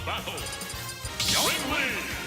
battle. Ringling!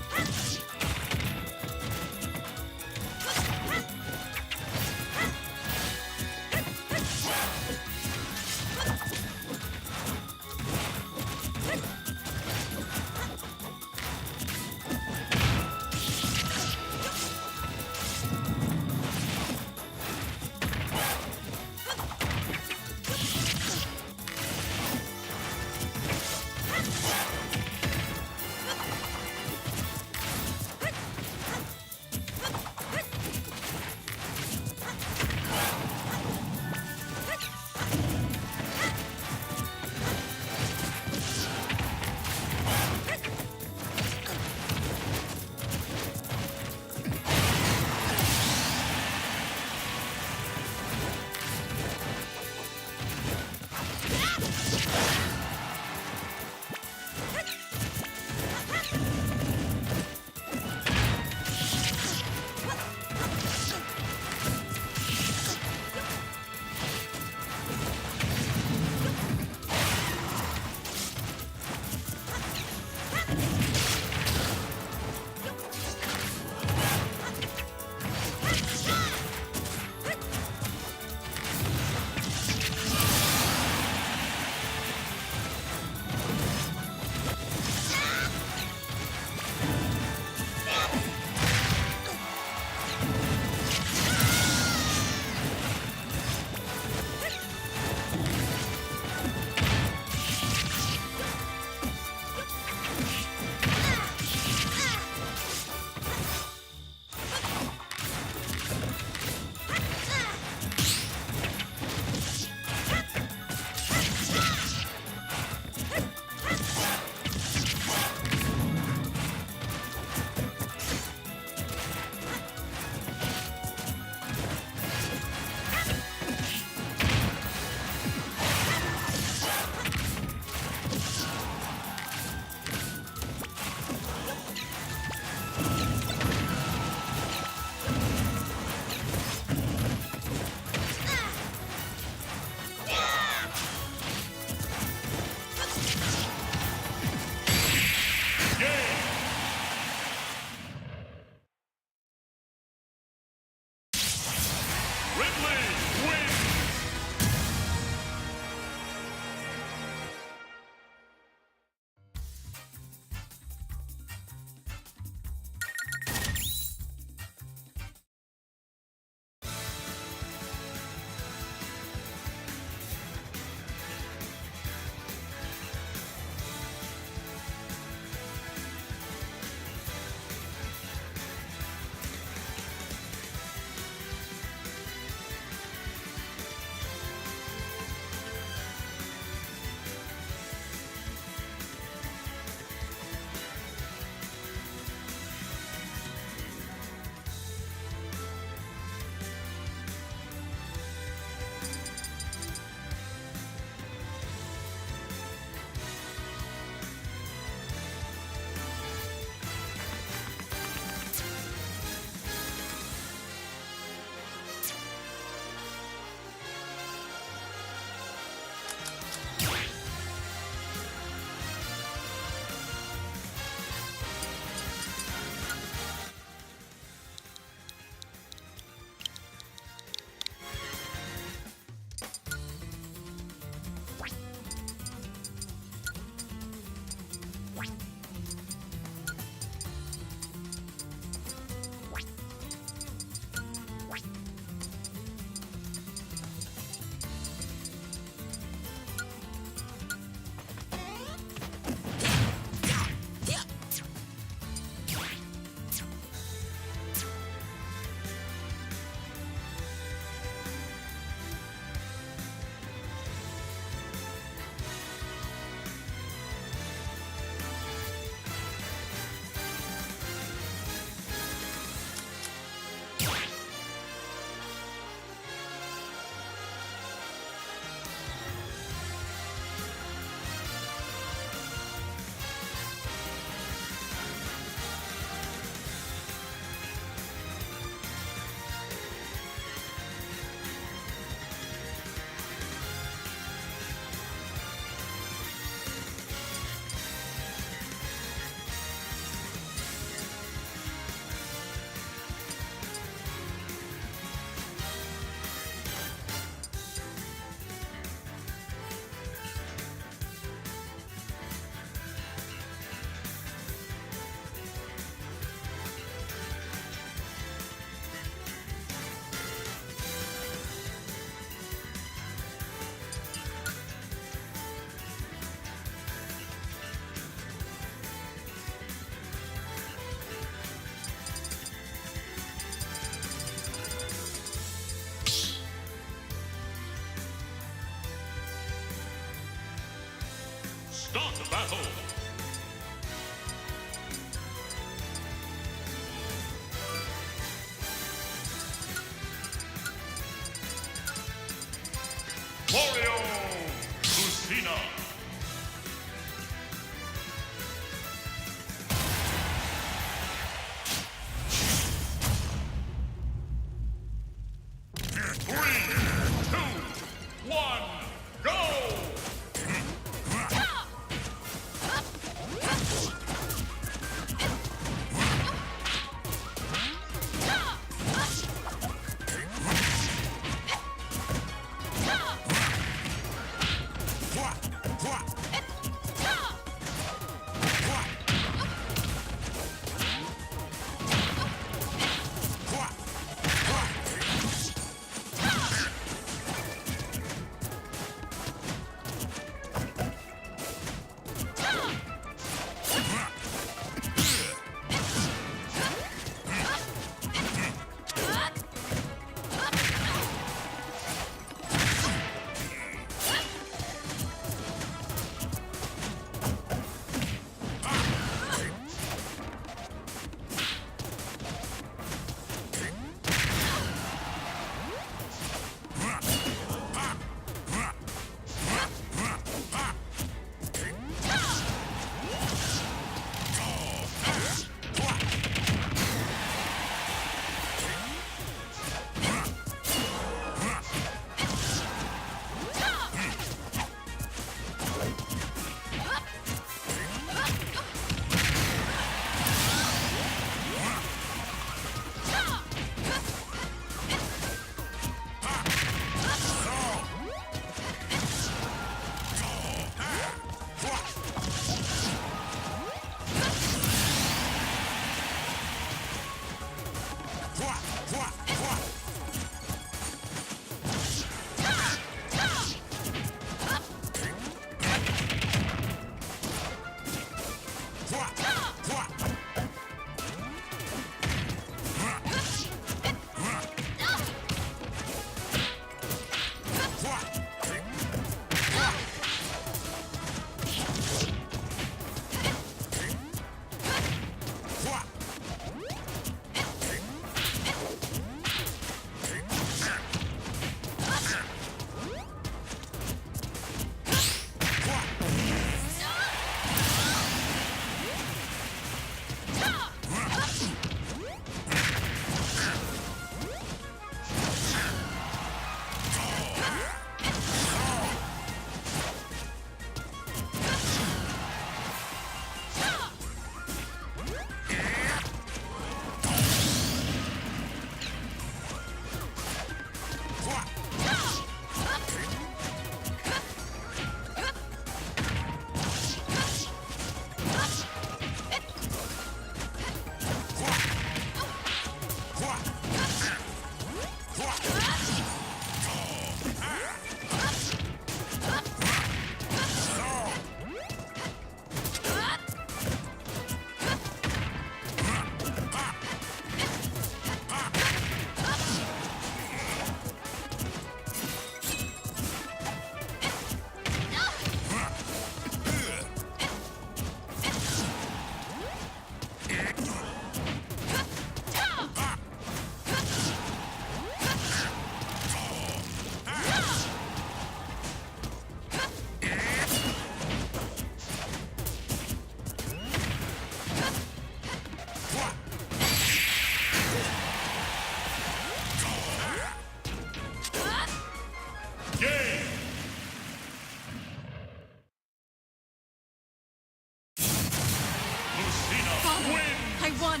I won!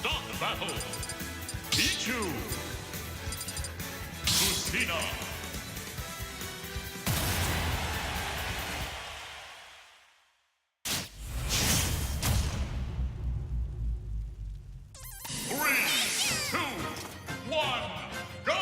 Start the battle! Pichu! Lucina! Three, two, one, go!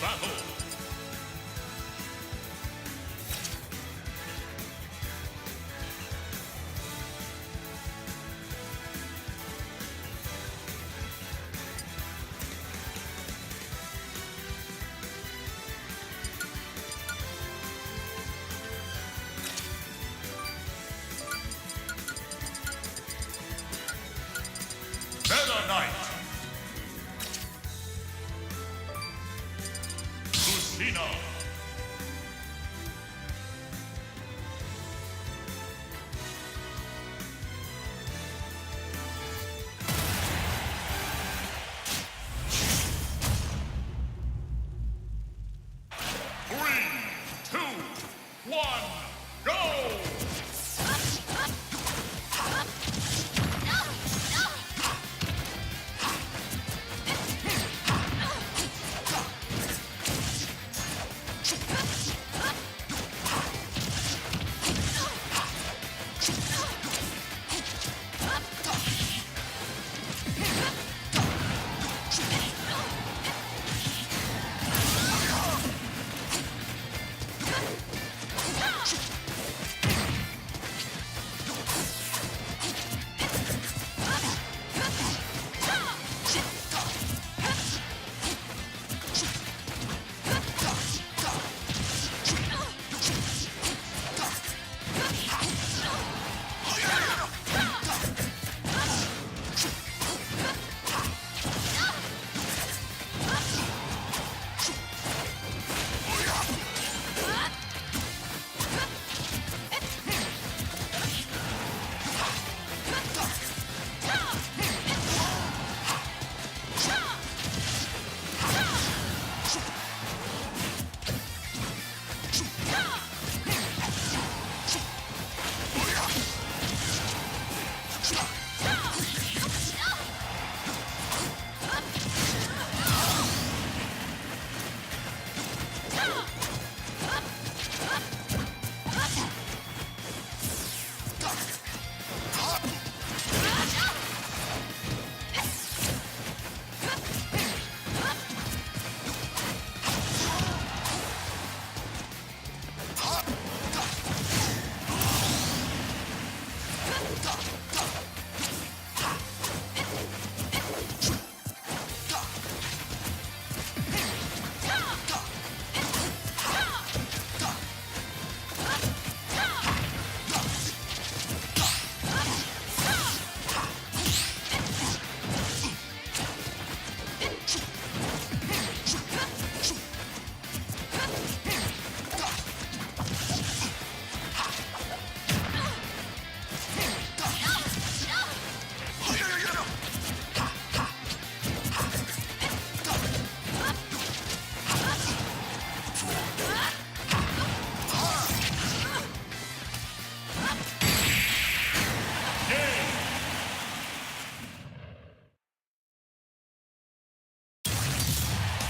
battle. Meta Knight. Lucina. Three, two, one, go!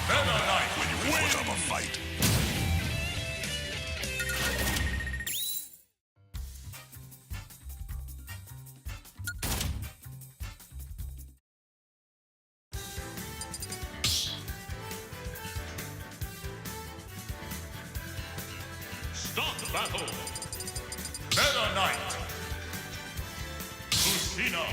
Meta Knight wins. Put up a fight. Start the battle. Meta Knight. Lucina.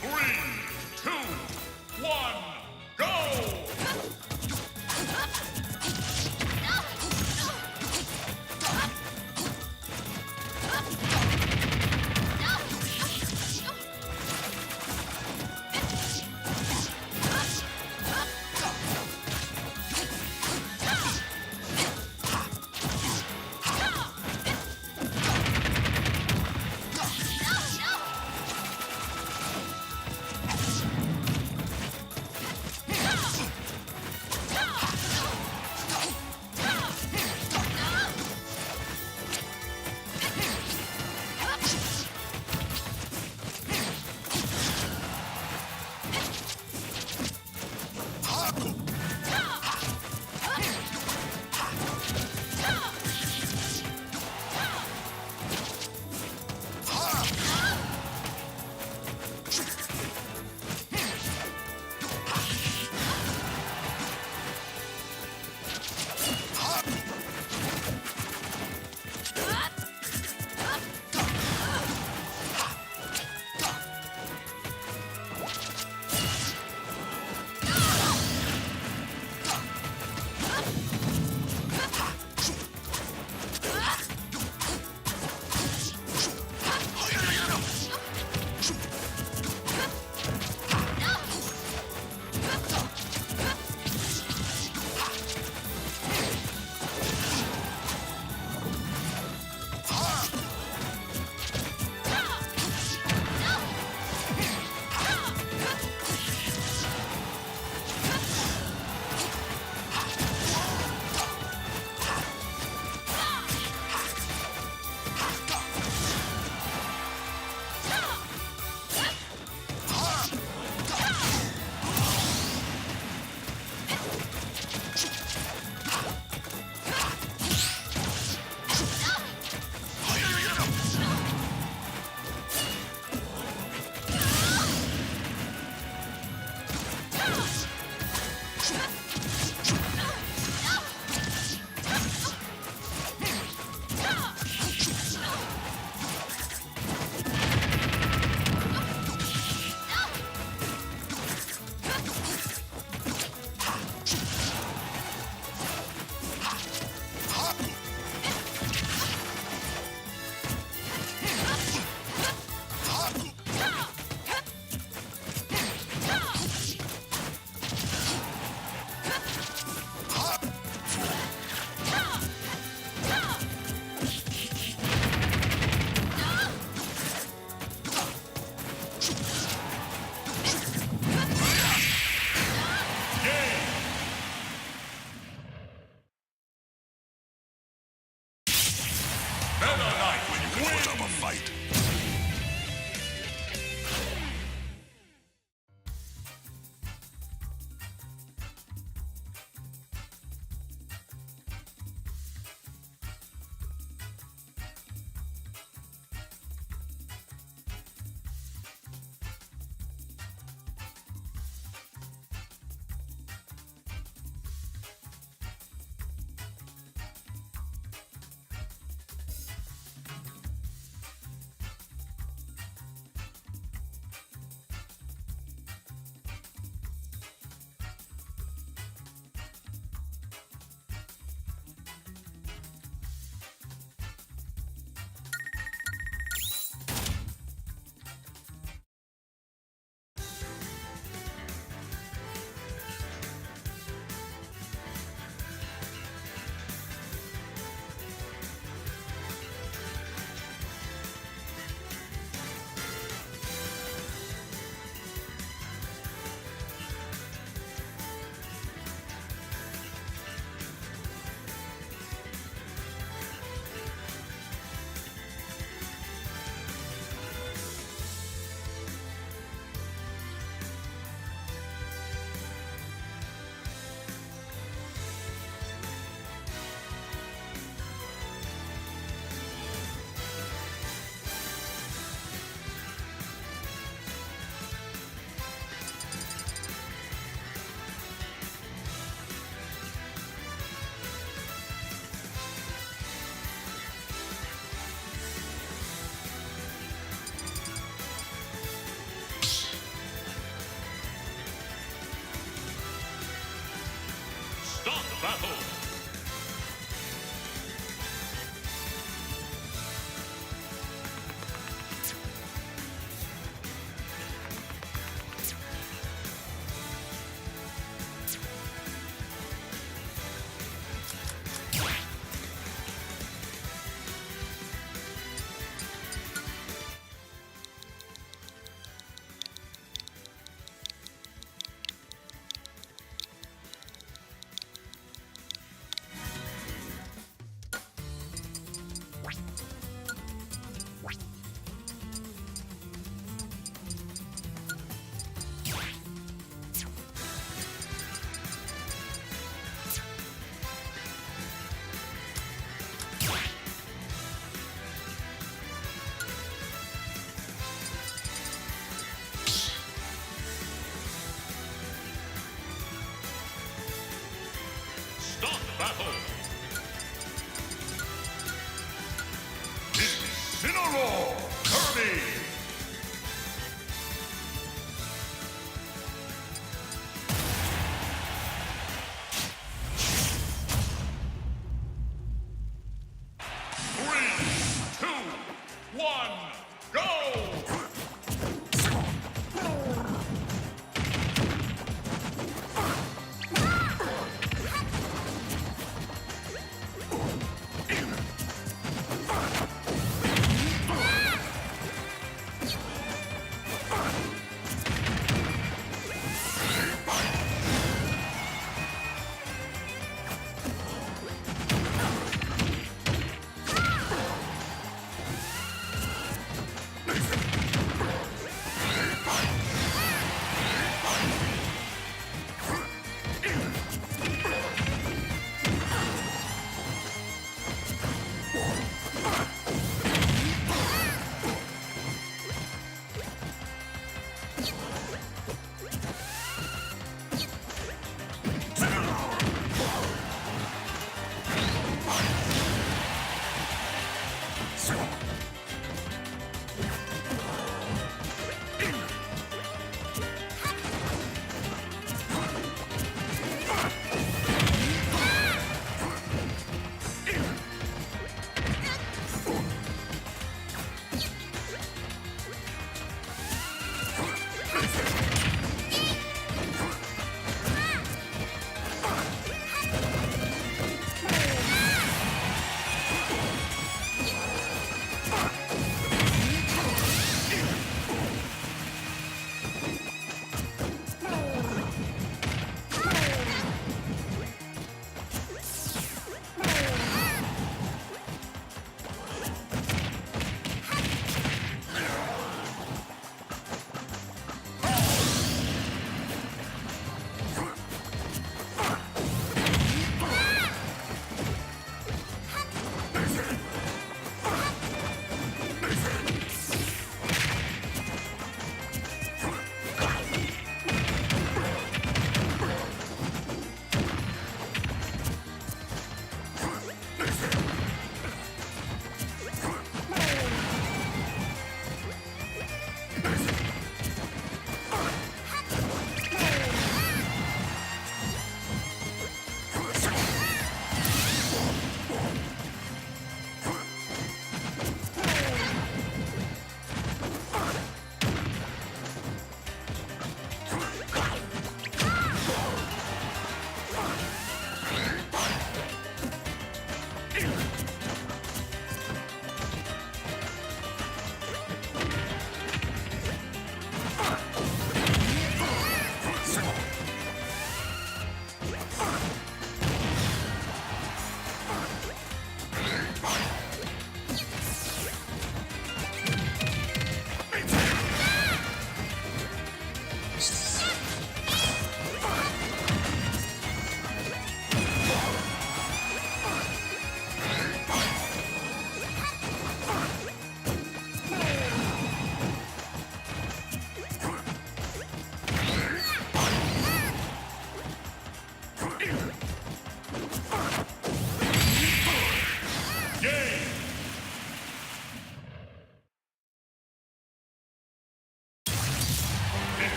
Three, two, one, go!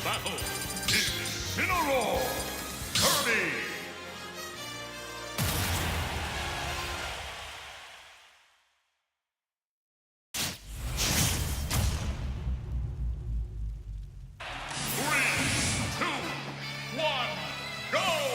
battle. Incineroar! Kirby! Three, two, one, go!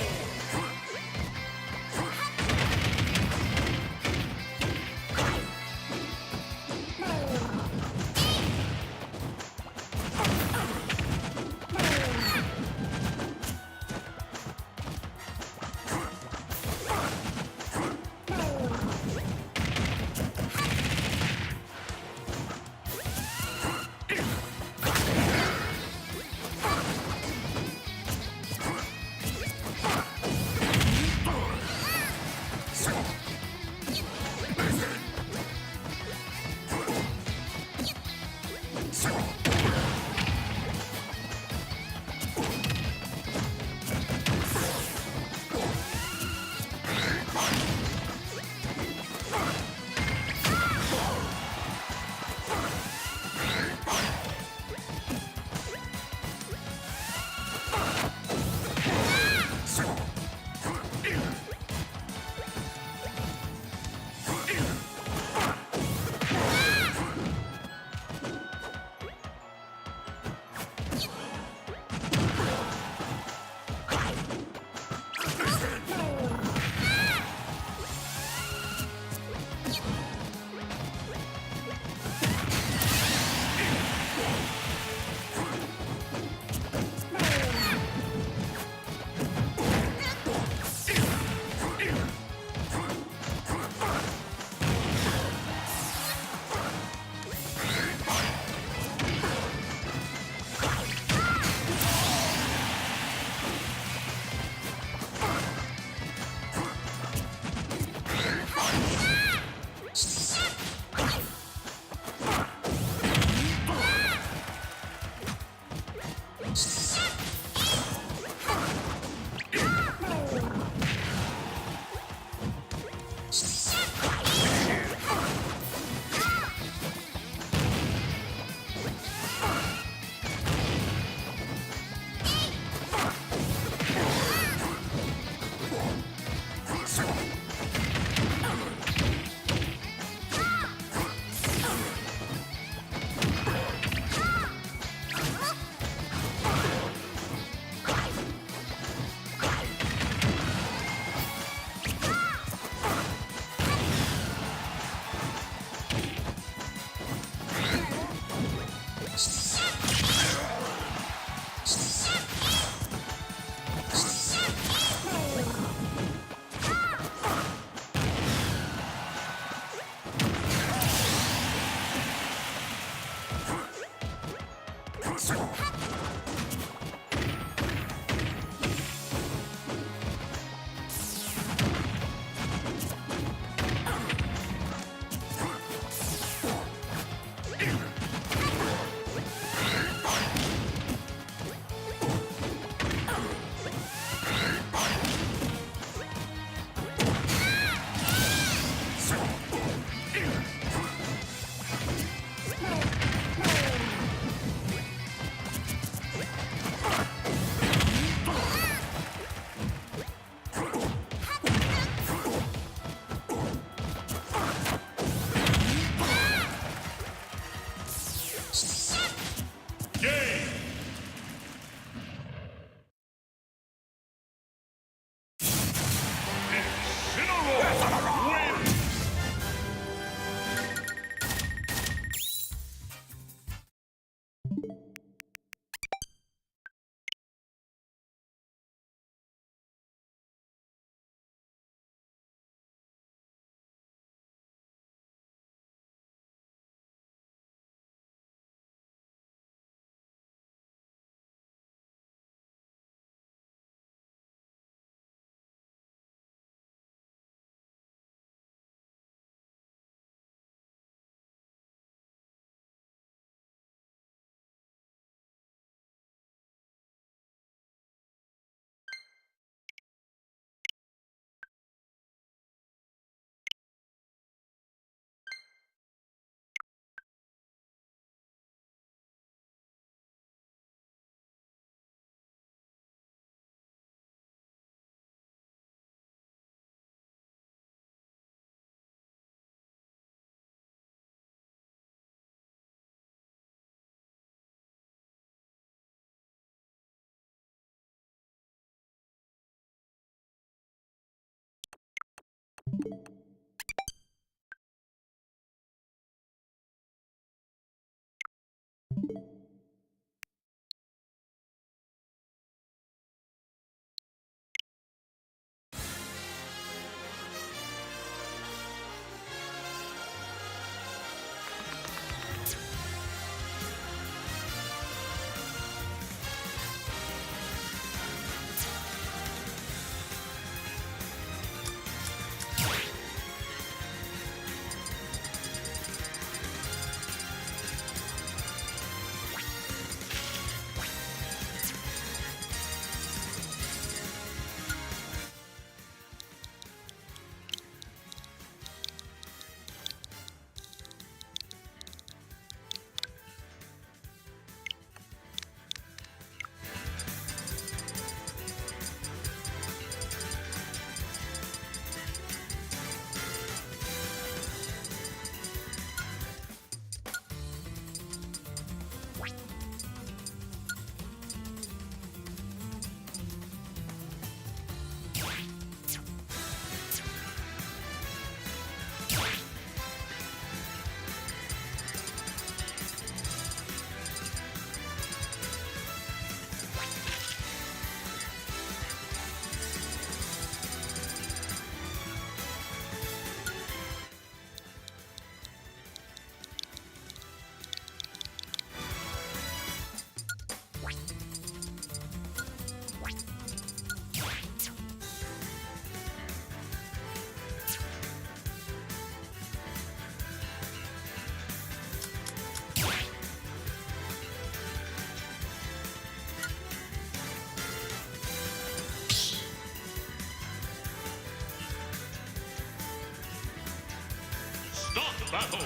battle.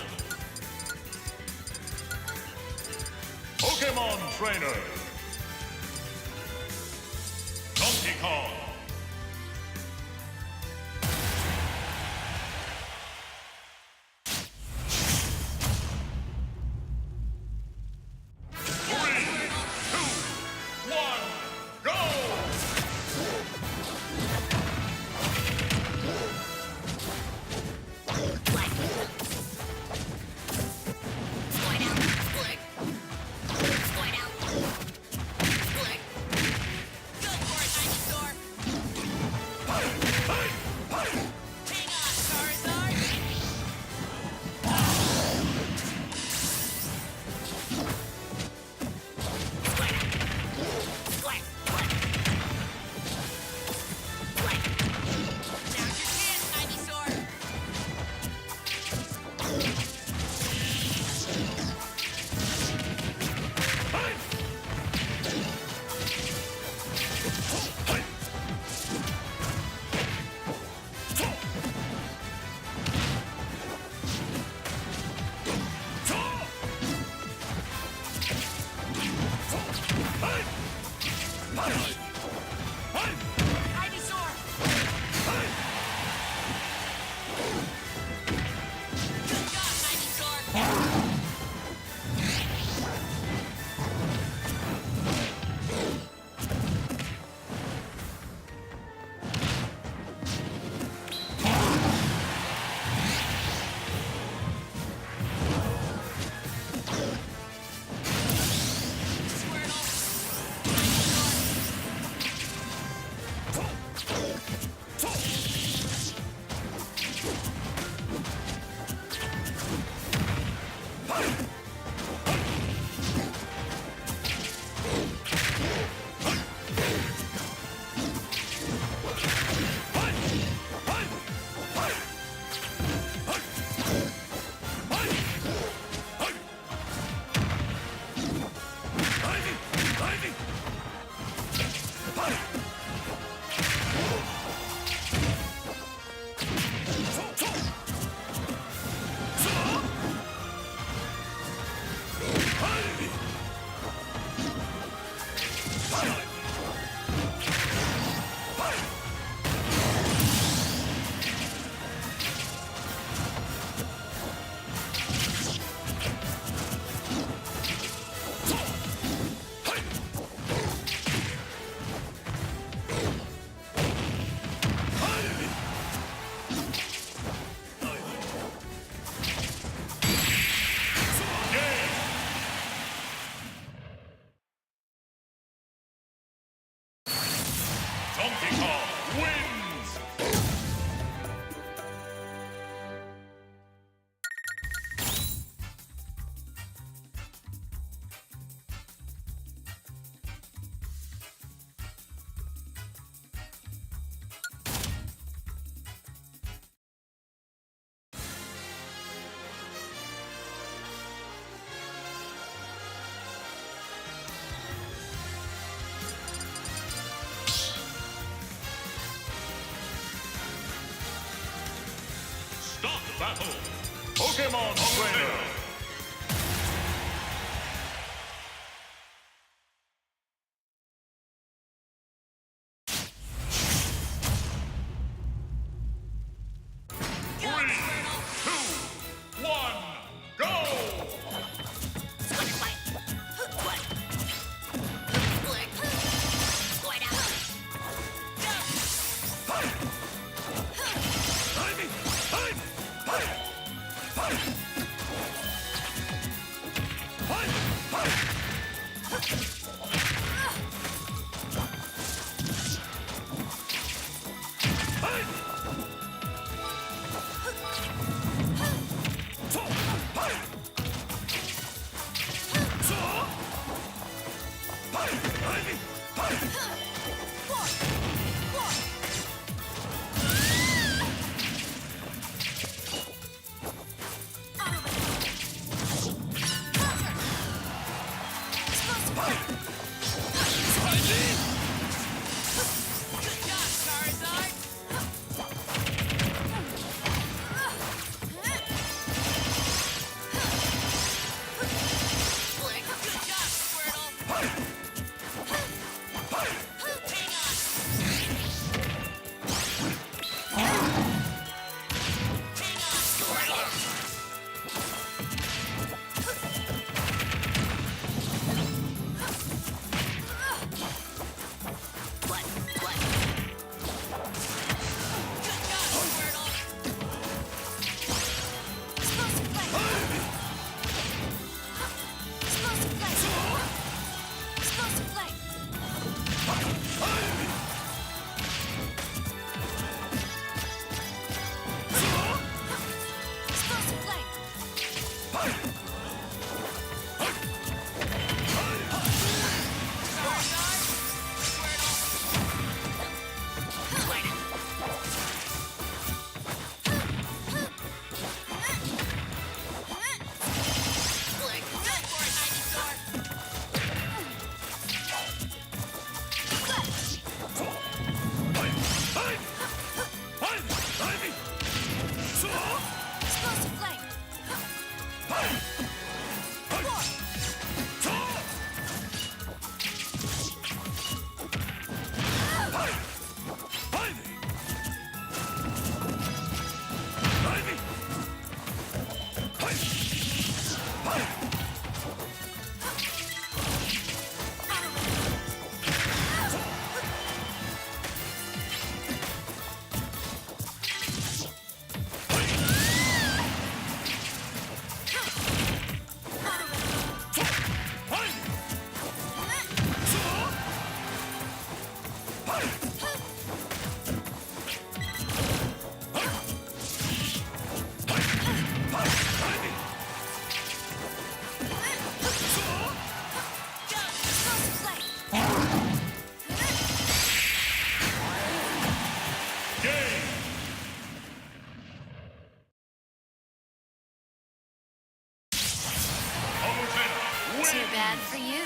Pokemon Trainer. Donkey Kong. Donkey Kong wins! Start battle! Pokemon Trainer! Explosive flame. Explosive flame. Bloor. Explosive flame. Game. Palutena wins. Too bad for you.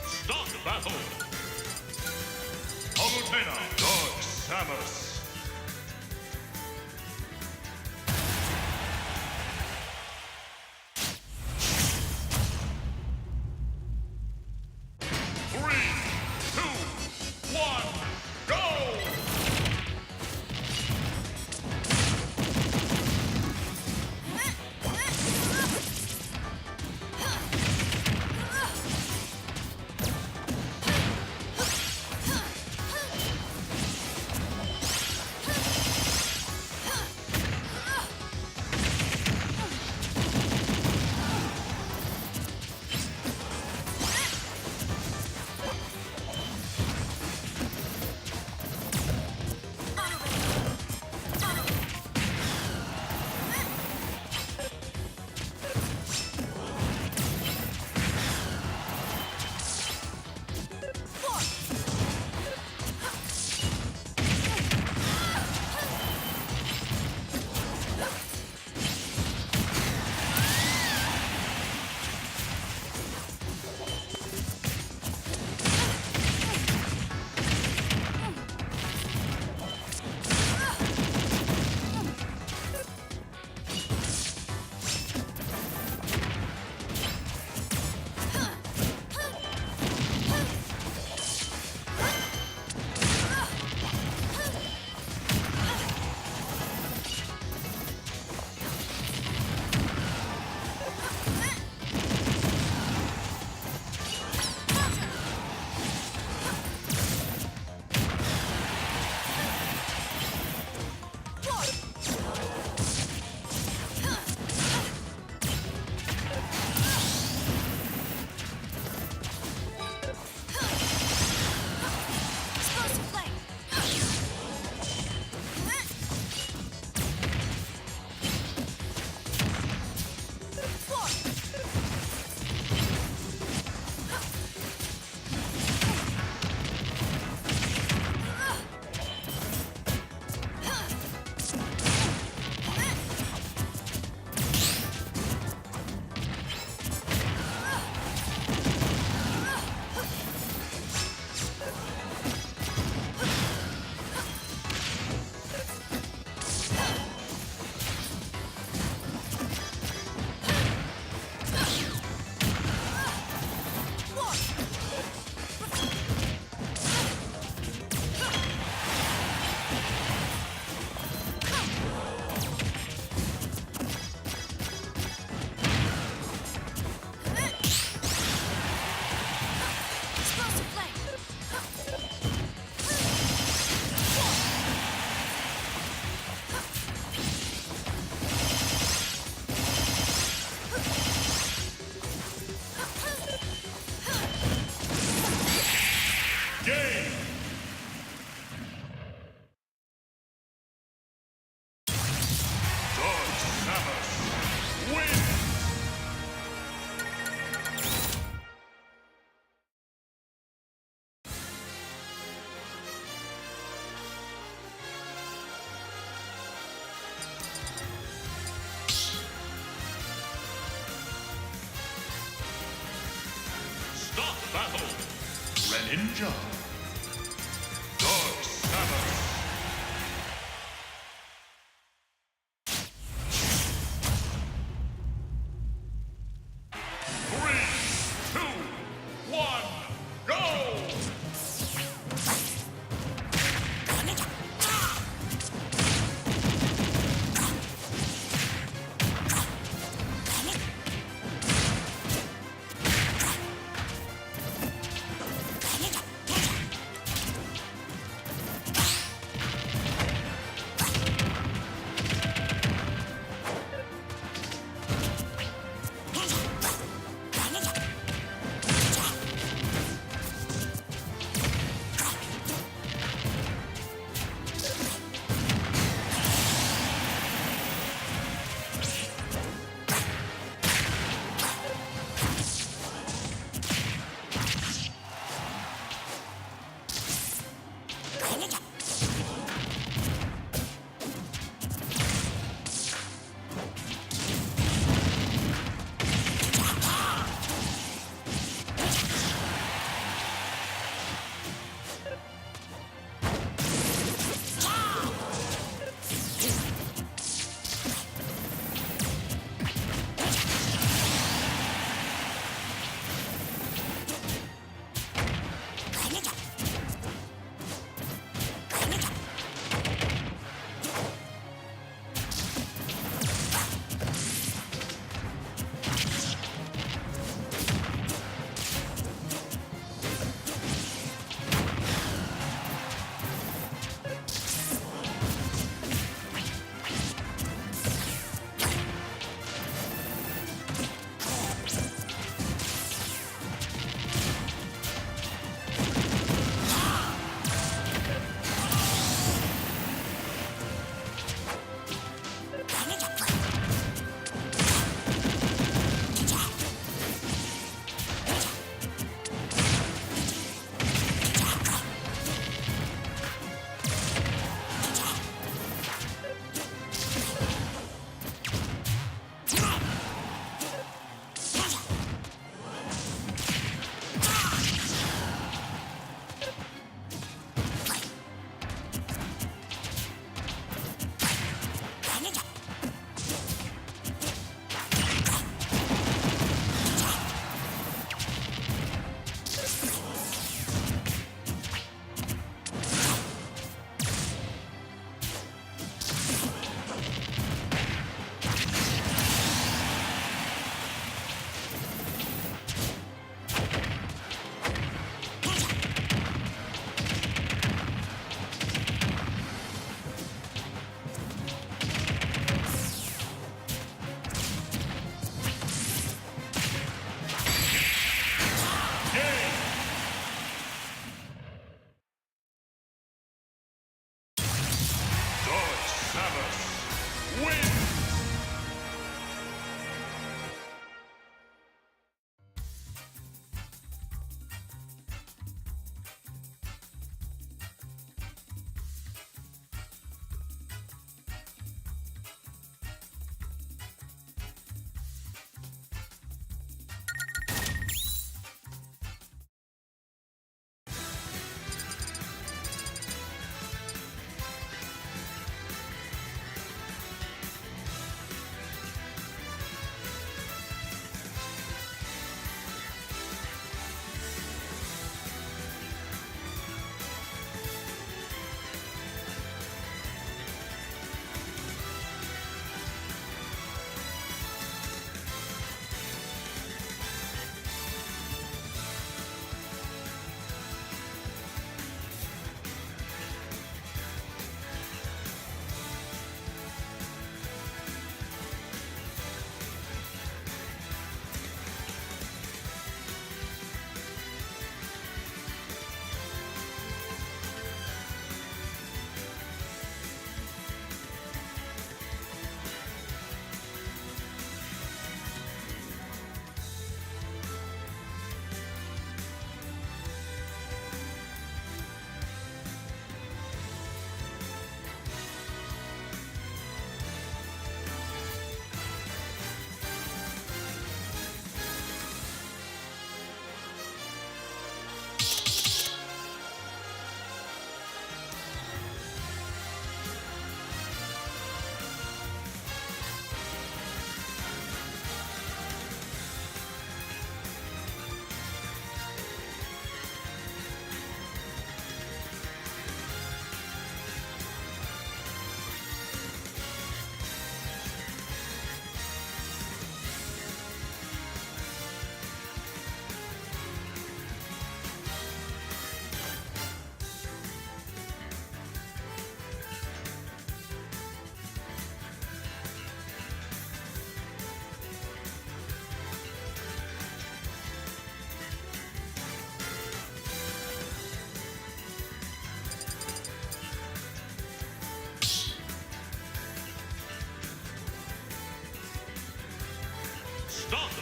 Start battle. Palutena, Dark Samus. Three, two, one, go! Ninja. Dark Samus. Three, two, one, go!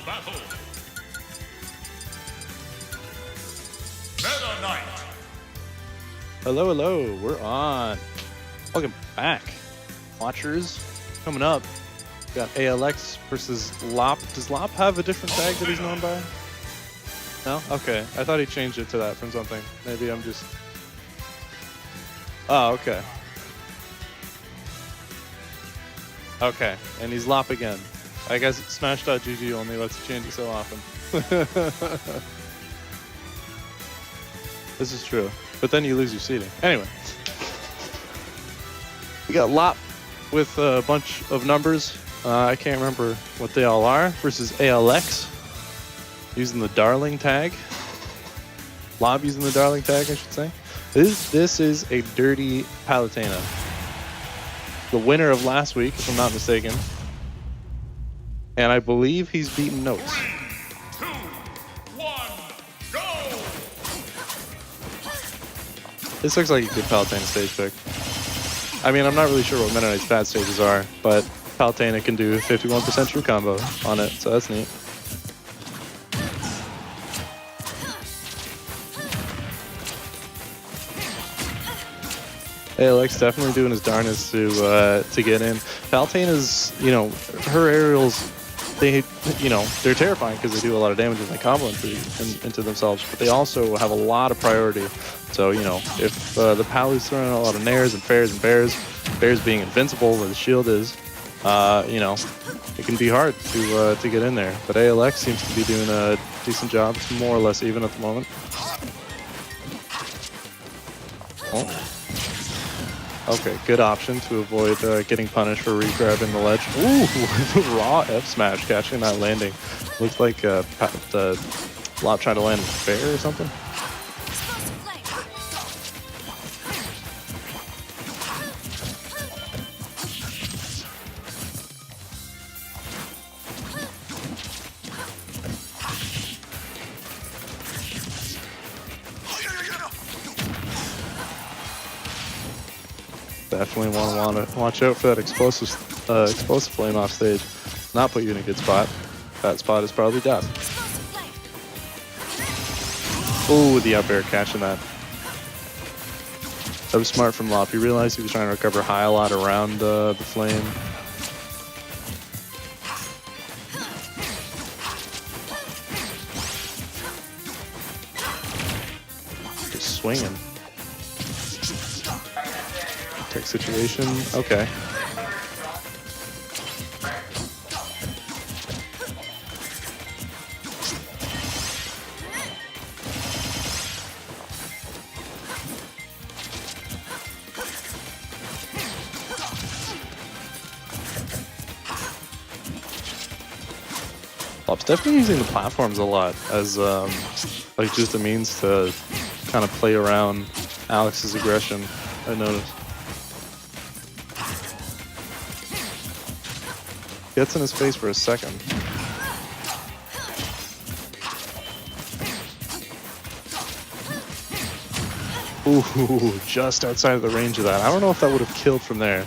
battle. Meta Knight. Hello, hello, we're on. Welcome back, watchers. Coming up, we got ALX versus Lop. Does Lop have a different tag that he's known by? No? Okay, I thought he changed it to that from something. Maybe I'm just... Oh, okay. Okay, and he's Lop again. I guess Smash.gg only lets you change it so often. This is true. But then you lose your seating. Anyway. We got Lop with a bunch of numbers. I can't remember what they all are. Versus ALX. Using the Darling tag. Lob using the Darling tag, I should say. This is a dirty Palutena. The winner of last week, if I'm not mistaken. And I believe he's beaten Notes. 3, 2, 1, go! This looks like a good Palutena stage pick. I mean, I'm not really sure what Meta Knight's bad stages are, but Palutena can do 51% true combo on it, so that's neat. ALX definitely doing his darnest to get in. Palutena's, you know, her aerials, they're terrifying because they do a lot of damage and they combo into themselves, but they also have a lot of priority. So, you know, if the Palu's throwing a lot of nairs and fairs and bears being invincible where the shield is, you know, it can be hard to get in there. But ALX seems to be doing a decent job. It's more or less even at the moment. Oh. Okay, good option to avoid getting punished for re-grabbing the ledge. Ooh, raw F smash catching that landing. Looks like the Lop trying to land with fair or something. Definitely want to watch out for that explosive flame off stage. Not put you in a good spot. That spot is probably death. Oh, the up air catching that. That was smart from Lop. He realized he was trying to recover high a lot around the flame. Just swinging. Tech situation. Okay. Lop's definitely using the platforms a lot as like just a means to kind of play around Alex's aggression, I noticed. Gets in his face for a second. Ooh, just outside of the range of that. I don't know if that would have killed from there.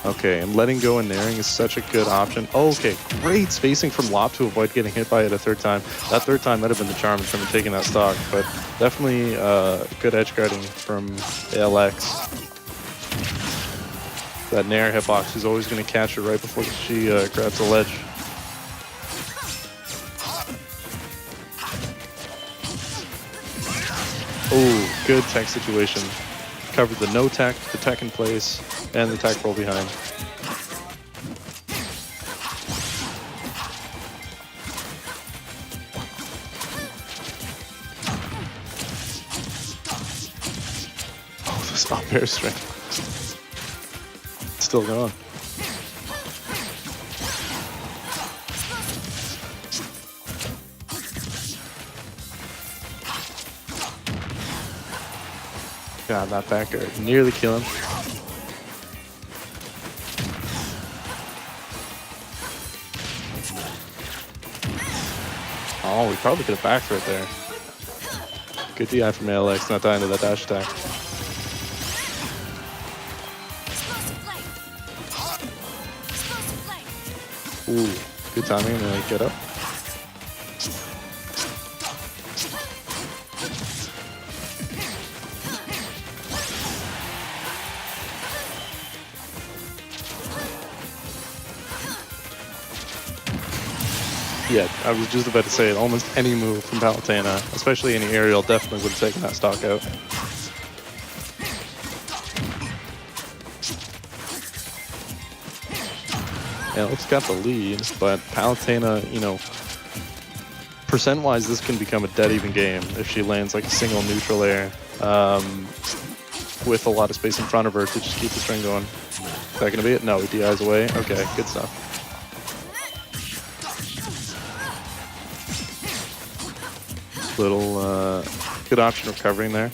Okay, and letting go and nairing is such a good option. Okay, great spacing from Lop to avoid getting hit by it a third time. That third time might have been the charm in terms of taking that stock, but definitely good edge guarding from ALX. That nair hitbox is always going to catch her right before she grabs the ledge. Oh, good tech situation. Covered the no tech, the tech in place, and the tech roll behind. Oh, this up air string. It's still going. God, that back air nearly kill him. Oh, we probably could have back throw it there. Good DI from ALX, not dying to that dash attack. Ooh, good timing to get up. Yeah, I was just about to say it. Almost any move from Palutena, especially any aerial, definitely would have taken that stock out. Alex got the lead, but Palutena, you know, percent-wise, this can become a dead even game if she lands like a single neutral air with a lot of space in front of her to just keep the string going. Is that gonna be it? No, he DIs away. Okay, good stuff. Little good option of covering there.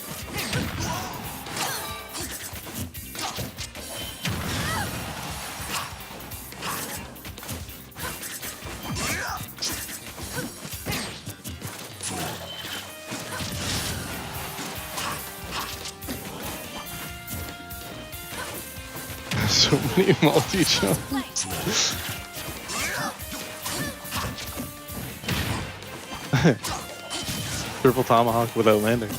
So many multi-jumps. Triple tomahawk without landing.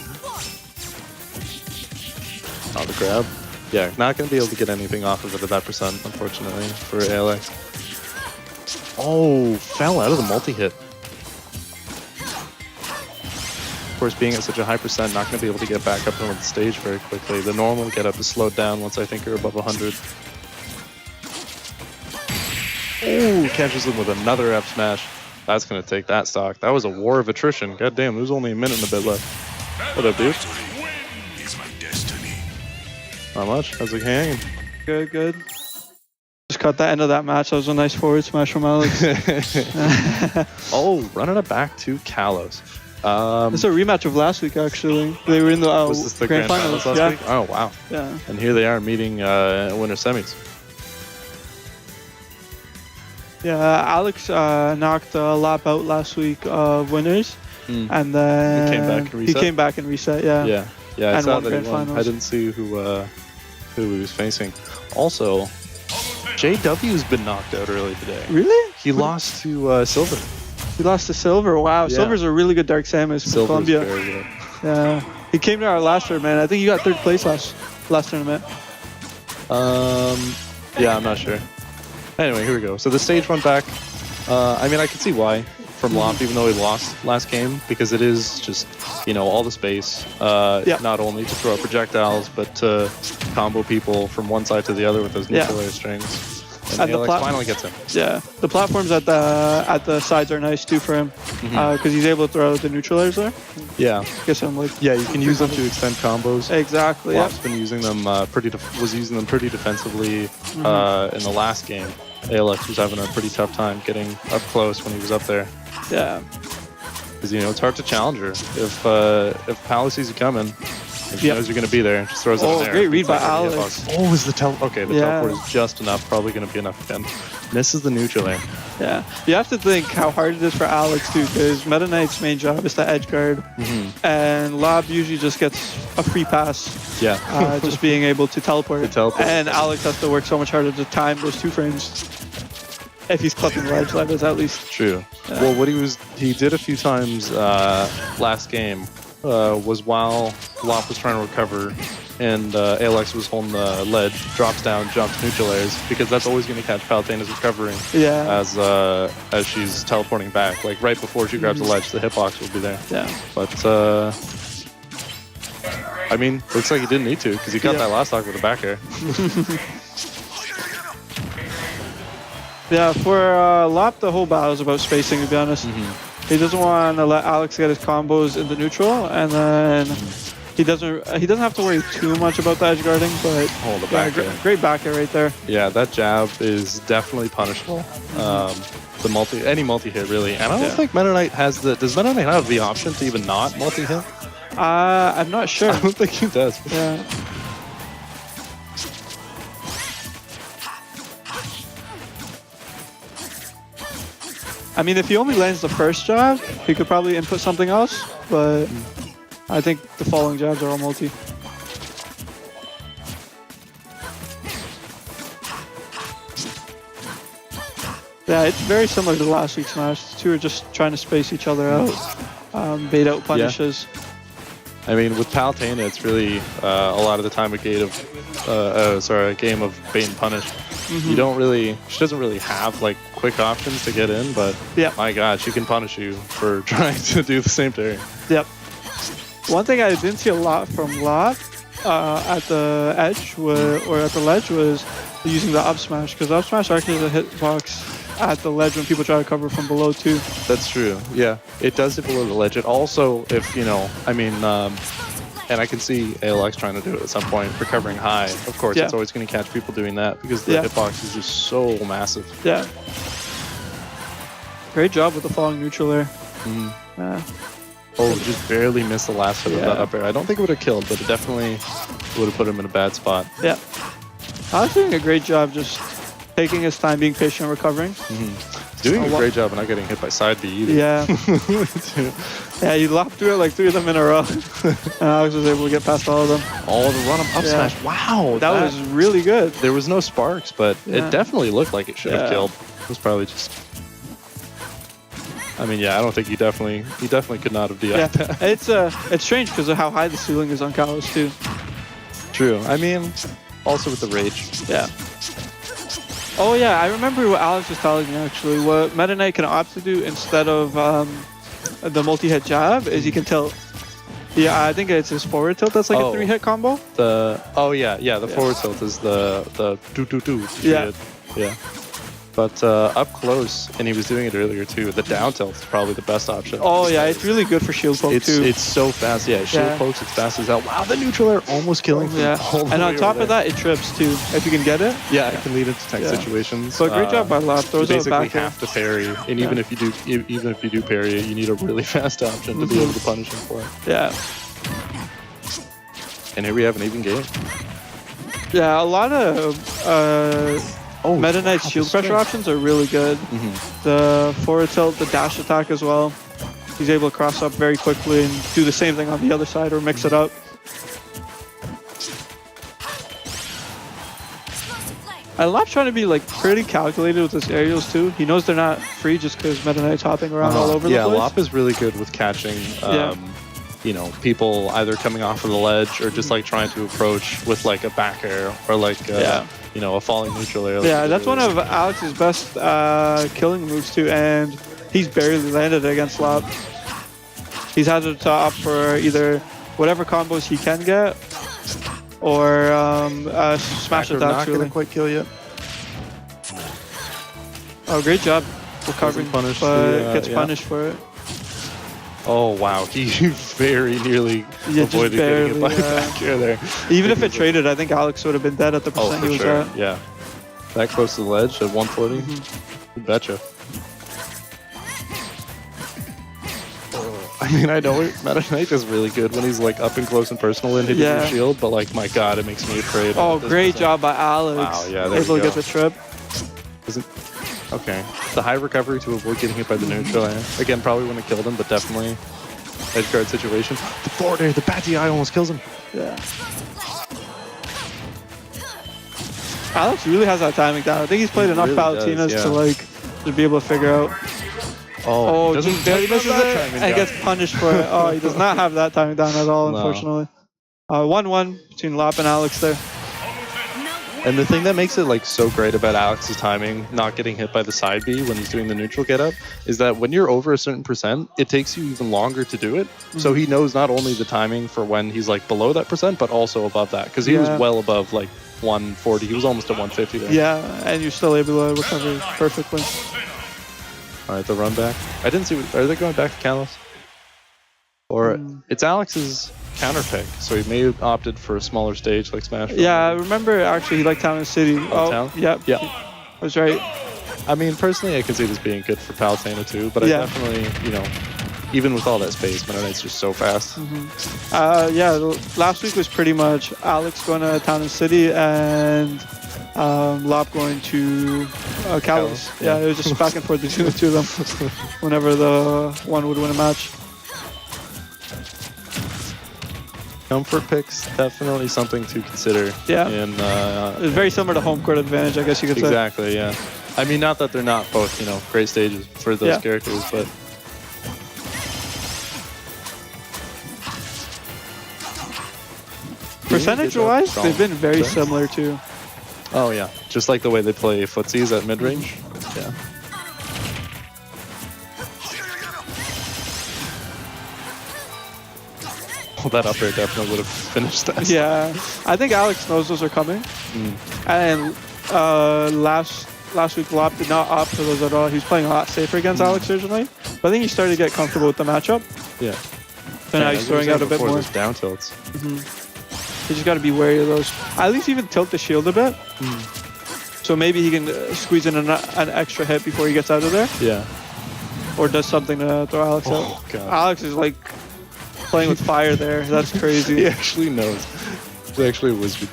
Oh, the grab. Yeah, not going to be able to get anything off of it at that percent, unfortunately, for ALX. Oh, fell out of the multi-hit. Of course, being at such a high percent, not going to be able to get back up onto the stage very quickly. The normal get up is slowed down once I think you're above 100. Ooh, catches him with another F smash. That's going to take that stock. That was a war of attrition. God damn, there's only a minute and a bit left. What up, dude? Not much. How's it hanging? Good, good. Just caught the end of that match. That was a nice forward smash from Alex. Oh, running it back to Kalos. It's a rematch of last week, actually. They were in the, was this the grand finals last yeah. week? Oh, wow. Yeah. And here they are meeting winter semis. Yeah, Alex knocked Lap out last week winners. And then he came back and reset? Yeah. Yeah, I and saw won that he grand won. finals. I didn't see who he was facing. Also, JW's been knocked out early today. Really? He lost to Silver. He lost to Silver. Wow, Yeah. Silver's a really good Dark Samus from Silver's Colombia. very good. Yeah, he came to our last tournament. I think he got 3rd place last tournament. Yeah, I'm not sure. Anyway, here we go. So the stage went back. I mean, I can see why from Lop, even though he lost last game, because it is just, you know, all the space, not only to throw out projectiles, but to combo people from one side to the other with those neutral air strings. And Alex finally gets him. Yeah, the platforms at the sides are nice too for him, because he's able to throw out the neutral airs there. Yeah. Guess I'm like. Yeah, you can use them to extend combos. Exactly. Lop's been using them was using them pretty defensively in the last game. ALX was having a pretty tough time getting up close when he was up there. Yeah. Because, you know, it's hard to challenge her. If Palace sees you coming, and she knows you're going to be there, and just throws it in there. Great read by like Alex. Oh, is the teleport is just enough. Probably going to be enough again. Misses the neutral there. Yeah. You have to think how hard it is for Alex too, because Meta Knight's main job is to edge guard, and Lob usually just gets a free pass. Yeah. Just being able to teleport. And Alex has to work so much harder to time those 2 frames. If he's clipping ledge, that is at least. True. Yeah. Well, what he did a few times last game was while Lop was trying to recover and ALX was holding the ledge, drops down, jumps, neutral airs, because that's always going to catch Palutena's recovering as she's teleporting back. Like right before she grabs the ledge, the hitbox will be there. Yeah. But I mean, looks like he didn't need to, because he got that last stock with a back air. Yeah, for Lop, the whole battle is about spacing, to be honest. He doesn't want to let Alex get his combos into neutral, and then he doesn't have to worry too much about the edge guarding, but the back air. Great back air right there. Yeah, that jab is definitely punishable. Any multi-hit really, and I don't think Meta Knight has does Meta Knight have the option to even not multi-hit? I'm not sure. I don't think he does. Yeah. I mean, if he only lands the first jab, he could probably input something else, but I think the following jabs are all multi. Yeah, it's very similar to last week's Smash. The two are just trying to space each other out, bait out punishes. I mean, with Palutena, it's really a lot of the time a game of, a game of bait and punish. You don't really, she doesn't really have like quick options to get in, but my God, she can punish you for trying to do the same to her. Yep. One thing I didn't see a lot from Lop at the edge or at the ledge was using the up smash, because up smash actually is a hitbox at the ledge when people try to cover from below too. That's true. Yeah, it does hit below the ledge. It also, if you know, I mean, and I can see ALX trying to do it at some point, recovering high. Of course, it's always going to catch people doing that because the hitbox is just so massive. Yeah. Great job with the falling neutral there. Oh, just barely missed the last hit of that up air. I don't think it would have killed, but it definitely would have put him in a bad spot. Yeah. I was doing a great job just taking his time, being patient, recovering. Doing a great job of not getting hit by side B either. Yeah. Yeah, you lopped through it like 3 of them in a row. And Alex was able to get past all of them. Oh, the run up smash. Wow. That was really good. There was no sparks, but it definitely looked like it should have killed. It was probably just... I mean, yeah, I don't think he definitely could not have DI'd that. It's strange because of how high the ceiling is on Kalos too. True. I mean, also with the rage. Yeah. Oh yeah, I remember what Alex was telling me actually. What Meta Knight can opt to do instead of the multi-hit jab is he can tilt. Yeah, I think it's his forward tilt that's like a 3-hit combo. The forward tilt is the do. Yeah. Yeah. But up close, and he was doing it earlier too, the down tilt is probably the best option. Oh yeah, it's really good for shield poke too. It's so fast, shield pokes, it's fast as hell. Wow, the neutral air almost killing him. And on top of that, it trips too, if you can get it. Yeah, it can lead into tech situations. So great job by Lop. Those basically back have to parry, and even if you do parry, you need a really fast option to be able to punish him for it. Yeah. And here we have an even game. Yeah, a lot of Meta Knight's shield pressure options are really good. The forward tilt, the dash attack as well. He's able to cross up very quickly and do the same thing on the other side or mix it up. And Lop's trying to be like pretty calculated with his aerials too. He knows they're not free just because Meta Knight's hopping around all over the place. Yeah, Lop is really good with catching you know, people either coming off of the ledge or just like trying to approach with like a back air or like you know, a falling neutral air. Yeah, that's one of Alex's best killing moves too, and he's barely landed against Lop. He's had to opt for either whatever combos he can get or smash attack. Not gonna quite kill yet. Oh, great job recovering, but gets punished for it. Oh wow, he very nearly avoided getting hit by the back air there. Even if it traded, I think Alex would have been dead at the percent he was at. Yeah, that close to the ledge at 140. You betcha. I mean, I know Meta Knight is really good when he's like up and close and personal and hitting your shield, but like, my God, it makes me afraid. Oh, great job by Alex. Wow, yeah, there able to get the trip. Okay, the high recovery to avoid getting hit by the neutral. Again, probably wouldn't have killed him, but definitely edge guard situation. The forward air, the bad DI almost kills him. Yeah. Alex really has that timing down. I think he's played enough Palutinas to like to be able to figure out. Oh, just barely misses it and gets punished for it. Oh, he does not have that timing down at all, unfortunately. 1-1 between Lop and Alex there. And the thing that makes it like so great about Alex's timing, not getting hit by the side B when he's doing the neutral get up, is that when you're over a certain percent, it takes you even longer to do it. So he knows not only the timing for when he's like below that percent, but also above that, because he was well above like 140. He was almost at 150 there. Yeah, and you're still able to recover perfectly. All right, the run back. I didn't see. Are they going back to Kalos? Or it's Alex's counter pick, so he may have opted for a smaller stage like Smash. Yeah, I remember actually he liked Town and City. Town? Yeah. I was right. I mean, personally, I can see this being good for Palutena too, but I definitely, you know, even with all that space, Meta Knight's just so fast. Yeah, last week was pretty much Alex going to Town and City and Lop going to Kalos. Yeah, it was just back and forth between the two of them whenever the one would win a match. Comfort picks, definitely something to consider. Yeah. It's very similar to home court advantage, I guess you could say. Exactly, yeah. I mean, not that they're not both, you know, great stages for those Yeah. characters, but Percentage-wise, Good job. they've been very Thanks. similar too. oh yeah, just like the way they play footsies at mid range. Yeah. Well, that up air definitely would have finished that. Yeah, I think Alex knows those are coming. And last week, Lop did not opt for those at all. He was playing a lot safer against Alex originally, but I think he started to get comfortable with the matchup. Yeah. And now he's throwing out a bit more. Those down tilts. You just got to be wary of those. At least even tilt the shield a bit. So maybe he can squeeze in an extra hit before he gets out of there, Yeah. or does something to throw Alex Oh, out. God. Alex is like playing with fire there. That's He crazy. actually knows. He's actually a wizard.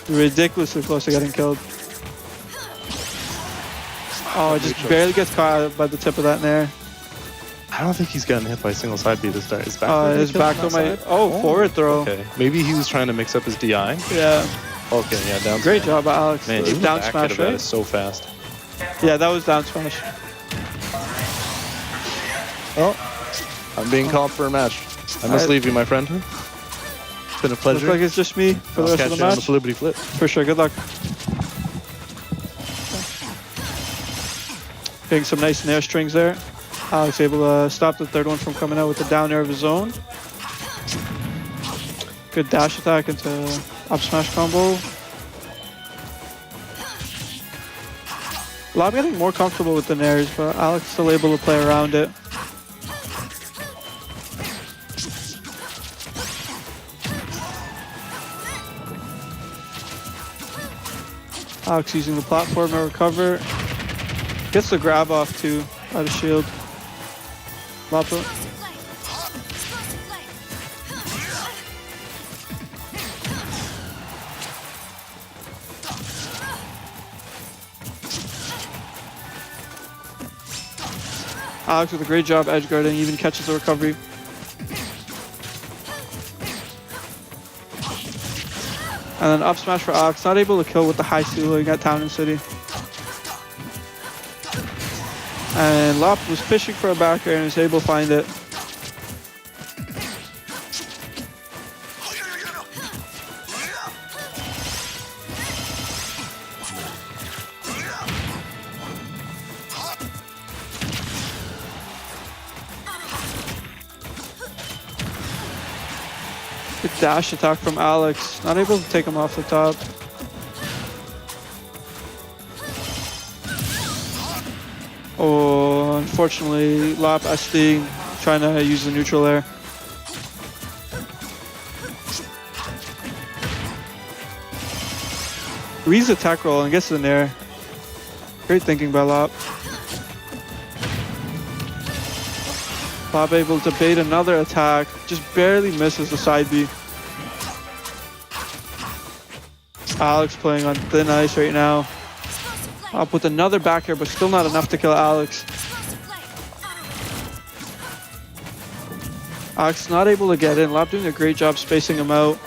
Ridiculously close to getting killed. Oh, it just barely gets caught by the tip of that nair. I don't think he's gotten hit by a single side B this time. His back His back throw might. Oh, forward throw. Okay. Maybe he was trying to mix up his DI. Yeah. Okay, yeah, down Great smash. job, Alex. Man, even Down the back smash, hit of that right? is so fast. Yeah, that was down smash. Oh, I'm being called for a match. I must leave you, my friend. It's been a pleasure. Looks like it's just me for the I'll rest of catch the you on the match. flippity flip. For sure. Good luck. Getting some nice nair strings there. Alex able to stop the third one from coming out with the down air of his own. Good dash attack into up smash combo. Lob getting more comfortable with the nairs, but Alex still able to play around it. Alex using the platform to recover. Gets the grab off too, out of shield. Lob it. Alex with a great job edge guarding, even catches the recovery. And then up smash for Alex, not able to kill with the high ceiling at Town and City. And Lop was fishing for a back air and was able to find it. Good dash attack from Alex, not able to take him off the top. Oh, unfortunately, Lop SD trying to use the neutral air. Reads attack roll and gets in there. Great thinking by Lop. Lop able to bait another attack, just barely misses the side B. Alex playing on thin ice right now. Up with another back air, but still not enough to kill Alex. Alex not able to get in. Lop doing a great job spacing him out.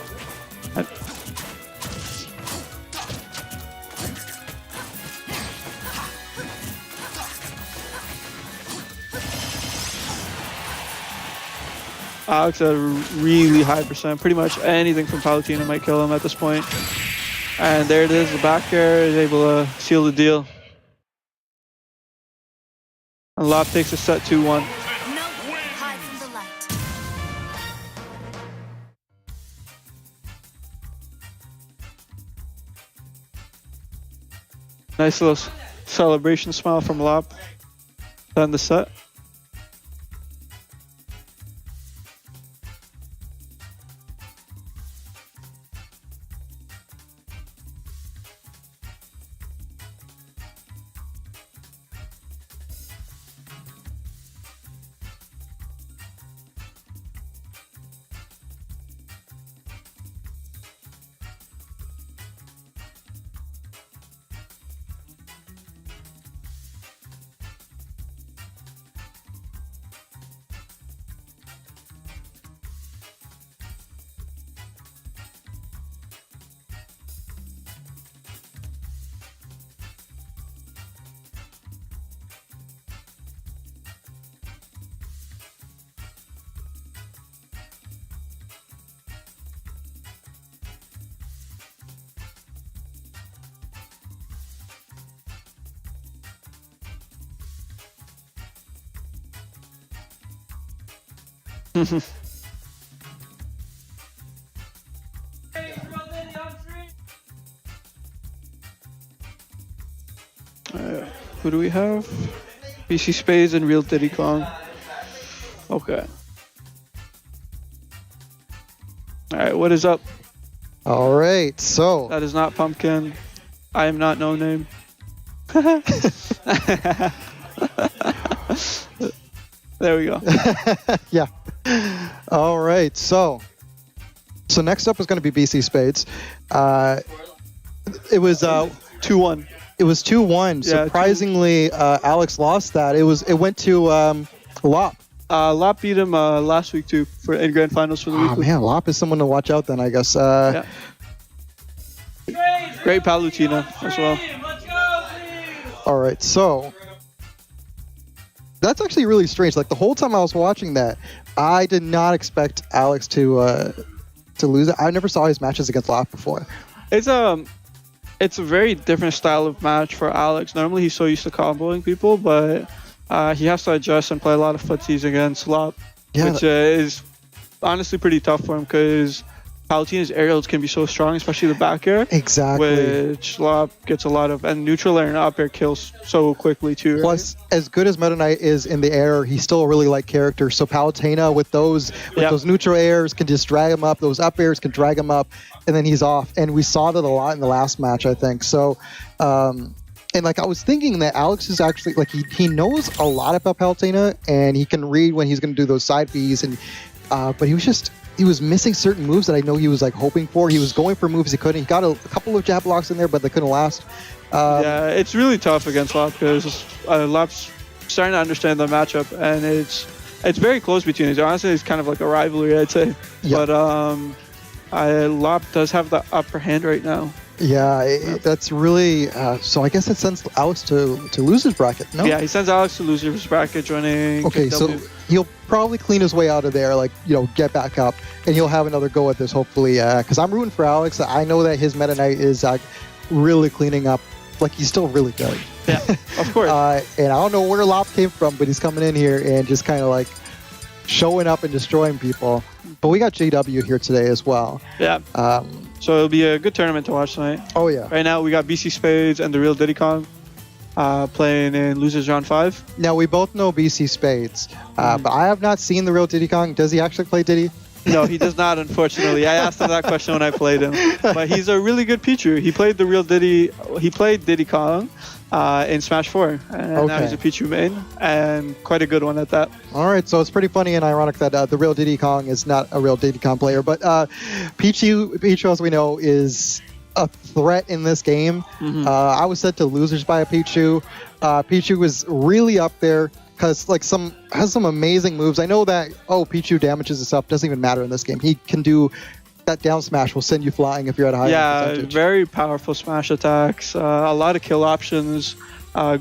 Alex at a really high percent. Pretty much anything from Palutena might kill him at this point. And there it is, the back air is able to seal the deal. And Lop takes a set 2-1. No one hide from the light. Nice little celebration smile from Lop. End the set. Who do we have? BC Spades and Real Diddy Kong. Okay. Alright, what is up? All right, so That is not Pumpkin. I am not No Name. There we go. yeah. All right, so next up is going to be BC Spades. It was 2-1. It was 2-1. Yeah, Surprisingly, Alex lost that. It went to Lop. Lop beat him last week too in grand finals for the Oh weekly. man, Lop is someone to watch out then, I guess. Yeah. Great Palutina as well. All right, so that's actually really strange. Like the whole time I was watching that, I did not expect Alex to lose it. I never saw his matches against Lop before. It's a very different style of match for Alex. Normally he's so used to comboing people, but he has to adjust and play a lot of footsies against Lop, Yeah. which is honestly pretty tough for him because Palutina's aerials can be so strong, especially the back air. Exactly. Which Lop gets a lot of, and neutral air and up air kills so quickly too. Right? Plus, as good as Meta Knight is in the air, he's still a really light character. So Palutena with those neutral airs can just drag him up. Those up airs can drag him up, and then he's off. And we saw that a lot in the last match, I think. So, and like I was thinking that Alex is actually like he knows a lot about Palutena, and he can read when he's going to do those side Bs. And but he was missing certain moves that I know he was like hoping for. He was going for moves he couldn't. He got a couple of jab blocks in there, but they couldn't last. Yeah, it's really tough against Lop because Lop's starting to understand the matchup, and it's very close between us. Honestly, it's kind of like a rivalry, I'd say. Yeah. But Lop does have the upper hand right now. Yeah, that's really. So I guess it sends Alex to losers bracket. No. Yeah, he sends Alex to losers bracket, joining. Okay, so KW. he'll probably clean his way out of there, like get back up, and he'll have another go at this hopefully. Because I'm rooting for Alex. I know that his Meta Knight is really cleaning up. Like he's still really good. Yeah, of course. And I don't know where Lop came from, but he's coming in here and just kind of like showing up and destroying people. But we got JW here today as well. Yeah. So it'll be a good tournament to watch tonight. Oh yeah. Right now we got BC Spades and the Real Diddy Kong playing in losers round 5. Now we both know BC Spades, but I have not seen the Real Diddy Kong. Does he actually play Diddy? No, he does not, unfortunately. I asked him that question when I played him. But he's a really good Pichu. He played the Real Diddy. He played Diddy Kong in Smash 4, and now he's a Pichu main, and quite a good one at that. All right, so it's pretty funny and ironic that the Real Diddy Kong is not a Real Diddy Kong player, but Pichu, as we know, is a threat in this game. I was sent to losers by a Pichu. Pichu was really up there because has some amazing moves. I know that Pichu damages himself doesn't even matter in this game. He can do that down smash will send you flying if you're at a high percentage. Very powerful smash attacks. A lot of kill options.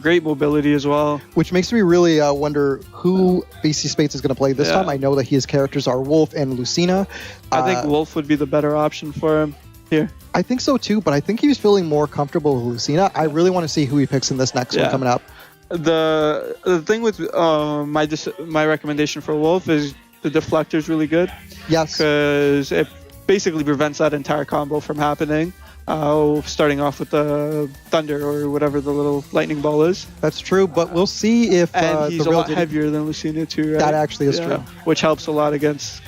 Great mobility as well. Which makes me really wonder who BC Spades is going to play this time. I know that his characters are Wolf and Lucina. I think Wolf would be the better option for him here. I think so too, but I think he's feeling more comfortable with Lucina. I really want to see who he picks in this next one coming up. The thing with my recommendation for Wolf is the deflector is really good. Yes. Because it basically prevents that entire combo from happening. Starting off with the thunder or whatever the little lightning ball is. That's true, but we'll see if and he's the a Real lot heavier than Lucina too, right? That actually is true. Which helps a lot against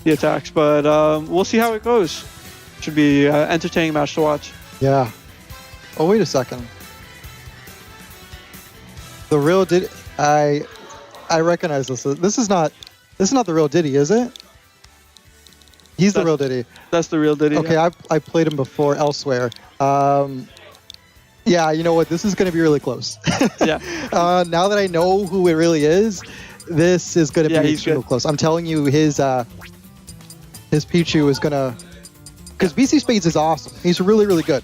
the attacks. But we'll see how it goes. Should be an entertaining match to watch. Yeah. Oh, wait a second. The Real Diddy. I recognize this. This is not the Real Diddy, is it? He's the Real Diddy. That's the Real Diddy. Okay, I played him before elsewhere. Yeah, you know what? This is going to be really close. Yeah. Now that I know who it really is, this is going to be extremely close. I'm telling you, his Pichu is going to... Because BC Spades is awesome. He's really, really good.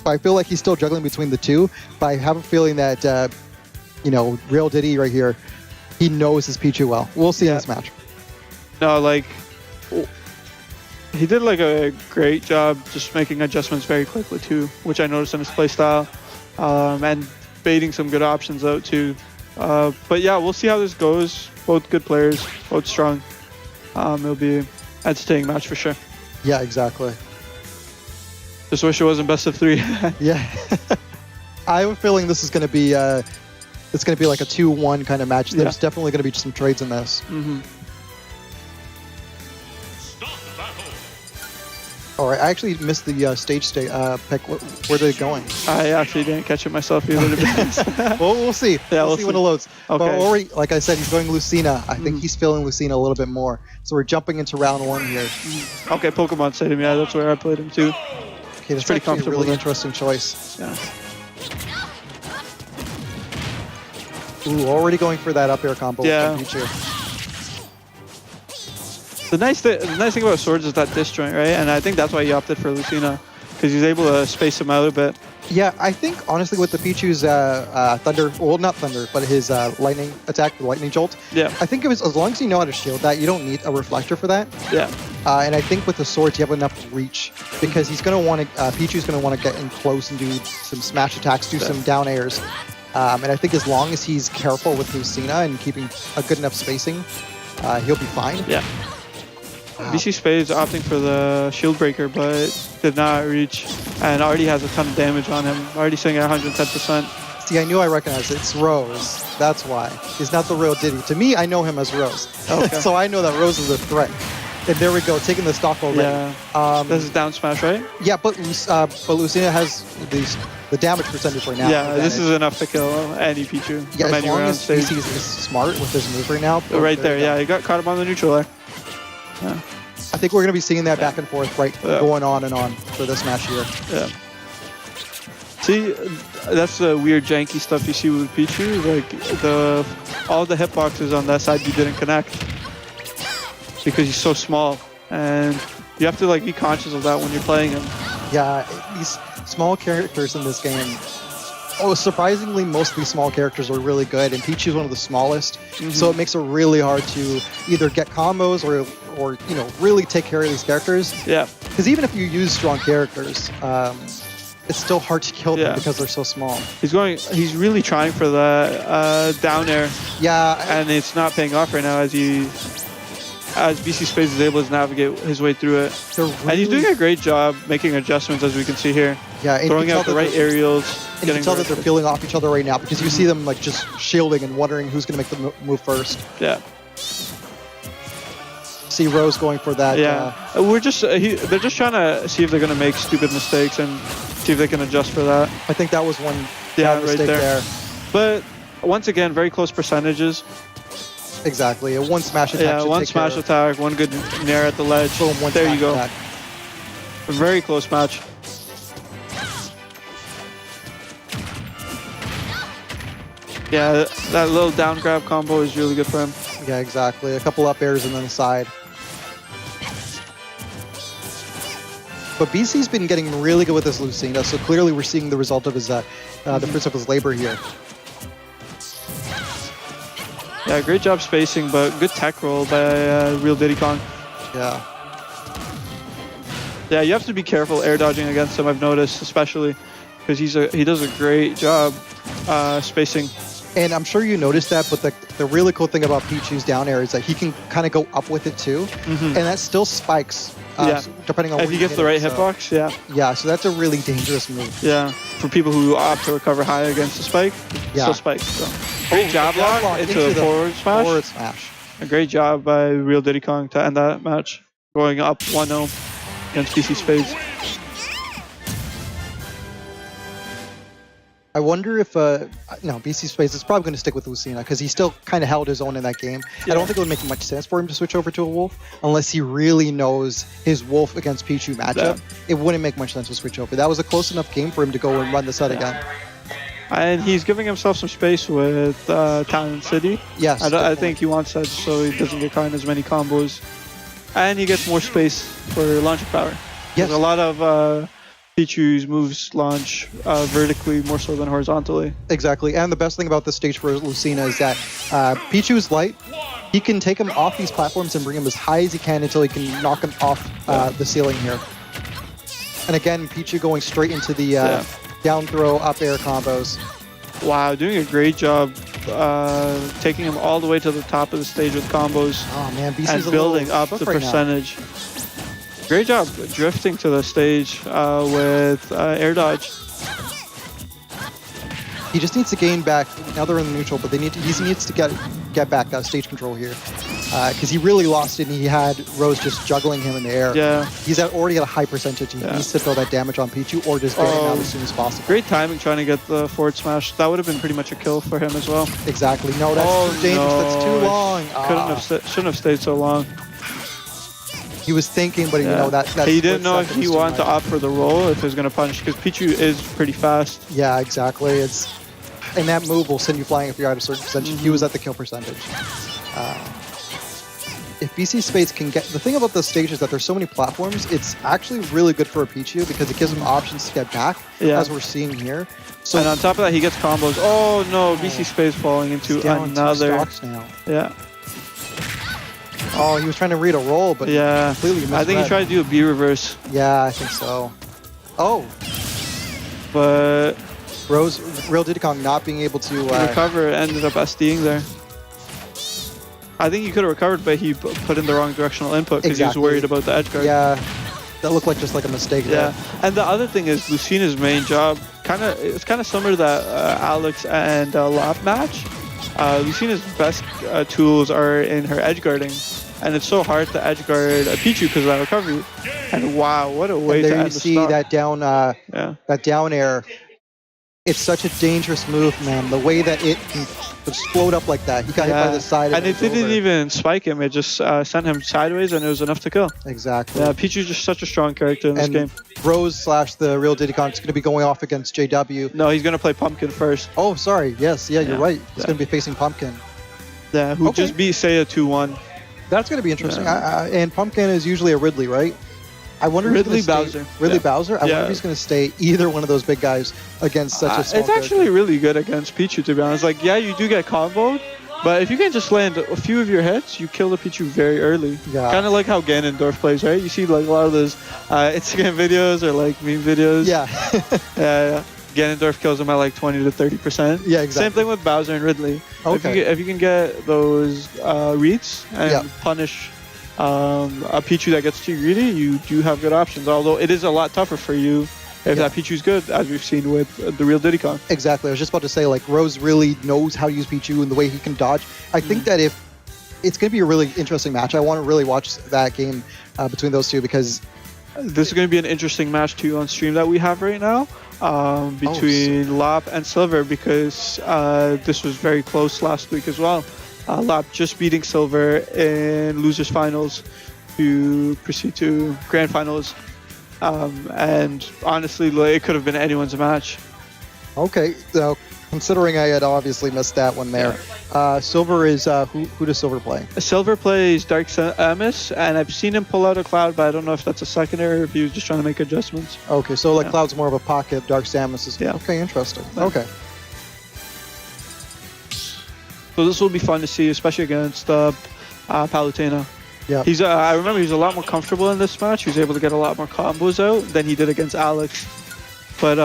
But I feel like he's still juggling between the two. But I have a feeling that, Real Diddy right here, he knows his Pichu well. We'll see in this match. No, he did a great job just making adjustments very quickly too, which I noticed in his playstyle, and baiting some good options out too. But yeah, we'll see how this goes. Both good players, both strong. It'll be an entertaining match for sure. Yeah, exactly. Just wish it wasn't best of 3. Yeah. I have a feeling this is going to be it's going to be like a 2-1 kind of match. There's definitely going to be some trades in this. All right, I actually missed the stage pick. Where are they going? I actually didn't catch it myself either. Well, we'll see. Yeah, we'll see when it loads. Okay. But already, like I said, he's going Lucina. I think he's feeling Lucina a little bit more. So we're jumping into round 1 here. Okay, Pokemon Stadium. Yeah, that's where I played him too. Okay, that's pretty actually a comfortable really there. interesting choice. Yeah. Ooh, already going for that up air combo. Yeah. From Pichu. The nice thing about Swords is that disjoint, right? And I think that's why he opted for Lucina, because he's able to space him out a bit. Yeah, I think honestly with the Pichu's Thunder, well not Thunder, but his lightning attack, the Lightning Jolt. Yeah. I think it was as long as you know how to shield that, you don't need a reflector for that. Yeah. And I think with the swords you have enough reach because he's gonna want to, Pichu's gonna want to get in close and do some smash attacks, do some down airs. And I think as long as he's careful with Lucina and keeping a good enough spacing, he'll be fine. Yeah. BC Spades opting for the shield breaker, but did not reach, and already has a ton of damage on him. Already sitting at 110%. See, I knew I recognized it. It's Rose. That's why. He's not the real Diddy. To me, I know him as Rose. Okay. So I know that Rose is a threat. And there we go, taking the stock already. Yeah. This is down smash, right? Yeah, but Lucina has the damage percentage right now. Yeah, this is enough to kill any Pichu. Yeah, from as anywhere long on as stage. BC is smart with his move right now. Right there, yeah. He got caught up on the neutral there. Yeah. I think we're going to be seeing that back and forth, going on and on for this match here. Yeah. See, that's the weird janky stuff you see with Pichu. Like all the hitboxes on that side you didn't connect because he's so small, and you have to like be conscious of that when you're playing him. Yeah, these small characters in this game. Oh, surprisingly, most of these small characters are really good, and Pichu's one of the smallest, so it makes it really hard to either get combos or you know, really take care of these characters. Yeah. Because even if you use strong characters, it's still hard to kill them because they're so small. He's really trying for the down air. Yeah. And it's not paying off right now as BC Spades is able to navigate his way through it. Really, and he's doing a great job making adjustments, as we can see here. Yeah, throwing out the right aerials. And you can tell that they're peeling off each other right now because you see them like just shielding and wondering who's going to make the move first. Yeah. See Rose going for that. Yeah, they're just trying to see if they're going to make stupid mistakes and see if they can adjust for that. I think that was one right mistake there. But once again, very close percentages. Exactly. A one smash attack. Yeah, one smash attack, one good nair at the ledge. Boom, one there you go. Attack. A very close match. Yeah, that little down grab combo is really good for him. Yeah, exactly. A couple up airs and then a side. But BC's been getting really good with this Lucina, so clearly we're seeing the result of his the fruits of his labor here. Yeah, great job spacing, but good tech roll by Real Diddy Kong. Yeah. Yeah, you have to be careful air dodging against him, I've noticed, especially because he does a great job spacing. And I'm sure you noticed that, but the really cool thing about Pichu's down air is that he can kind of go up with it too, and that still spikes. Depending on if he gets the right hitbox, yeah, so that's a really dangerous move. Yeah, for people who opt to recover high against the spike, still spike. So. Great jab lock into the forward smash. Forward smash. A great job by Real Diddy Kong to end that match, going up 1-0 against BC Spades. I wonder if BC Spades is probably going to stick with Lucina because he still kind of held his own in that game. I don't think it would make much sense for him to switch over to a Wolf unless he really knows his Wolf against Pichu matchup. It wouldn't make much sense to switch over. That was a close enough game for him to go and run the set again. And he's giving himself some space with Talon City. Yes. I think he wants that so he doesn't get caught in as many combos. And he gets more space for launching power. Yes. There's a lot of Pichu's moves launch vertically more so than horizontally. Exactly, and the best thing about this stage for Lucina is that Pichu's light, he can take him off these platforms and bring him as high as he can until he can knock him off the ceiling here. And again, Pichu going straight into the down throw, up air combos. Wow, doing a great job taking him all the way to the top of the stage with combos Oh man, BC's and a building little up the rough right now. percentage. Great job drifting to the stage with air dodge. He just needs to gain back. Now they're in the neutral, but he needs to get back stage control here, because he really lost it. And he had Rose just juggling him in the air. Yeah. He's already at a high percentage. He needs to throw that damage on Pichu or just get him out as soon as possible. Great timing trying to get the forward smash. That would have been pretty much a kill for him as well. Exactly. No, that's too dangerous. That's too long. Shouldn't have stayed so long. He was thinking, but you know that he didn't split know if second he was too wanted to much. opt for the roll, if he was going to punish, because Pichu is pretty fast. Yeah, exactly. And that move will send you flying if you're at a certain percentage. He was at the kill percentage. If BC Spades can get... The thing about the stage is that there's so many platforms, it's actually really good for a Pichu because it gives him options to get back, as we're seeing here. So And on top of that, he gets combos. Oh no, BC Space falling into he's down 2 another. stocks now. Yeah. Oh, he was trying to read a roll, but Yeah. completely misread. I think he tried to do a B reverse, Yeah, I think so. Oh, but Real Diddy Kong not being able to... recover ended up SDing there. I think he could have recovered, but he put in the wrong directional input because he was Exactly. worried about the edge guard. Yeah, that looked like just like a mistake Yeah, there. and the other thing is Lucina's main job it's kind of similar to that Alex and Lop match. Lucina's best tools are in her edge guarding, and it's so hard to edge guard a Pichu because of that recovery. And wow, what a way And to there you end the see stock. that down, that down air. It's such a dangerous move, man. The way that it can explode up like that. He got hit by the side. and it was didn't over. even spike him. It just sent him sideways, and it was enough to kill. Exactly. Yeah, Pichu's just such a strong character in this And game. Rose / the Real Diddy Kong is going to be going off against JW. No, he's gonna play Pumpkin first. Oh, sorry. Yes, yeah, you're Yeah. right. He's Yeah. going to be facing Pumpkin. Yeah, who Okay. just beat Seiya 2-1. That's going to be interesting. And Pumpkin is usually a Ridley, right? I wonder Ridley if he's gonna Bowser. Stay, Ridley Yeah. Bowser? I wonder Yeah. if he's going to stay either one of those big guys against such a small It's actually character. really good against Pichu, to be honest. Like, yeah, you do get comboed, but if you can just land a few of your hits, you kill the Pichu very early. Yeah. Kind of like how Ganondorf plays, right? You see like a lot of those Instagram videos or like meme videos. Yeah. Yeah. Ganondorf kills him at like 20 to 30%. Yeah, exactly. Same thing with Bowser and Ridley. Okay. If you can get those reads and Yeah. punish a Pichu that gets too greedy, you do have good options. Although it is a lot tougher for you if that Pichu's good, as we've seen with the Real Diddy Kong. Exactly. I was just about to say, like, Rose really knows how to use Pichu and the way he can dodge. I think that if it's going to be a really interesting match, I want to really watch that game between those two because This is going to be an interesting match too on stream that we have right now between Lop and Silver, because this was very close last week as well. Lop just beating Silver in losers finals to proceed to grand finals, and honestly, like, it could have been anyone's match. okay. So considering I had obviously missed that one there, Silver is who does Silver play? Silver plays Dark Samus, and I've seen him pull out a Cloud, but I don't know if that's a secondary or if he was just trying to make adjustments. Okay, so like Yeah. Cloud's more of a pocket, Dark Samus is okay. Interesting. Yeah. Okay. So this will be fun to see, especially against Palutena. Yeah. He's I remember he's a lot more comfortable in this match. He was able to get a lot more combos out than he did against Alex. But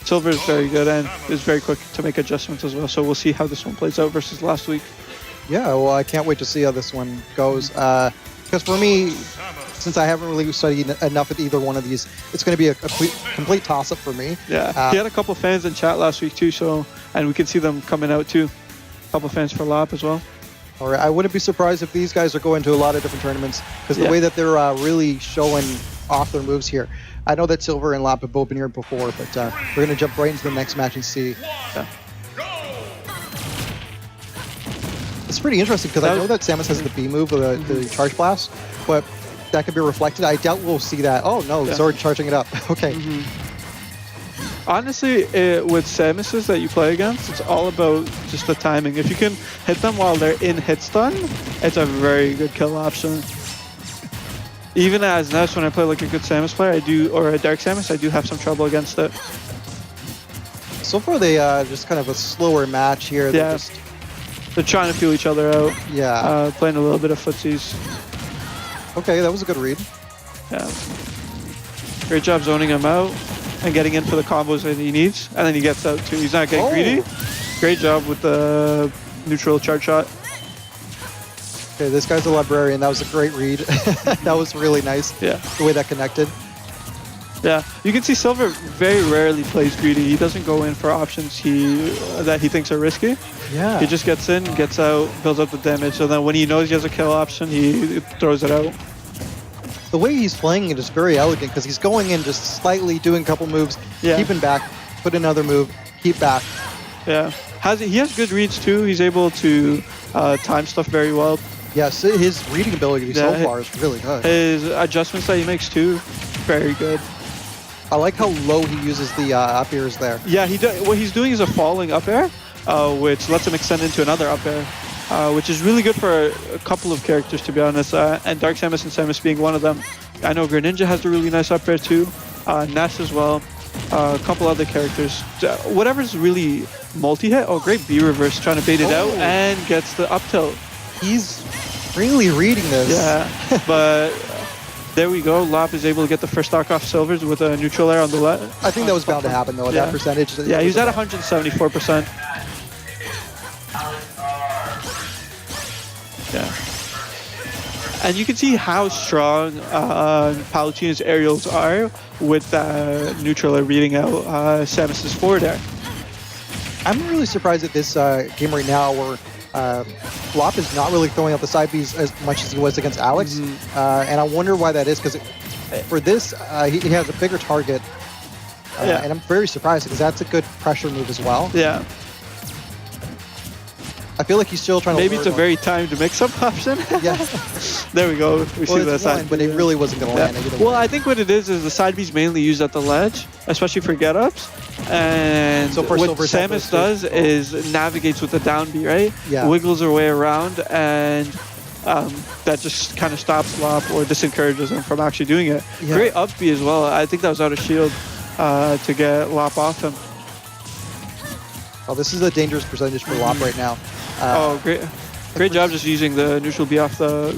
Silver is very good and is very quick to make adjustments as well. So we'll see how this one plays out versus last week. Yeah. Well, I can't wait to see how this one goes. Because for me, since I haven't really studied enough with either one of these, it's going to be a complete toss-up for me. Yeah. He had a couple fans in chat last week too, and we can see them coming out too. A couple fans for Lop as well. All right. I wouldn't be surprised if these guys are going to a lot of different tournaments because the way that they're really showing off their moves here. I know that Silver and Lop have both been here before, but we're going to jump right into the next match and see. It's pretty interesting because I know that Samus has the B move, the Charge Blast, but that could be reflected. I doubt we'll see that. Oh, no, it's already charging it up. Okay. Honestly, with Samuses that you play against, it's all about just the timing. If you can hit them while they're in hit stun, it's a very good kill option. Even as Ness, when I play like a good Samus player, or a Dark Samus, I do have some trouble against it. So far, they just kind of a slower match here. Yeah. They're trying to feel each other out. Yeah. Playing a little bit of footsies. Okay, that was a good read. Yeah. Great job zoning him out and getting in for the combos that he needs. And then he gets out too. He's not getting greedy. Great job with the neutral charge shot. Okay, this guy's a librarian. That was a great read. That was really nice. Yeah. The way that connected. Yeah, you can see Silver very rarely plays greedy. He doesn't go in for options that he thinks are risky. Yeah. He just gets in, gets out, builds up the damage, so then when he knows he has a kill option, he throws it out. The way he's playing it is very elegant because he's going in just slightly, doing a couple moves, Yeah. keeping back, put another move, keep back. Yeah, he has good reads too. He's able to time stuff very well. Yes, his reading ability so Yeah, far is really good. His adjustments that he makes too, very good. I like how low he uses the up airs there. Yeah, what he's doing is a falling up air, which lets him extend into another up air, which is really good for a couple of characters, to be honest, and Dark Samus and Samus being one of them. I know Greninja has a really nice up air too, Ness as well, a couple other characters. Whatever's really multi-hit, great B reverse, trying to bait it out, and gets the up tilt. He's really reading this. Yeah, but there we go. Lop is able to get the first stock off Silvers with a neutral air on the left. I think that was bound to happen though, at that percentage. Yeah, he's at 174%. Yeah. And you can see how strong Palutena's aerials are with neutral air reading out Samus's forward air. I'm really surprised at this game right now where Lop is not really throwing out the side Bs as much as he was against Alex. And I wonder why that is, because for this, he has a bigger target. And I'm very surprised because that's a good pressure move as well. Yeah. I feel like he's still trying to Maybe it's a very timed mix-up option. Yeah. There we go. We see that side. But it really wasn't going to land. Either Well, way. I think what it is the side B's mainly used at the ledge, especially for get-ups. And So for what Silver's had Samus those does is navigates with the down B, right? Yeah. Wiggles her way around, and that just kind of stops Lop or disencourages him from actually doing it. Yeah. Great up B as well. I think that was out of shield to get Lop off him. Oh, this is a dangerous percentage for Lop right now. Great job just using the neutral B off the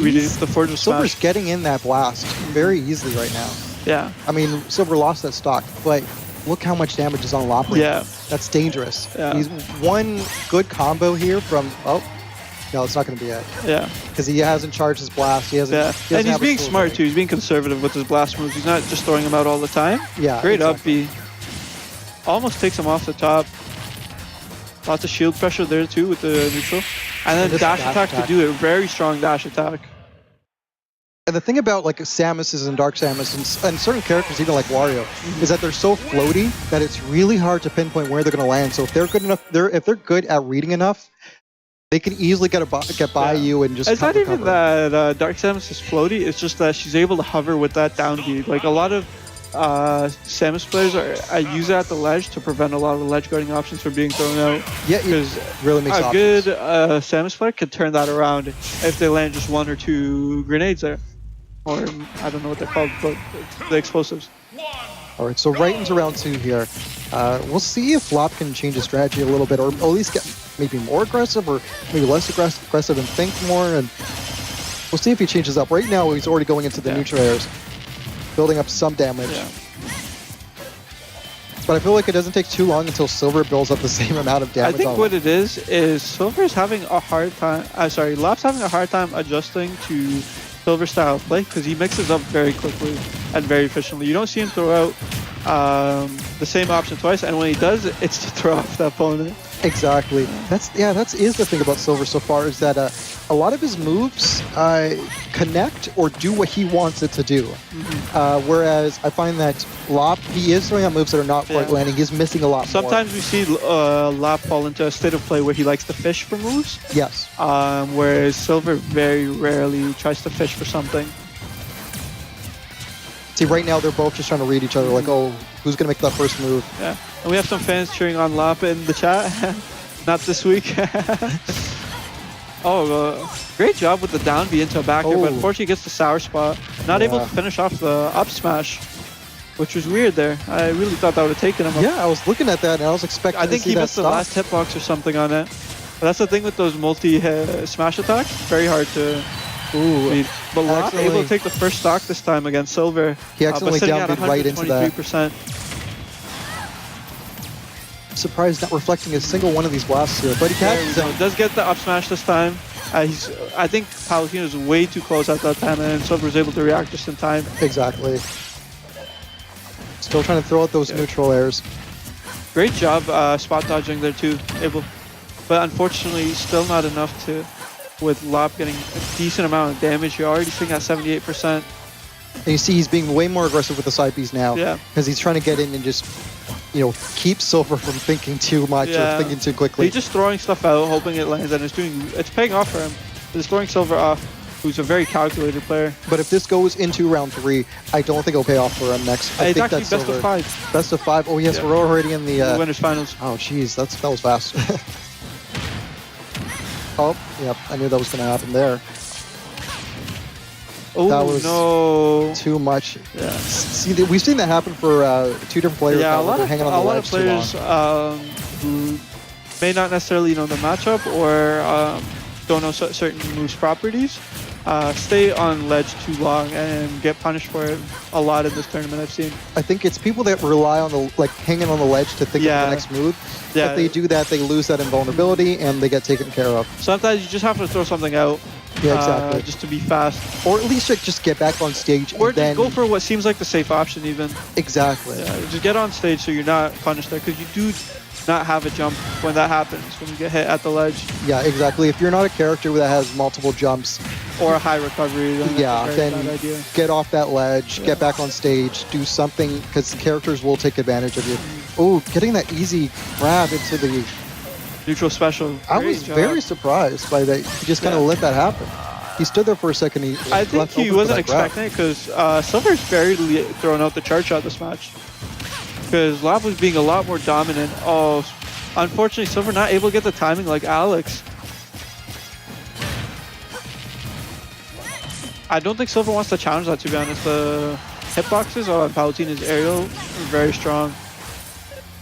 forward smash. Silver's getting in that blast very easily right now. Yeah. I mean, Silver lost that stock, but look how much damage is on Lop right now. That's dangerous. Yeah. He's one good combo here from... Oh, no, it's not going to be it. Yeah. Because he hasn't charged his blast. He hasn't. Yeah. He And doesn't he's have being his full smart ability. too. He's being conservative with his blast moves. He's not just throwing them out all the time. Yeah. Great exactly. up B. Almost takes him off the top. Lots of shield pressure there too with the neutral. And then this dash dash attack attack. to do it. Very strong dash attack. And the thing about like Samus's and Dark Samus and certain characters, even like Wario, is that they're so floaty that it's really hard to pinpoint where they're going to land. So if they're good enough, if they're good at reading enough, they can easily get by you and just. It's not even cover. that Dark Samus is floaty. It's just that she's able to hover with that down B. Like a lot of Samus players use it at the ledge to prevent a lot of the ledge guarding options from being thrown out. Yeah, it Because really makes a options. good Samus player could turn that around if they land just one or two grenades there. Or, I don't know what they're called, but the explosives. All right, so right into round 2 here. We'll see if Lop can change his strategy a little bit, or at least get maybe more aggressive, or maybe less aggressive and think more. And we'll see if he changes up. Right now, he's already going into the neutral airs, building up some damage. Yeah. But I feel like it doesn't take too long until Silver builds up the same amount of damage. I think on what him. it is Silver's having a hard time. Lop's having a hard time adjusting to Silver style play because he mixes up very quickly and very efficiently. You don't see him throw out the same option twice, and when he does, it's to throw off the opponent. Exactly. That is the thing about Silver so far, is that a lot of his moves connect or do what he wants it to do. Whereas I find that Lop, he is throwing out moves that are not quite landing. He's missing a lot more. Sometimes we see Lop fall into a state of play where he likes to fish for moves. Yes. Whereas Silver very rarely tries to fish for something. See, right now they're both just trying to read each other, like, oh, who's going to make that first move? Yeah, and we have some fans cheering on Lop in the chat. Not this week. Great job with the down B into a back air, but unfortunately gets the sour spot. Not able to finish off the up smash, which was weird there. I really thought that would have taken him. Yeah, I was looking at that and I was expecting I think to see he that missed the stop. last hitbox or something on it. But that's the thing with those multi-smash attacks. Very hard to read. But Lop able to take the first stock this time against Silver. He accidentally but sitting at down-beat right into that. 123%. Surprised not reflecting a single one of these blasts here, but he There we catches go. him. Does get the up smash this time. I think Palutino is way too close at that time, and Silver was able to react just in time. Exactly. Still trying to throw out those neutral airs. Great job spot dodging there too, but unfortunately still not enough to, with Lop getting a decent amount of damage. You're already sitting at 78%. And you see he's being way more aggressive with the side piece now. Yeah. Because he's trying to get in and just, keep Silver from thinking too much or thinking too quickly. He's just throwing stuff out, hoping it lands, and it's paying off for him. He's throwing Silver off, who's a very calculated player. But if this goes into round 3, I don't think it'll pay off for him next. I It's think actually that's best Silver. of 5. Best of 5. Oh yes, we're already in the Winners finals. Oh jeez, that was fast. Oh, yep, I knew that was gonna happen there. Oh That was no! Too much. Yeah. See, we've seen that happen for 2 different players. Yeah, now, a where lot they're of hanging on the ledge too long. players who may not necessarily know the matchup or don't know certain moves properties stay on ledge too long and get punished for it a lot in this tournament. I've seen. I think it's people that rely on the hanging on the ledge to think of the next move. Yeah. If they do that, they lose that invulnerability and they get taken care of. Sometimes you just have to throw something out. Yeah, exactly. Just to be fast, Or at least just get back on stage or and then just go for what seems like the safe option. Even exactly. just get on stage so you're not punished there, because you do not have a jump when that happens, when you get hit at the ledge. Yeah, exactly. If you're not a character that has multiple jumps, Or a high recovery, then yeah, that's a very then bad idea. get off that ledge, get back on stage, do something, because characters will take advantage of you. Oh, getting that easy grab into the... Neutral special. I Great was job. very surprised by that. He just kind of let that happen. He stood there for a second. I think he wasn't expecting it, because Silver's barely thrown out the charge shot this match. Because Lop was being a lot more dominant. Oh, unfortunately, Silver not able to get the timing like Alex. I don't think Silver wants to challenge that, to be honest. The hitboxes on Palutina's aerial are very strong.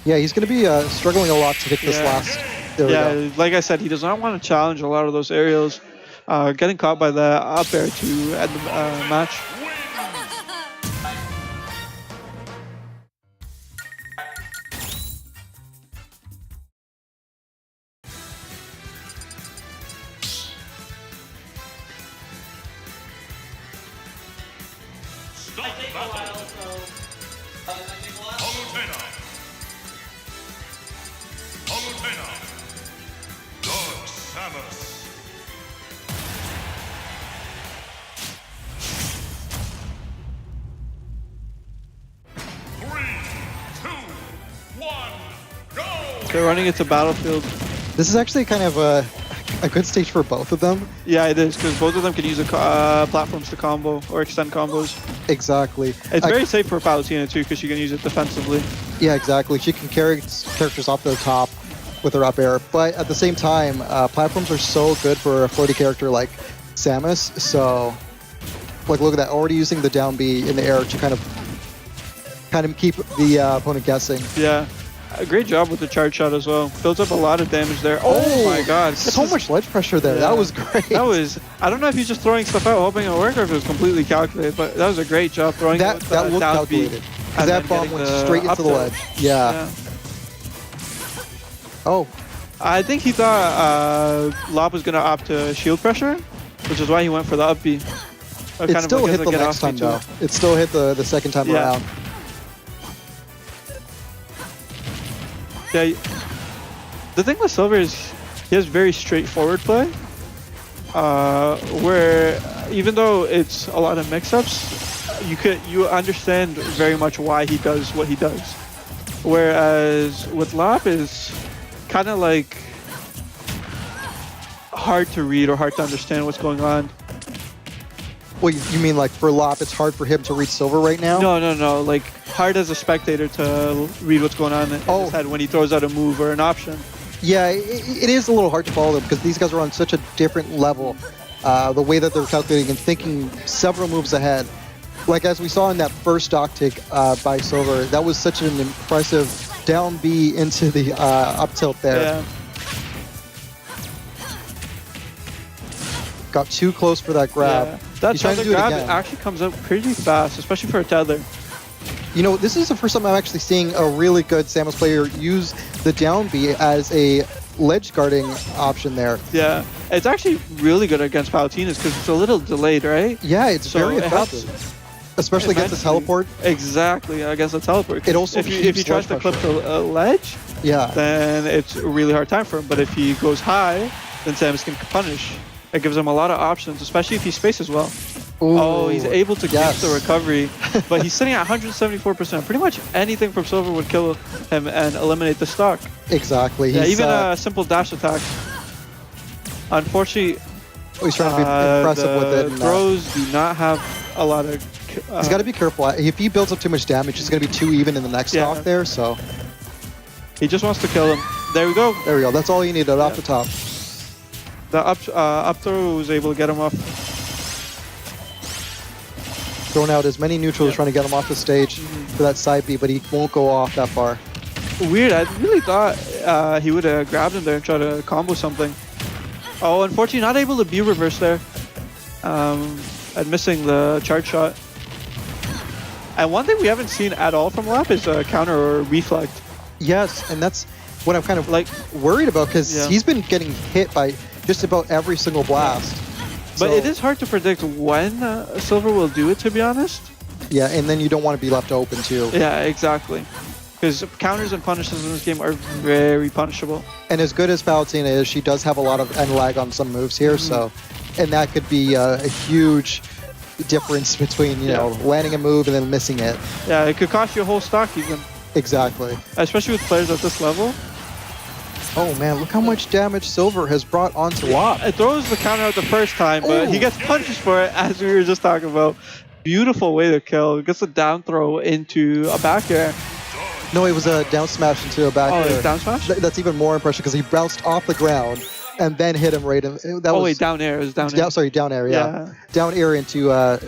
Yeah, he's going to be struggling a lot to get this last. There we go. Like I said, he does not want to challenge a lot of those aerials. Getting caught by the up air to end the match. Stop battle. Palutena. Dark Samus. Three, two, one, go! They're running into Battlefield. This is actually kind of a good stage for both of them. Yeah, it is, because both of them can use platforms to combo or extend combos. Exactly. It's very safe for Palutena too, because she can use it defensively. Yeah, exactly. She can carry characters off the top with her up air, but at the same time, platforms are so good for a floaty character like Samus. So, look at that, already using the down B in the air to kind of keep the opponent guessing. Yeah, a great job with the charge shot as well. Builds up a lot of damage there. Oh my God! So much ledge pressure there. Yeah. That was great. That was. I don't know if he's just throwing stuff out, hoping it'll work, or if it was completely calculated. But that was a great job throwing that. it with That looked down B. calculated. Because that bomb went straight into the ledge. Yeah. Oh. I think he thought Lop was going to opt to shield pressure, which is why he went for the up B. It still hit the next time though. It still hit the second time around. Yeah. The thing with Silver is he has very straightforward play, where even though it's a lot of mix-ups, you understand very much why he does what he does. Whereas with Lop is kind of like hard to read or hard to understand what's going on. Well, you mean like for Lop, it's hard for him to read Silver right now? No. Like hard as a spectator to read what's going on in his head when he throws out a move or an option. Yeah, it is a little hard to follow them because these guys are on such a different level. The way that they're calculating and thinking several moves ahead. Like as we saw in that first stock take by Silver, that was such an impressive down B into the up tilt there. Yeah. Got too close for that grab. Yeah. That He's trying to tether do it grab again. actually comes up pretty fast, especially for a tether. You know, this is the first time I'm actually seeing a really good Samus player use the down B as a ledge guarding option there. Yeah, it's actually really good against Palutina's because it's a little delayed, right? Yeah, it's So very it helps effective. Especially against the immensely. teleport. Exactly, against the teleport. It also if he keeps tries to ledge clip pressure. the ledge, Yeah. then it's a really hard time for him. But if he goes high, then Samus can punish. It gives him a lot of options, especially if he spaces well. Ooh, Oh, he's able to yes. keep the recovery, but he's sitting at 174%. Pretty much anything from Silver would kill him and eliminate the stock. Exactly. Yeah, He's, even a simple dash attack. Unfortunately, he's trying to be impressive with it. the And, throws do not have a lot of... he's got to be careful. If he builds up too much damage, he's going to be too even in the next Yeah. stock there. So He just wants to kill him. There we go. there we go. That's all you needed off the top. The up throw was able to get him off. Throwing out as many neutrals, Yeah. trying to get him off the stage for that side B, but he won't go off that far. Weird, I really thought he would have grabbed him there and tried to combo something. Oh, unfortunately not able to be reversed there. And missing the charge shot. And one thing we haven't seen at all from Lap is a counter or reflect. Yes, and that's what I'm kind of Like, worried about because Yeah. he's been getting hit by just about every single blast. but So- it is hard to predict when Silver will do it, to be honest. Yeah, and then you don't want to be left open too. Yeah, exactly. Because counters and punishes in this game are very punishable. And as good as Palutena is, she does have a lot of end lag on some moves here, so and that could be a huge difference between you know landing a move and then missing it. Yeah, it could cost you a whole stock even, Exactly. especially with players at this level. Oh man, look how much damage Silver has brought onto Lop. It throws the counter out the first time, but he Ooh. gets punished for it, as we were just talking about. Beautiful way to kill. He gets a down throw into a back air. No, it was a down smash into a back Oh, air. it's down smash? That's even more impressive because he bounced off the ground and then hit him right in. That Oh was, wait, down air. It was down air. Sorry, down air. Yeah, down air into a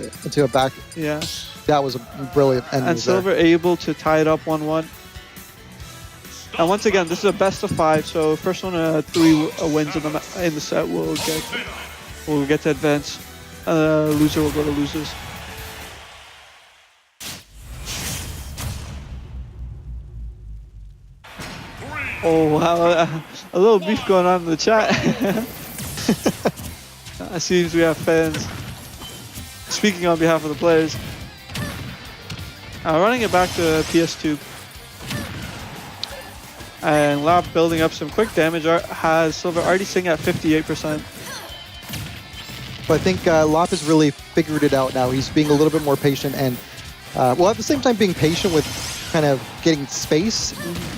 back. Yeah. That was a brilliant end. And move there. Silver able to tie it up 1-1. And once again, this is a best of 5, so first one 3 wins in the set will get to advance. Loser will go to losers. Oh wow, a little beef going on in the chat. It seems we have fans speaking on behalf of the players. Running it back to PS2. And Lab building up some quick damage has Silver already sitting at 58%. But I think Lop has really figured it out now. He's being a little bit more patient and, well, at the same time being patient with kind of getting space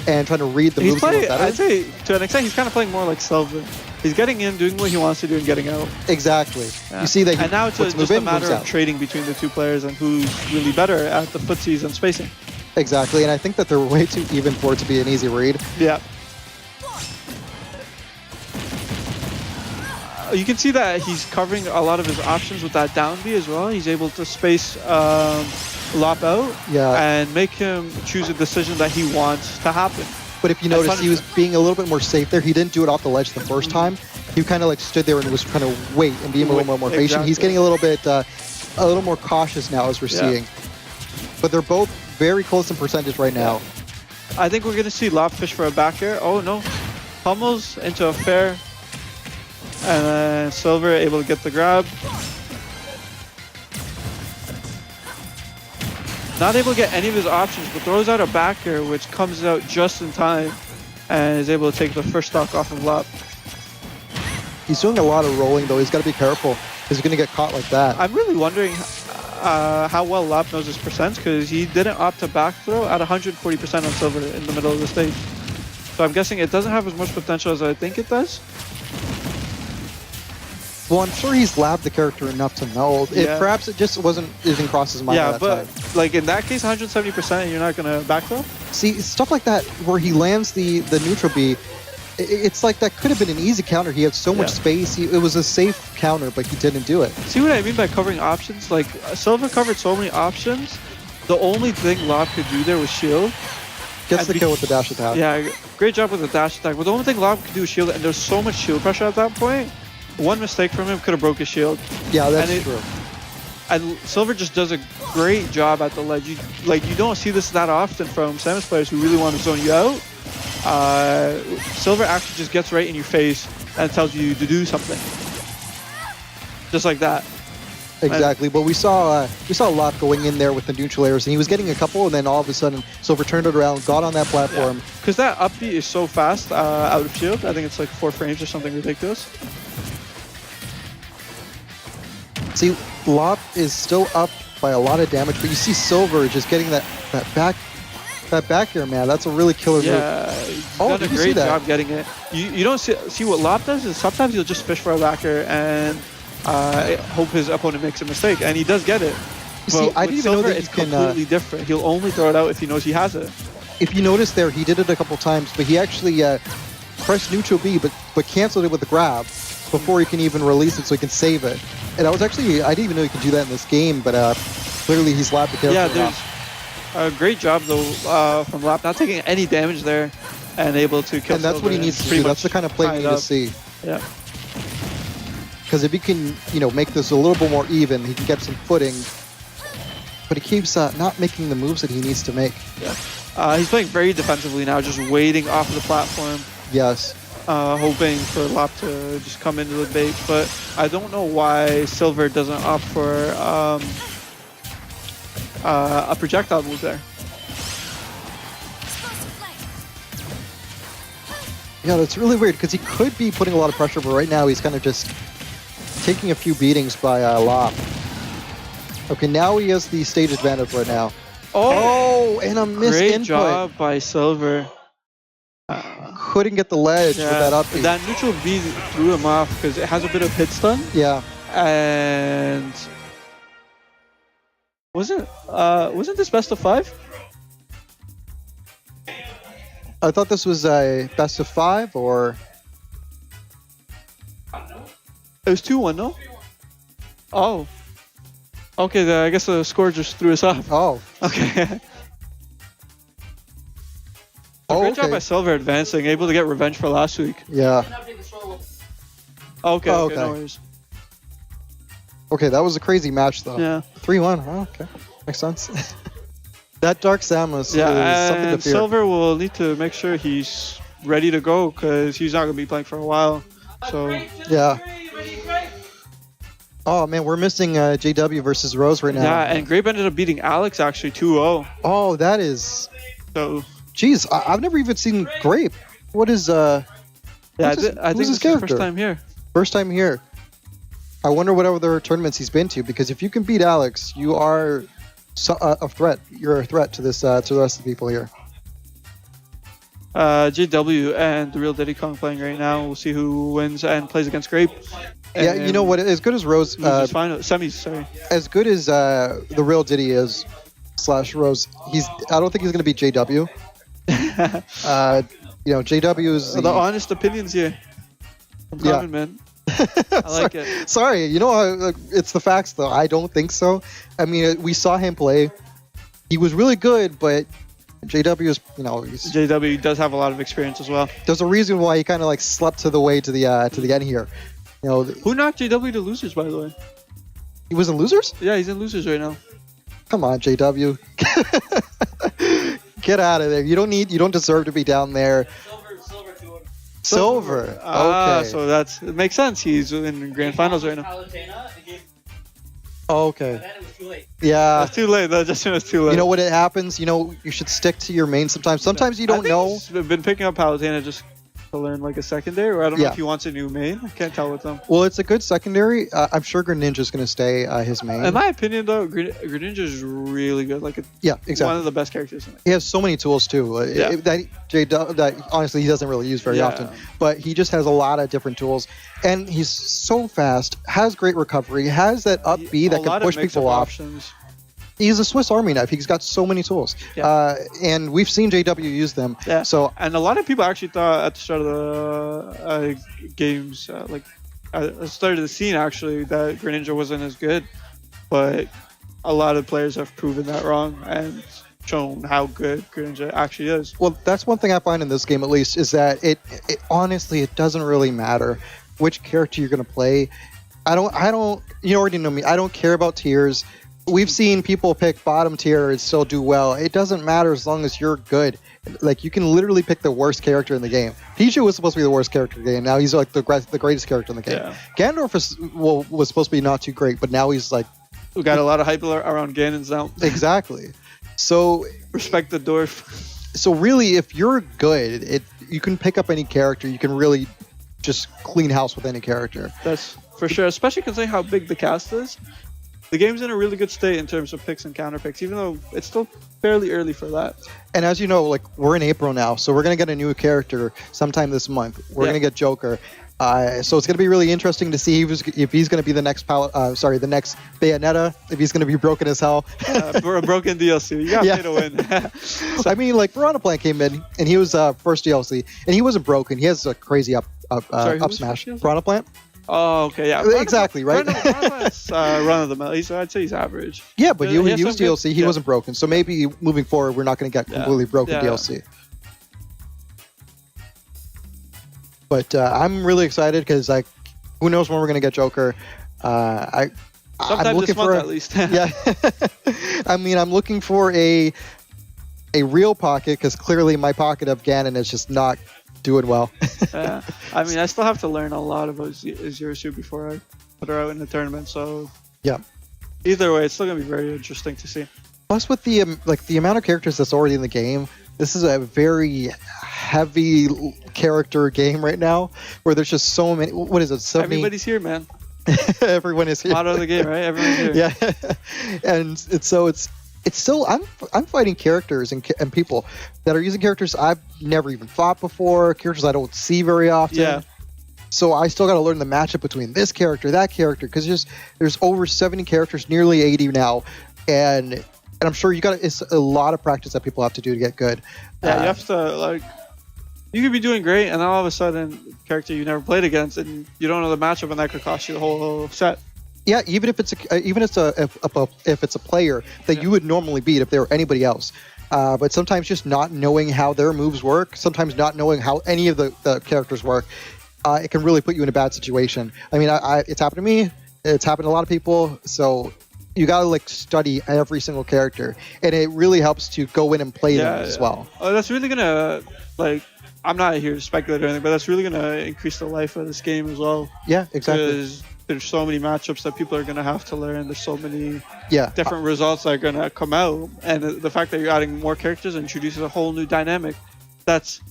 and trying to read the He's moves a little playing, better. I'd say, to an extent, he's kind of playing more like Silver. He's getting in, doing what he wants to do, and getting out. Exactly. Yeah. You see that he and now it's puts just move a in, matter moves of out. trading between the two players and who's really better at the footsies and spacing. Exactly, and I think that they're way too even for it to be an easy read. Yeah. You can see that he's covering a lot of his options with that down B as well. He's able to space Lop out and make him choose a decision that he wants to happen. But if you notice, he was being a little bit more safe there. He didn't do it off the ledge the first time. He kind of like stood there and was trying to wait and be a little more patient. He's getting a little more cautious now as we're seeing. But they're both very close in percentage right now. I think we're going to see Lop fish for a back air. Oh no. Pummels into a fair. And then Silver able to get the grab. Not able to get any of his options, but throws out a back air, which comes out just in time and is able to take the first stock off of Lop. He's doing a lot of rolling though. He's got to be careful because he's going to get caught like that. I'm really wondering how well Lop knows his percents, because he didn't opt to back throw at 140% on Silver in the middle of the stage. So I'm guessing it doesn't have as much potential as I think it does. Well, I'm sure he's labbed the character enough to know. Perhaps it just didn't cross his mind at that time. Like in that case, 170%, you're not going to back throw? See, stuff like that where he lands the neutral B, it's like that could have been an easy counter. He had so much space. It was a safe counter, but he didn't do it. See what I mean by covering options? Like, Silver covered so many options. The only thing Lob could do there was shield. Gets the kill with the dash attack. Yeah, great job with the dash attack. But the only thing Lob could do was shield, and there's so much shield pressure at that point. One mistake from him could have broke his shield. Yeah, that's true. And Silver just does a great job at the ledge. You don't see this that often from Samus players who really want to zone you out. Silver actually just gets right in your face and tells you to do something. Just like that. Exactly, but we saw Lop going in there with the neutral airs, and he was getting a couple, and then all of a sudden, Silver turned it around, got on that platform. Because that upbeat is so fast out of shield. I think it's like 4 frames or something ridiculous. See, Lop is still up by a lot of damage, but you see Silver just getting that back air, man. That's a really killer move. Yeah, he's done a did you see great that? job getting it. You don't see what Lop does is sometimes he'll just fish for a back air and hope his opponent makes a mistake, and he does get it. You see, I didn't even know that it's you can. completely different. He'll only throw it out if he knows he has it. If you notice there, he did it a couple times, but he actually pressed neutral B, but canceled it with a grab before he can even release it, so he can save it. And I didn't even know you could do that in this game, but clearly he's lapped the character. Yeah, there's a great job though from Lap, not taking any damage there, and able to kill. And that's what he needs to do. That's the kind of play we need to see. Yeah. Because if he can, make this a little bit more even, he can get some footing. But he keeps not making the moves that he needs to make. Yeah. He's playing very defensively now, just waiting off of the platform. Yes. Hoping for Lop to just come into the bait. But I don't know why Silver doesn't opt for a projectile move there. Yeah, that's really weird because he could be putting a lot of pressure, but right now he's kind of just taking a few beatings by Lop. Okay, now he has the stage advantage right now. Oh, and a missed Great input. job by Silver. Couldn't get the ledge with that up. That neutral B threw him off because it has a bit of hit stun. Yeah. And wasn't this best of 5? I thought this was a best of 5, or it was 2-1, no? Oh. Okay, I guess the score just threw us off. oh. Okay. Great job by Silver advancing, able to get revenge for last week. Yeah. Okay, okay. no worries. Okay, that was a crazy match though. Yeah. 3-1. Oh, okay, makes sense. That Dark Samus is something to and fear. Silver will need to make sure he's ready to go because he's not going to be playing for a while. So Yeah. Oh man, we're missing JW versus Rose right now. yeah, and Grape ended up beating Alex actually 2-0. Oh, that is. So Jeez, I've never even seen Grape. What is yeah, who's his- I think who's this his is the character? first time here. First time here. I wonder what other tournaments he's been to, because if you can beat Alex, you are a threat. You're a threat to this to the rest of the people here. JW and the real Diddy Kong playing right now. We'll see who wins and plays against Grape. Yeah, you know what? As good as Rose, semis, sorry. as good as the real Diddy is / Rose, I don't think he's going to beat JW. JW is The honest opinions here. I'm Yeah. coming, man. I like it. Sorry, it's the facts though. I don't think so. I mean, we saw him play. He was really good, but JW is, JW does have a lot of experience as well. there's a reason why he kind of like slept to the way to the end here. Who knocked JW to losers, by the way? He was in losers. Yeah, he's in losers right now. Come on, JW. Get out of there. You don't deserve to be down there. Silver. Okay. So it makes sense. He's in grand finals right now. Okay. Yeah. That's too late. That just was too late. You know what it happens? You should stick to your main sometimes. Sometimes you don't know. I've been picking up Palutena just to learn like a secondary, or I don't know Yeah. if he wants a new main. I can't tell with them. Well, it's a good secondary. I'm sure Greninja's going to stay his main. In my opinion, though, Greninja is really good. Like Yeah, one exactly. of the best characters in it. He has so many tools too. Yeah. That honestly he doesn't really use very Yeah. often. But he just has a lot of different tools, and he's so fast. Has great recovery. Has that up B that A lot can push of mix-up people off. options. He's a Swiss Army knife. He's got so many tools. Yeah. And we've seen JW use them. Yeah. So And a lot of people actually thought at the start of the games, like at the start of the scene, actually, that Greninja wasn't as good. But a lot of players have proven that wrong and shown how good Greninja actually is. well, that's one thing I find in this game at least is that it honestly it doesn't really matter which character you're going to play. I don't. You already know me. I don't care about tiers. we've seen people pick bottom tier and still do well. It doesn't matter as long as you're good. Like, you can literally pick the worst character in the game. Pichu was supposed to be the worst character in the game. Now he's like the greatest character in the game. Yeah. Ganondorf was supposed to be not too great, but now he's like We got a lot of hype around Ganon's now. exactly. So Respect the dwarf. so really, if you're good, you can pick up any character. You can really just clean house with any character. That's for sure, especially considering how big the cast is. The game's in a really good state in terms of picks and counter picks, even though it's still fairly early for that. And as you know, like, we're in April now, so we're gonna get a new character sometime this month. We're gonna get Joker. So it's gonna be really interesting to see if he's gonna be the next the next Bayonetta, if he's gonna be broken as hell. We're a broken DLC. You gotta Yeah. pay to win. I mean, like, Piranha Plant came in, and he was first DLC, and he wasn't broken. He has a crazy up Sorry, who was smash. first DLC? Piranha Plant. Oh, okay, yeah. Exactly, right? Run of the mill. I'd say he's average. Yeah, but he has was some good- DLC. He yeah. wasn't broken. So maybe moving forward, we're not going to get completely broken Yeah. DLC. But I'm really excited because, like, who knows when we're going to get Joker? I'm Sometime looking this month for at least. yeah. I mean, I'm looking for a real pocket because clearly my pocket of Ganon is just not doing well. I mean, I still have to learn a lot about Zero before I put her out in the tournament. So Yeah. Either way, it's still gonna be very interesting to see. Plus, with the the amount of characters that's already in the game, this is a very heavy character game right now, where there's just so many. What is it? 70? Everybody's here, man. Everyone is here. Motto of the game, right? Everyone's here. Yeah, and it's still I'm fighting characters and people that are using characters I've never even fought before, characters I don't see very often. Yeah. So I still got to learn the matchup between this character, that character, because there's over 70 characters, nearly 80 now, and I'm sure it's a lot of practice that people have to do to get good. Yeah, you have to you could be doing great, and then all of a sudden, character you never played against, and you don't know the matchup, and that could cost you the whole set. Yeah, even if it's a player that you would normally beat if they were anybody else. But sometimes just not knowing how their moves work, sometimes not knowing how any of the characters work, it can really put you in a bad situation. I mean, it's happened to me. It's happened to a lot of people. So you got to study every single character, and it really helps to go in and play them as well. Oh, that's really gonna I'm not here to speculate or anything, but that's really gonna increase the life of this game as well. Yeah, exactly. Because there's so many matchups that people are gonna have to learn. There's so many Yeah, different results that are gonna come out, and the fact that you're adding more characters introduces a whole new dynamic. That's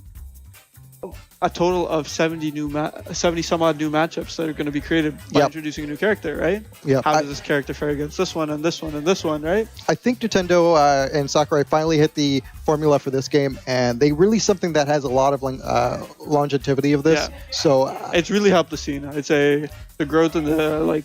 a total of 70 some odd new matchups that are going to be created by introducing a new character, right? Yeah. How does this character fare against this one and this one and this one, right? I think Nintendo and Sakurai finally hit the formula for this game, and they released something that has a lot of longevity of this. Yeah. So It's really helped the scene. I'd say the growth in the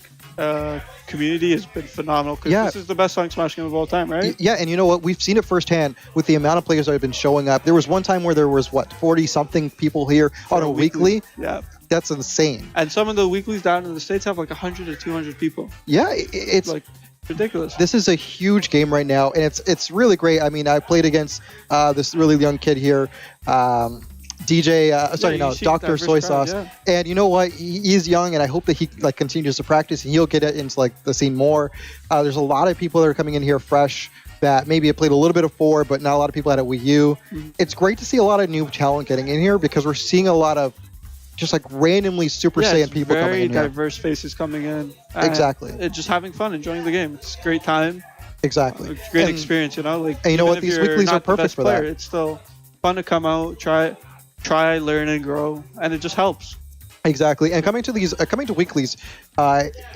community has been phenomenal, because this is the best Sonic Smash game of all time, right? Yeah, and you know what? We've seen it firsthand with the amount of players that have been showing up. There was one time where there was 40-something people here on a weekly. Yeah. That's insane. And some of the weeklies down in the States have 100 to 200 people. Yeah, it's ridiculous. This is a huge game right now, and it's really great. I mean, I played against this really young kid here. Dr. Soy Sauce. Yeah. And you know what? He's young, and I hope that he continues to practice, and he'll get into the scene more. There's a lot of people that are coming in here fresh that maybe have played a little bit of 4, but not a lot of people had a Wii U. Mm-hmm. It's great to see a lot of new talent getting in here, because we're seeing a lot of just randomly Super Saiyan people coming in here. Very diverse faces coming in. Exactly. Just having fun, enjoying the game. It's a great time. Exactly. Great experience, you know? And you know what? These weeklies are perfect for that. It's still fun to come out, try, learn, and grow, and it just helps. Exactly. And coming to weeklies,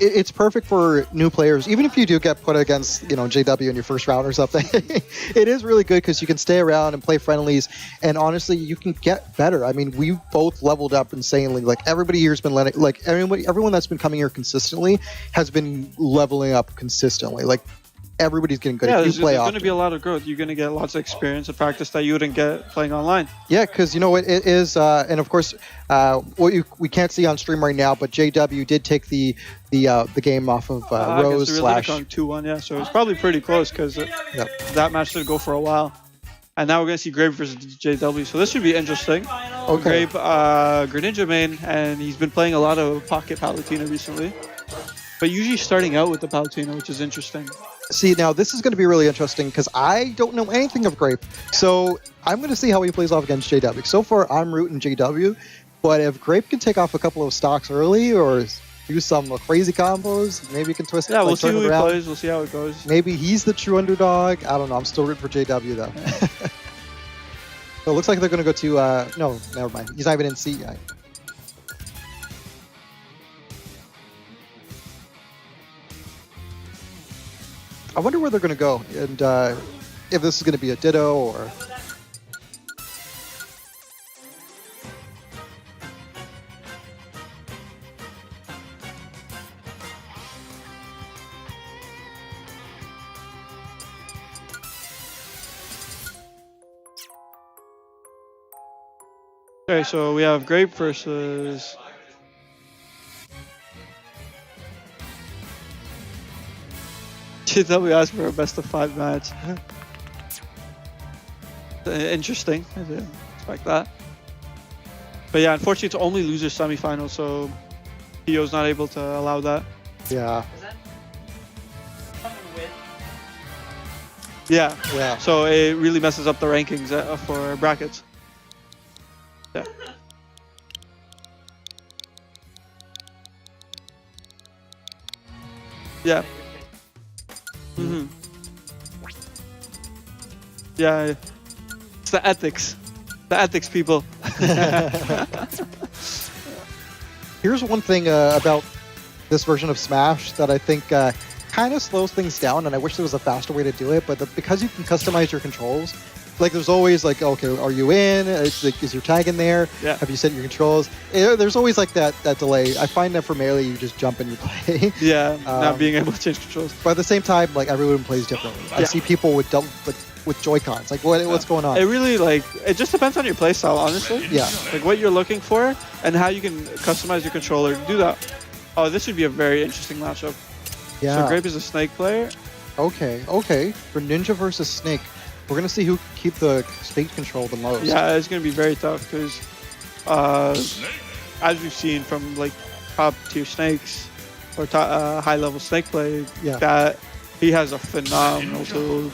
it's perfect for new players. Even if you do get put against JW in your first round or something, it is really good because you can stay around and play friendlies, and honestly you can get better. I mean, we both leveled up insanely. Everybody here's been everyone that's been coming here consistently has been leveling up consistently. Everybody's getting good. Yeah, if you play there's often. going to be a lot of growth. You're going to get lots of experience and practice that you wouldn't get playing online. Yeah, because it is, and of course, we can't see on stream right now, but JW did take the game off of Rose / 2-1, yeah. So it's probably pretty close, because that match should go for a while. And now we're going to see Grape versus JW, so this should be interesting. Okay. Grape, Greninja main, and he's been playing a lot of Pocket Palutena recently. But usually starting out with the Palutena, which is interesting. See, now this is going to be really interesting because I don't know anything of Grape. So I'm going to see how he plays off against JW. So far, I'm rooting JW. But if Grape can take off a couple of stocks early or do some crazy combos, maybe he can twist it. Yeah, like, we'll see turn who it he around. plays. We'll see how it goes. Maybe he's the true underdog. I don't know. I'm still rooting for JW, though. So it looks like they're going to go to... no, never mind. He's not even in C yet. I wonder where they're going to go, and if this is going to be a Ditto or... Okay, so we have Grape versus... JW asked for a best of 5 match. Interesting. I didn't expect that. But yeah, unfortunately, it's only loser semifinal, so PO's not able to allow that. Yeah. Yeah. Yeah. So it really messes up the rankings for brackets. Yeah. Yeah. Mm-hmm. Yeah. It's the ethics. The ethics, people. Here's one thing about this version of Smash that I think kind of slows things down, and I wish there was a faster way to do it, but because you can customize your controls, like there's always like, okay, are you in? Like, is your tag in there? Yeah. Have you set your controls? There's always like that delay. I find that for Melee, you just jump and you play. Yeah, not being able to change controls. But at the same time, like everyone plays differently. I Yeah. see people with with Joy-Cons. Like what's going on? It really it just depends on your playstyle, honestly. Yeah. Like what you're looking for and how you can customize your controller to do that. Oh, this would be a very interesting matchup. Yeah. So Grape is a Snake player. Okay. For Ninja versus Snake, we're gonna see who can keep the state control the most. Yeah, it's gonna be very tough because, as we've seen from like top tier Snakes or high level Snake play, Yeah. that he has a phenomenal tool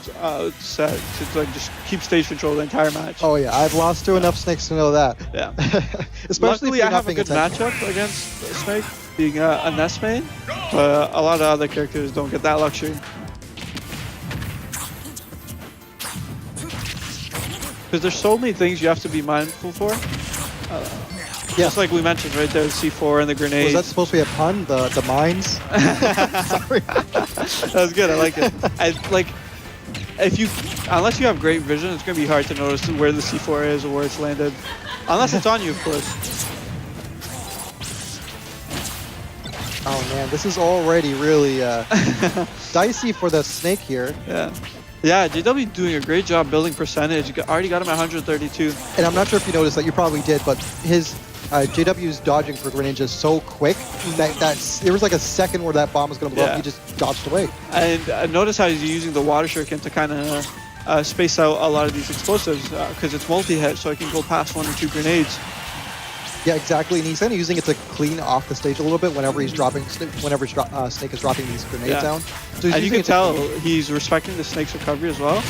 set to like just keep stage control the entire match. Oh yeah, I've lost to enough Snakes to know that. Yeah. Especially Luckily, if you're I not have a paying good attention. matchup against Snake, being a Ness main, but a lot of other characters don't get that luxury. Because there's so many things you have to be mindful for. Yeah. Just like we mentioned right there, the C4 and the Was grenades. that supposed to be a pun? The mines? Sorry. That was good. I like it. Unless you have great vision, it's gonna be hard to notice where the C4 is or where it's landed, unless it's on you, of course. Oh man, this is already really dicey for the Snake here. Yeah. Yeah, JW doing a great job building percentage. Already got him at 132. And I'm not sure if you noticed that, you probably did, but his JW's dodging for grenades is so quick that there was like a second where that bomb was going to blow up. Yeah. He just dodged away. And notice how he's using the water shuriken to kind of space out a lot of these explosives because it's multi-hit, so it can go past 1 or 2 grenades. Yeah, exactly. And he's kind of using it to clean off the stage a little bit whenever he's dropping, Snake is dropping these grenades Yeah. down. So he's And you using can it to tell clean. he's respecting the Snake's recovery as well.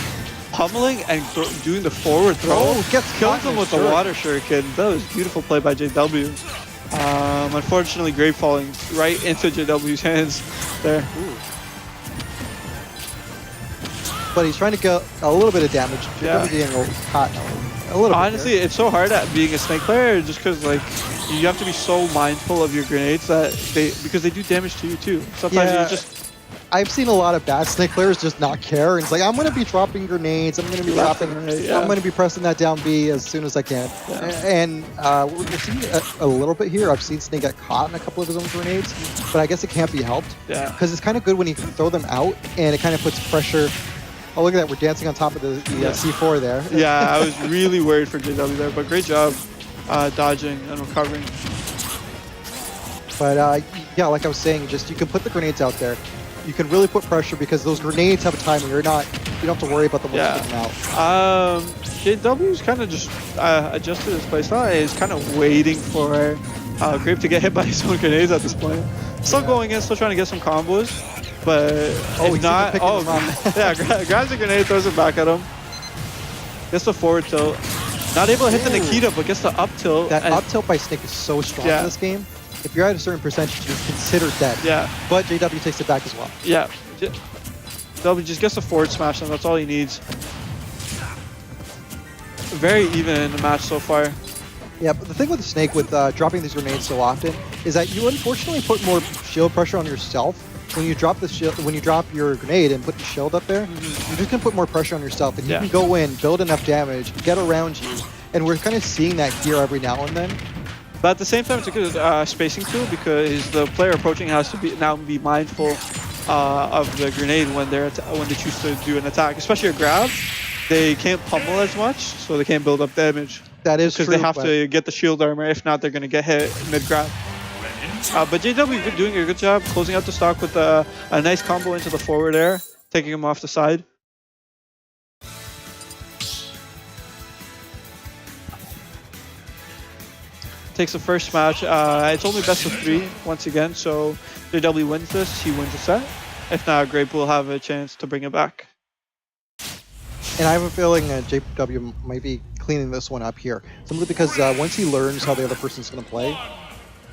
Pummeling and doing the forward throw. Oh, gets Kills caught in him with the the shirt. water shuriken. That was beautiful play by JW. Unfortunately, Grape falling right into JW's hands there. But he's trying to get a little bit of damage. Yeah. JW getting caught a little Honestly, bit. it's so hard at being a Snake player just because like you have to be so mindful of your grenades because they do damage to you too. Sometimes Yeah. you just I've seen a lot of bad Snake players just not care. And it's like, I'm going to be dropping grenades. I'm going to be Left dropping. and right, yeah. I'm going to be pressing that down B as soon as I can. And we're seeing a little bit here. I've seen Snake get caught in a couple of his own grenades, but I guess it can't be helped. Yeah. Because it's kind of good when you can throw them out, and it kind of puts pressure. Oh, look at that. We're dancing on top of the C4 there. Yeah, I was really worried for JW there, but great job dodging and recovering. But yeah, like I was saying, just you can put the grenades out there. You can really put pressure because those grenades have a time where you don't have to worry about them sticking out. JW's kind of just adjusted his playstyle. He's kind of waiting for Grape to get hit by his own grenades at this point. Still going in, still trying to get some combos. But Oh, if not, picking him up. yeah, grabs the grenade, throws it back at him. Gets the forward tilt. Not able to hit the Ooh. Nikita, but gets the up tilt. That and- up tilt by Snake is so strong Yeah. in this game. If you're at a certain percentage, you're considered dead. Yeah, But JW takes it back as well. yeah. W just gets the forward smash, and that's all he needs. Very even in the match so far. Yeah, but the thing with Snake, with dropping these grenades so often, is that you unfortunately put more shield pressure on yourself. When you drop the shield, when you drop your grenade and put the shield up there, you're just gonna put more pressure on yourself, and you Yeah. can go in, build enough damage, get around you, and we're kind of seeing that here every now and then. But at the same time, it's a good spacing tool because the player approaching has to be mindful of the grenade when they choose to do an attack, especially a grab. They can't pummel as much, so they can't build up damage. That is Because true. they have but- to get the shield armor. If not, they're going to get hit mid-grab. But JW doing a good job closing out the stock with a nice combo into the forward air, taking him off the side. Takes the first match. It's only best of 3 once again, so JW wins this, he wins the set. If not, Grape will have a chance to bring it back. And I have a feeling JW might be cleaning this one up here, simply because once he learns how the other person's going to play,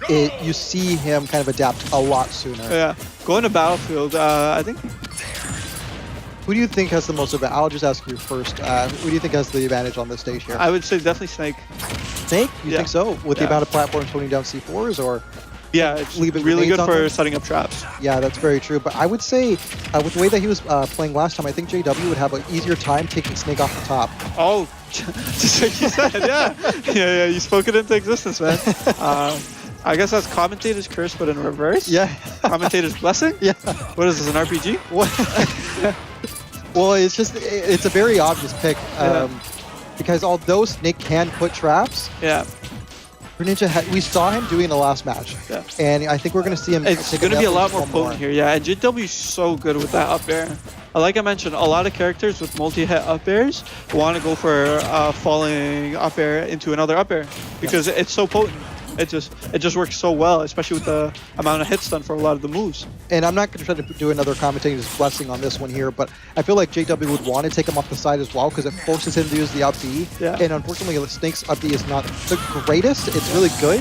you see him kind of adapt a lot sooner. Yeah, going to Battlefield, I think. Who do you think has the most advantage? I'll just ask you first. Who do you think has the advantage on this stage here? I would say definitely Snake. Snake? You Yeah. think so? With the Yeah. amount of platforms putting down C4s, or Yeah, it's Leaving really grenades good on for them? setting up traps. yeah, that's very true. But I would say, with the way that he was playing last time, I think JW would have an easier time taking Snake off the top. Oh, just like you said, yeah. Yeah, you spoke it into existence, man. I guess that's commentator's curse, but in reverse. Yeah. Commentator's blessing. Yeah. What is this, an RPG? What? Well, it's a very obvious pick. Yeah. Because although Snake can put traps, Yeah, Greninja, we saw him doing in the last match. Yeah. And I think we're going to see him. it's take going to be a lot advantage more one potent here. Yeah, and JW is so good with that up air. Like I mentioned, a lot of characters with multi-hit up airs want to go for falling up air into another up air because it's so potent. It just works so well, especially with the amount of hits done for a lot of the moves. And I'm not going to try to do another commentator's blessing on this one here, but I feel like JW would want to take him off the side as well because it forces him to use the up B. Yeah. And unfortunately, the Snake's up B is not the greatest. It's really good,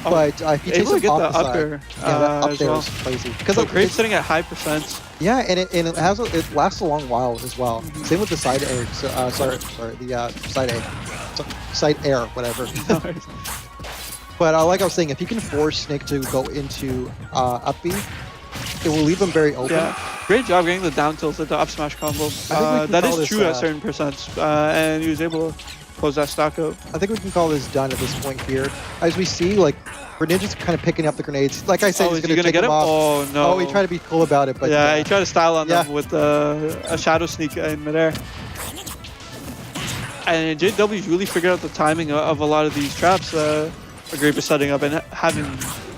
Oh, but if he takes able to him get off the the up side, air, yeah, that up as there well. is crazy. Because So Grape's sitting at high percent. yeah, and it lasts a long while as well. Same with the side air. Sorry, the side A, side air, whatever. But like I was saying, if he can force Snake to go into up B, it will leave him very open. Yeah, great job getting the down tilt at the up smash combo. we can That call is this, true at certain percents, and he was able to close that stock out. I think we can call this done at this point here. As we see, like, Greninja's kind of picking up the grenades. Like I said, Oh, he's is he going to gonna take get him him? off. Oh no! Oh, he tried to be cool about it, but yeah, he tried to style on Yeah. them with a shadow sneak in midair. And JW's really figured out the timing of a lot of these traps. Grape is setting up and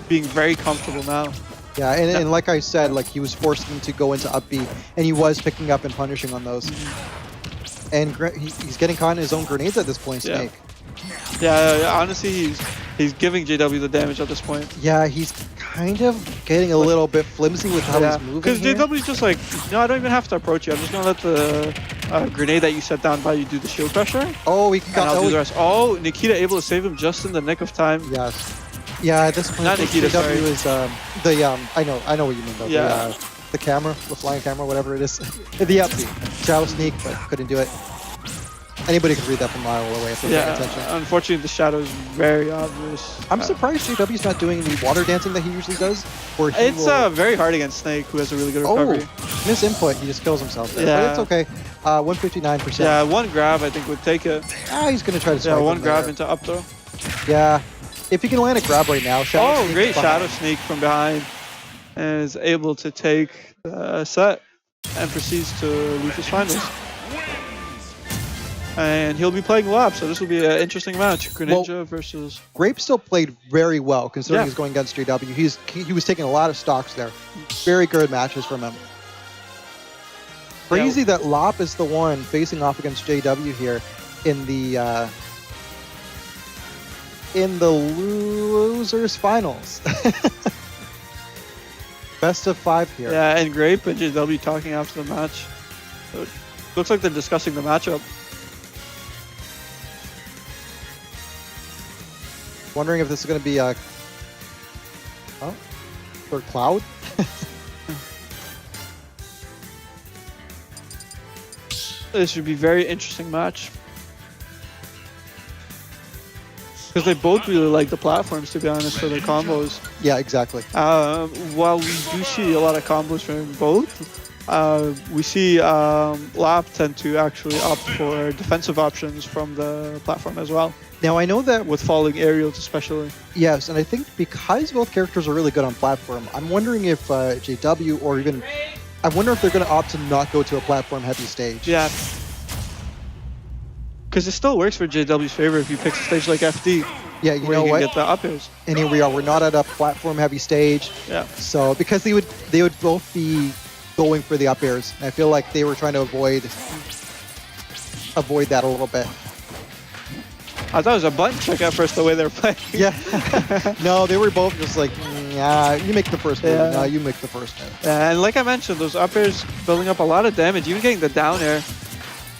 being very comfortable now. Yeah, and like I said, like he was forcing him to go into up B, and he was picking up and punishing on those. And he's getting caught in his own grenades at this point, Yeah. Snake. Yeah, honestly, he's giving JW the damage at this point. Yeah, he's kind of getting a little bit flimsy with how he's moving. Because here. JW's just like, no, I don't even have to approach you. I'm just gonna let the grenade that you set down by you do the shield pressure, and Oh, he got. I'll do the Oh, rest. Oh, Nikita able to save him just in the nick of time. yes. Yeah, at this point, Not I think Nikita, JW sorry. is I know what you mean though. Yeah. The camera, the flying camera, whatever it is. The up B. Shadow sneak, but couldn't do it. Anybody could read that from a mile away if they're paying attention. Yeah, unfortunately, the shadow is very obvious. I'm surprised JW's not doing the water dancing that he usually does. Where he It's will, very hard against Snake, who has a really good oh, recovery. misinput, he just kills himself there. Yeah. But it's okay. 159%. Yeah, one grab I think would take it. He's going to try to swipe Yeah, one him grab there. into up throw. Yeah. If he can land a grab right now, Shadow Oh, Sneak great behind. shadow sneak from behind, and is able to take the set and proceeds to lose his finals. And he'll be playing lab, so this will be an interesting match. Greninja versus. Grape still played very well considering Yeah. he's going against JW. He was taking a lot of stocks there. Very good matches from him. Crazy that Lop is the one facing off against JW here in the losers finals. Best of 5 here. Yeah, and Grape and JW talking after the match. So it looks like they're discussing the matchup. Wondering if this is going to be a for Cloud. This should be a very interesting match. Because they both really like the platforms, to be honest, for their combos. Yeah, exactly. While we do see a lot of combos from both, we see Lap tend to actually opt for defensive options from the platform as well, Now I know that with falling aerials especially. yes, and I think because both characters are really good on platform, I'm wondering if JW or even I wonder if they're going to opt to not go to a platform heavy stage. Yeah. Because it still works for JW's favor if you pick a stage like FD, Yeah, you where know you can what? get the up airs. And here we are. We're not at a platform heavy stage. Yeah. So because they would both be going for the up airs. And I feel like they were trying to avoid that a little bit. I thought it was a button check at first, the way they were playing. Yeah. No, they were both just like, yeah, you make the first move. Yeah. No, you make the first move. And like I mentioned, those up airs building up a lot of damage, even getting the down air,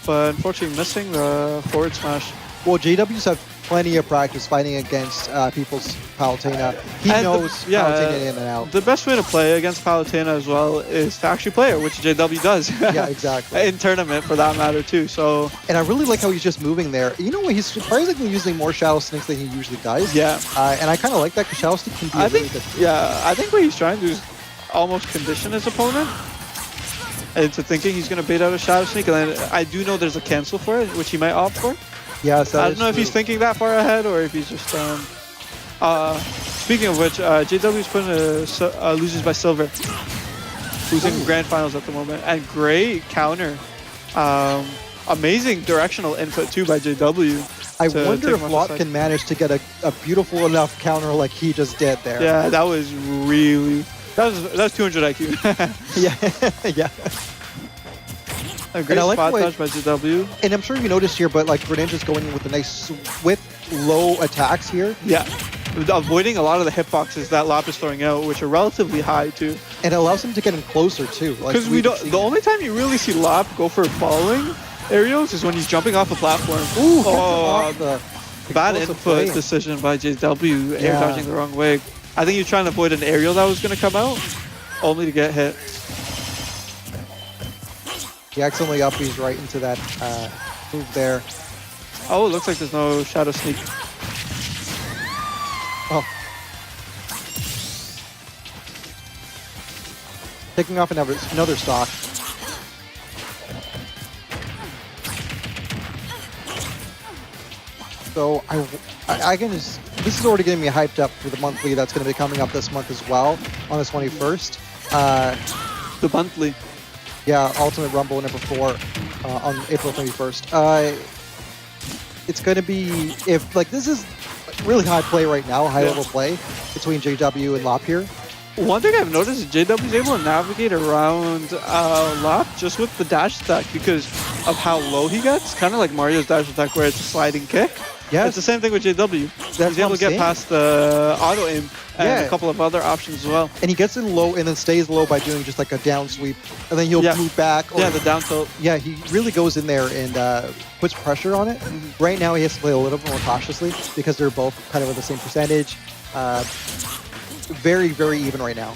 but unfortunately missing the forward smash. Well, JWs have plenty of practice fighting against people's Palutena. He And knows Palutena in and out. The best way to play against Palutena as well is to actually play her, which JW does. Yeah, exactly. In tournament, for that matter, too. So And I really like how he's just moving there. You know what? He's surprisingly using more Shadow Snakes than he usually does. yeah, And I kind of like that because Shadow Snake can be a I really think good. I think what he's trying to do is almost condition his opponent into thinking he's going to bait out a Shadow Sneak, and then I do know there's a cancel for it, which he might opt for. Yes, I don't know if he's thinking that far ahead or if he's just. Speaking of which, JW's putting a loses by Silver, who's in grand finals at the moment, and great counter. Amazing directional input too by JW. I to wonder take if him off Lot the side. can manage to get a beautiful enough counter like he just did there. Yeah, that was really. That was 200 IQ. Yeah. Yeah. A great I like spot the way- touch by JW. And I'm sure you noticed here, but like Greninja's going in with a nice with low attacks here. Yeah, avoiding a lot of the hitboxes that Lop is throwing out, which are relatively high too. And it allows him to get him closer too. Because we don't. The only time you really see Lop go for following aerials is when he's jumping off a platform. Ooh, Oh, bad explosive input play. decision by JW, air Yeah. dodging the wrong way. I think he was trying to avoid an aerial that was going to come out, only to get hit. He accidentally uppies right into that move there. Oh, it looks like there's no Shadow Sneak. Oh. Taking off another stock. So I can just, this is already getting me hyped up for the monthly that's going to be coming up this month as well on the 21st. The monthly. Yeah, Ultimate Rumble number 4 on April 31st. It's going to be, if like this is really high play right now, high level play between JW and Lop here. One thing I've noticed is JW is able to navigate around Lop just with the dash attack because of how low he gets. Kind of like Mario's dash attack where it's a sliding kick. Yeah, It's the same thing with JW. That's He's able what to I'm get saying. past the auto aim and Yeah. a couple of other options as well. And he gets in low and then stays low by doing just like a down sweep, and then he'll Yeah. move back. Or, Yeah, the down tilt. yeah, he really goes in there and puts pressure on it. Right now, he has to play a little bit more cautiously because they're both kind of at the same percentage. Very, very even right now.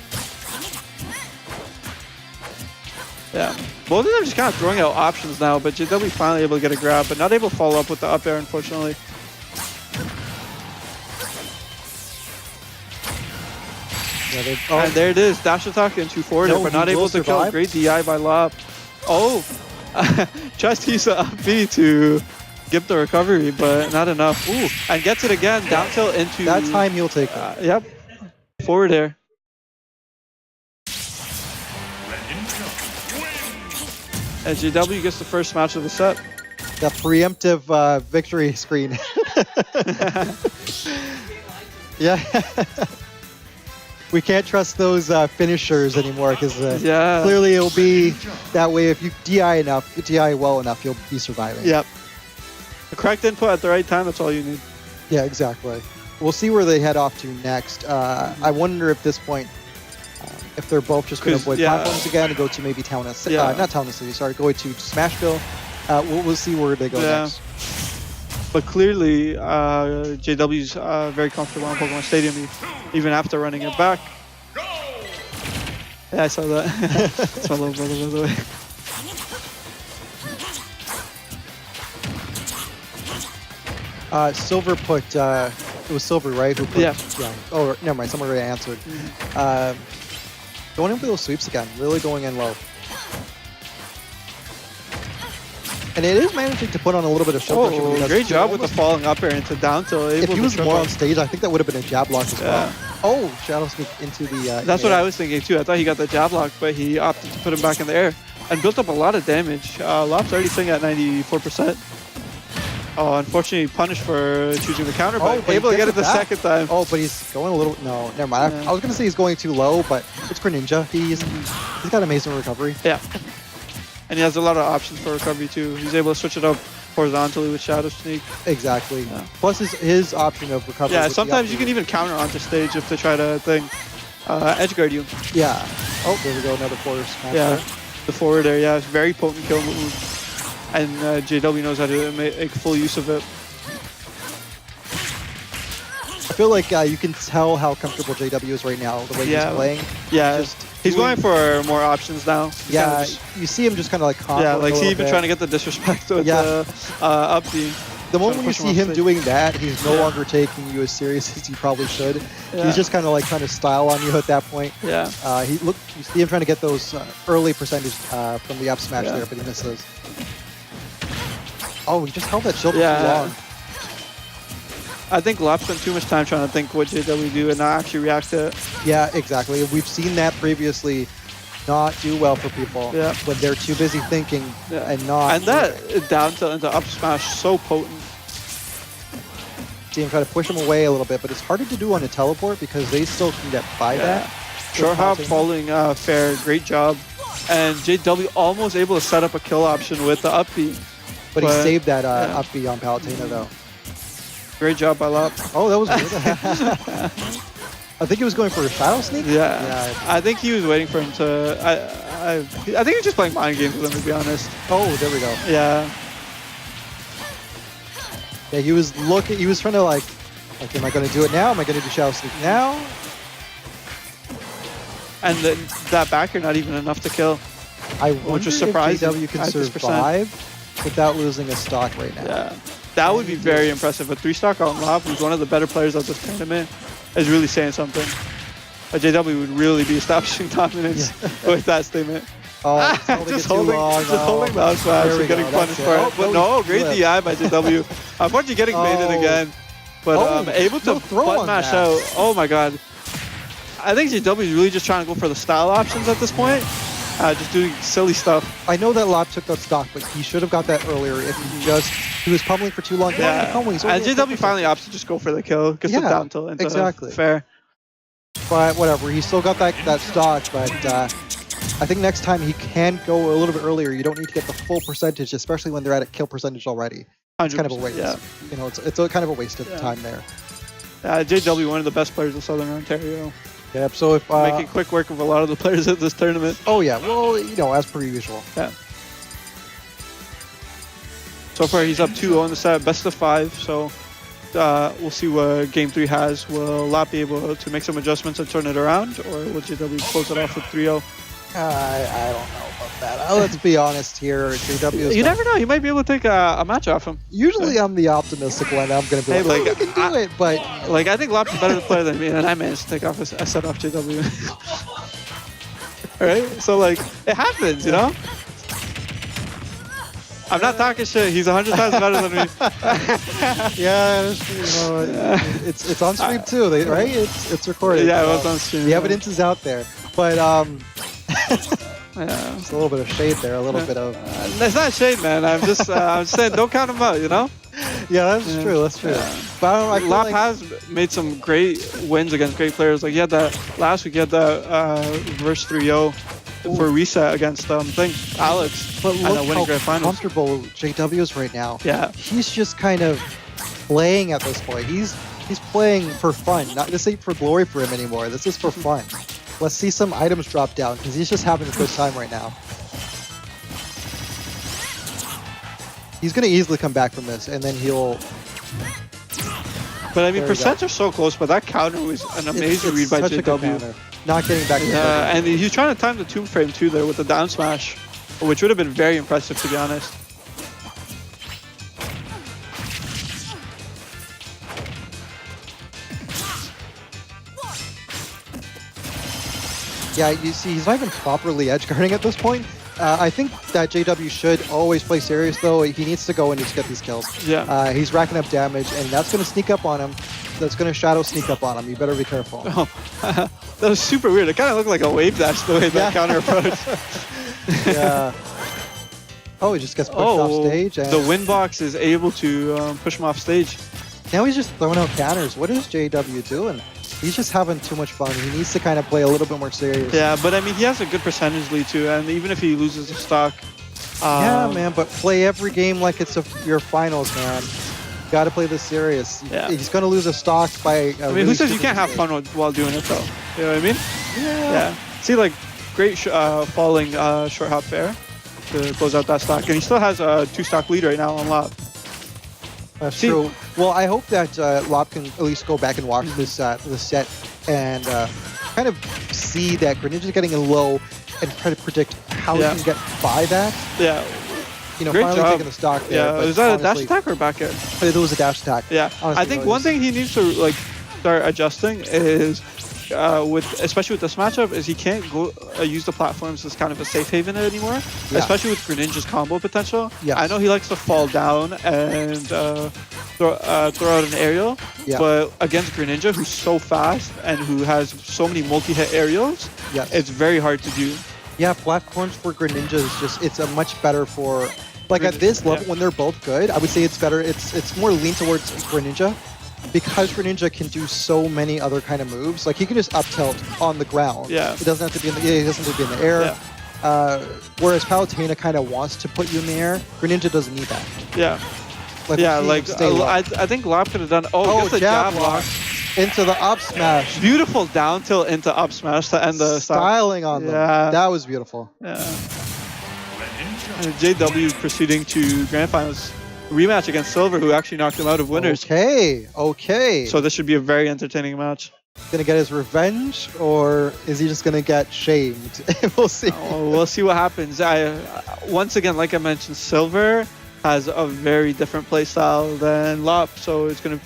Yeah. Both of them just kind of throwing out options now, but JW finally able to get a grab, but not able to follow up with the up air, unfortunately. Yeah, And there it is, dash attack into forward, No, but not he will able to kill. survive. Great DI by Lob. Oh, tries to use the up B to give the recovery, but not enough. Ooh, and gets it again, down tilt into... that time he'll take it. Yep, forward air. And JW gets the first match of the set. The preemptive victory screen. Yeah. We can't trust those finishers anymore because Yeah. clearly it'll be that way. If you DI well enough, you'll be surviving. Yep. The correct input at the right time, that's all you need. Yeah, exactly. We'll see where they head off to next. I wonder if this point, if they're both just going to 'Cause, avoid yeah. platforms again and go to maybe Town and City, Yeah. not Town and City, sorry, go to Smashville. We'll see where they go next. But clearly, JW's very comfortable on Pokemon Stadium, even after running it back. Go! Yeah, I saw that. It's my little brother, by the way. Silver put, it was Silver, right? Who put, Yeah. Oh, never mind, someone already answered. Going in for those sweeps again, really going in low. And it is managing to put on a little bit of show pressure. Oh, great job with the falling up air into down tilt. If able he to was trip more up. on stage, I think that would have been a jab lock as well. Oh, Shadow Sneak into the... That's what I was thinking too. I thought he got the jab lock, but he opted to put him back in the air and built up a lot of damage. Lop's already sitting at 94%. Oh, unfortunately punished for choosing the counter, but he able to gets get it the back. second time. Oh, but he's going a little... No, never mind. Yeah. I was going to say he's going too low, but it's Greninja. He's got amazing recovery. Yeah. And he has a lot of options for recovery too. He's able to switch it up horizontally with Shadow Sneak. Exactly. Yeah. Plus his option of recovery. Yeah, with the sometimes up you can even counter onto stage if they try to edge guard you. Yeah. Oh, there we go. Another quarter smash. Yeah, there. the forward there, yeah, it's very potent kill move. And JW knows how to make full use of it. I feel like you can tell how comfortable JW is right now, the way Yeah. he's playing. Yeah, Just he's doing- going for more options now. He's Yeah, kinda just- you see him just kind of like comboing yeah, a like little see, even bit. trying to get the disrespect with Yeah. the up B. The moment trying you to push him see off him stage. doing that, he's no Yeah. longer taking you as serious as he probably should. Yeah. He's just kind of like trying to style on you at that point. Yeah, You see him trying to get those early percentage from the up smash Yeah. there, but he misses. Oh, he just held that shield for too Yeah. long. I think Lop spent too much time trying to think what JW do and not actually react to it. Yeah, exactly. We've seen that previously not do well for people Yeah. when they're too busy thinking Yeah. and not. And that down tilt into up smash so potent. See him try to push him away a little bit, but it's harder to do on a teleport because they still can get by that. Short hop, With falling fair, great job. And JW almost able to set up a kill option with the up B. But he But, saved that yeah. up B on Palutena though. Great job by Lop. Oh, that was good. I think he was going for a Shadow Sneak? Yeah. I think he was waiting for him to. I think he was just playing mind games with him, to be honest. Oh, there we go. Yeah. Yeah, he was looking, he was trying to like, am I going to do it now? Am I going to do Shadow Sneak now? And then that backer not even enough to kill. I Which wonder was if surprising JW can at this survive without losing a stock right now. Yeah. That would be very impressive. A 3-stock on Lop, who's one of the better players of this tournament, is really saying something. JW would really be establishing dominance with that statement. Oh, it's holding just it too holding, long. just holding the up smash There we and getting go, punished that's for it. it. Oh, But he no, great flipped. DI by JW. Unfortunately, getting baited Oh. again. But Oh, able to no throw butt on mash that. out. Oh my god. I think JW is really just trying to go for the style options at this point. Just doing silly stuff. I know that Lob took that stock, but he should have got that earlier if he was pummeling for too long. Yeah. Pummeling, he's And only at JW 50%. finally opts to just go for the kill. Gets the Yeah, down tilt into exactly. fair. But whatever, he still got that stock, but I think next time he can go a little bit earlier. You don't need to get the full percentage, especially when they're at a kill percentage already. It's kind of a 100%, waste. yeah. You know, it's a kind of a waste of time there. JW, one of the best players of Southern Ontario. Yep. So if Making quick work of a lot of the players at this tournament. oh yeah, well you know as per usual. Yeah. So far he's up 2-0 in the set, best of 5. So we'll see what Game 3 has. Will Lop be able to make some adjustments and turn it around, or will JW close it off with 3-0? I don't know about that. Let's be honest here. JW is You never know. You might be able to take a match off him. Usually I'm the optimistic one. I'm going to be Hey, like, like, we can do it, but Like, I think Lop's a better player than me, and I managed to take off a set off JW. Alright? So, like, it happens, you know? I'm not talking shit. He's 100 times better than me. yeah, you know, it's on stream too, right? It's recorded. Yeah, it so was on stream. The evidence is out there, but Yeah. just a little bit of shade there, a little bit of. That's not shade, man. I'm just saying, don't count him out, you know? Yeah, that's true. That's true. But I don't know, I feel Lop like, has made some great wins against great players. Like, he had that last week, he had that reverse 3-0 for reset against Alex. but and look winning how grand finals. comfortable JW is right now. Yeah. He's just kind of playing at this point. He's playing for fun. This ain't for glory for him anymore. This is for fun. Let's see some items drop down because he's just having a good time right now. He's going to easily come back from this, and then he'll... But I mean, There we percents are so close, but that counter was an amazing read by such a good JW. counter. Not getting back to the And he's trying to time the tomb frame too there with the down smash, which would have been very impressive to be honest. Yeah, you see, he's not even properly edge guarding at this point. I think that JW should always play serious, though. He needs to go and just get these kills. Yeah. He's racking up damage, and that's going to sneak up on him. That's going to shadow sneak up on him. You better be careful. Oh, that was super weird. It kind of looked like a wave dash the way that counter approached. Yeah. Oh, he just gets pushed off stage. And the Windbox is able to push him off stage. now he's just throwing out counters. What is JW doing? He's just having too much fun. He needs to kind of play a little bit more serious. Yeah, but I mean, he has a good percentage lead too, and even if he loses the stock... Yeah, man, but play every game like it's your finals, man. Got to play this serious. Yeah. He's going to lose a stock by... I mean, who says you can't have fun while doing it, though? You know what I mean? Yeah. See, like, great falling short hop fair to close out that stock. And he still has a 2-stock lead right now on Lop. That's true. Well, I hope that Lop can at least go back and watch this set and kind of see that Greninja's getting a low and try to predict how he can get by that. Yeah. You know, Great finally job. taking the stock there. Yeah, but is that a dash honestly, attack or back air? There was a dash attack. Yeah, Honestly, I think though, one thing he needs to like start adjusting is especially with this matchup is he can't go use the platforms as kind of a safe haven anymore, especially with Greninja's combo potential. Yes. I know he likes to fall down and throw out an aerial, but against Greninja, who's so fast and who has so many multi-hit aerials, it's very hard to do. Yeah, platforms for Greninja is just, it's a much better for, like at this level when they're both good, I would say it's better, it's more lean towards Greninja because Greninja can do so many other kind of moves. Like he can just up tilt on the ground. Yeah. It doesn't have to be in the, he doesn't have to be in the air. Yeah. Whereas Palutena kind of wants to put you in the air. Greninja doesn't need that. Yeah. Like, I think Lop could have done, the jab lock. Into the up smash. Beautiful down tilt into up smash to end the styling on them. Yeah. That was beautiful. Yeah. And JW proceeding to Grand Finals rematch against Silver, who actually knocked him out of winners. Okay. So this should be a very entertaining match. Gonna get his revenge, or is he just gonna get shamed? We'll see. We'll see what happens. Once again, like I mentioned, Silver has a very different playstyle than Lop, so it's gonna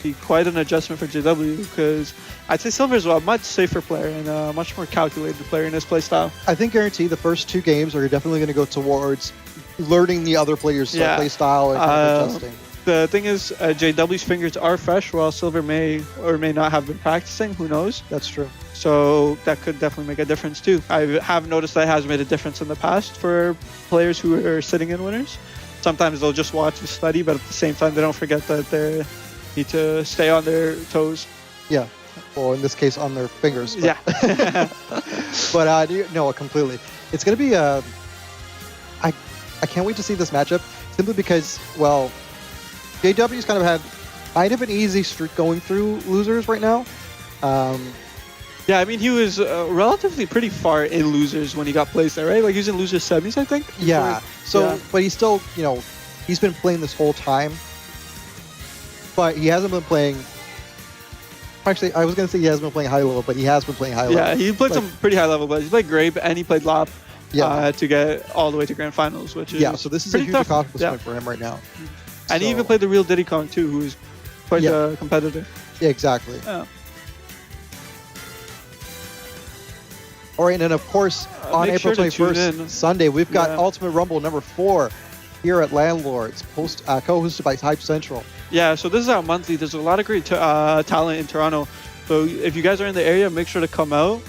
be quite an adjustment for JW because I'd say Silver is a much safer player and a much more calculated player in his playstyle. I think guarantee the first 2 games are definitely going to go towards learning the other players' playstyle and kind of adjusting. The thing is, JW's fingers are fresh while Silver may or may not have been practicing. Who knows? That's true. So that could definitely make a difference too. I have noticed that has made a difference in the past for players who are sitting in winners. Sometimes they'll just watch and study, but at the same time, they don't forget that they need to stay on their toes. Yeah. Well, in this case, on their fingers. But. Yeah. But no, completely. It's going to be I can't wait to see this matchup simply because, well, JW's kind of an easy streak going through losers right now. Yeah, I mean, he was relatively pretty far in losers when he got placed there, right? Like, he was in losers semis, I think? Yeah. But he's still, he's been playing this whole time. But he hasn't been playing... Actually, I was going to say he hasn't been playing high level, but he has been playing high level. Yeah, he played some pretty high level, but he played Grape and he played Lop to get all the way to Grand Finals, which is so this is a huge accomplishment for him right now. And he even played the real Diddy Kong, too, who is quite a competitor. Yeah, exactly. Yeah. All right, and of course, on April 21st, Sunday, we've got Ultimate Rumble number 4 here at Landlords, co-hosted by Hype Central. Yeah, so this is our monthly. There's a lot of great talent in Toronto. So if you guys are in the area, make sure to come out.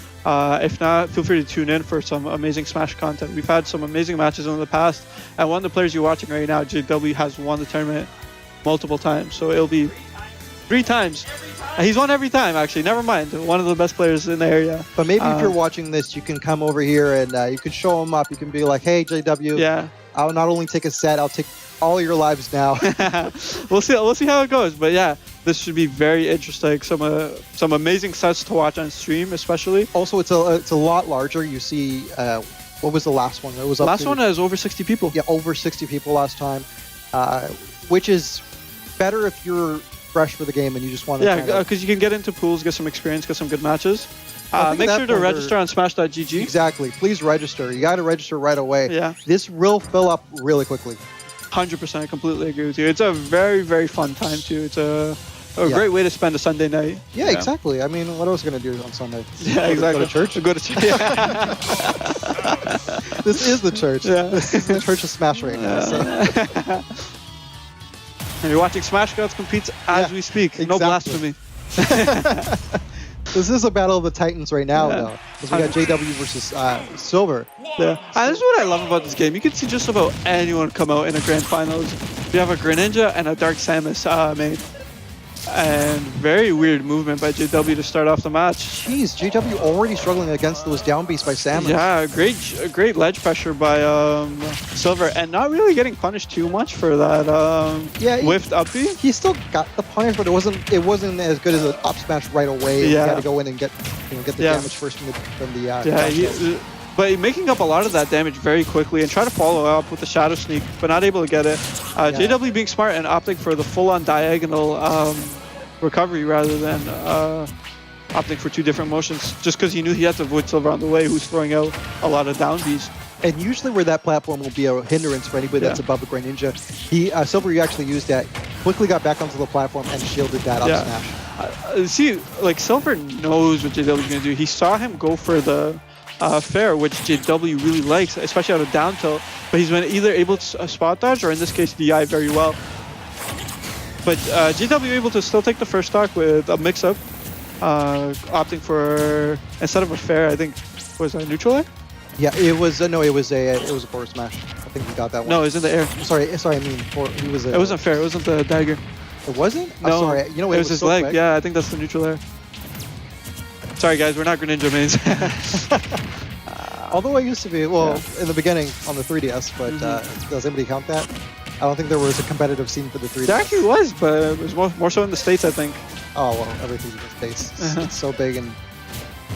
If not, feel free to tune in for some amazing Smash content. We've had some amazing matches in the past, and one of the players you're watching right now, JW, has won the tournament multiple times. So it'll be 3 times. He's won every time, actually. Never mind. One of the best players in the area. But maybe if you're watching this, you can come over here and you can show him up. You can be like, hey, JW, I'll not only take a set, I'll take all your lives now. We'll see how it goes. But yeah, this should be very interesting. Some amazing sets to watch on stream, especially. Also, it's a lot larger. You see, what was the last one? It was up Last to, one is over 60 people. yeah, over 60 people last time, which is better if you're fresh for the game and you just want to. Yeah, because you can get into pools, get some experience, get some good matches. I think Make at sure that to point register on smash.gg. Exactly. Please register. You got to register right away. Yeah. This will fill up really quickly. 100%, I completely agree with you. It's a very, very fun time too. It's a Yeah. great way to spend a Sunday night. Yeah, exactly. I mean, what else are we gonna do on Sunday? Yeah, exactly. Go to church. Go to church. Yeah. This is the church. Yeah. This is the church of Smash right now. So. And you're watching Smash Gods compete as Yeah, we speak. No exactly. blasphemy. This is a battle of the Titans right now, Yeah. though. Because we got JW versus Silver. Yeah. And this is what I love about this game. You can see just about anyone come out in a grand finals. You have a Greninja and a Dark Samus main. And very weird movement by JW to start off the match. Jeez, JW already struggling against those down beats by Samus. Yeah, great ledge pressure by Silver, and not really getting punished too much for that Yeah, whiffed up B. He still got the punish, but it wasn't as good as an up smash right away. Yeah. He had to go in and get the Yeah. damage first from the Yeah, down tilt. but making up a lot of that damage very quickly and try to follow up with the Shadow Sneak, but not able to get it. JW being smart and opting for the full-on diagonal recovery rather than opting for two different motions, just because he knew he had to avoid Silver on the way, who's throwing out a lot of down Bs. And usually where that platform will be a hindrance for anybody that's Yeah. above a Greninja. Silver, you actually used that, quickly got back onto the platform and shielded that up Yeah. smash. See, like Silver knows what JW is going to do. He saw him go for the fair, which JW really likes, especially out of down tilt, but he's been either able to spot dodge or in this case DI very well. But JW able to still take the first stock with a mix-up, opting for, instead of a fair, I think, was a neutral air? Yeah, it was a forward smash. I think he got that one. No, it was in the air. Sorry. I mean, he was. It wasn't fair. It wasn't the dagger. It wasn't. No, I'm sorry. You know, it was his so leg. quick. Yeah, I think that's the neutral air. Sorry, guys, we're not Greninja mains. Although I used to be, in the beginning on the 3DS, but does anybody count that? I don't think there was a competitive scene for the 3DS. There actually was, but it was more so in the States, I think. Oh, well, everything's in the States. It's so big and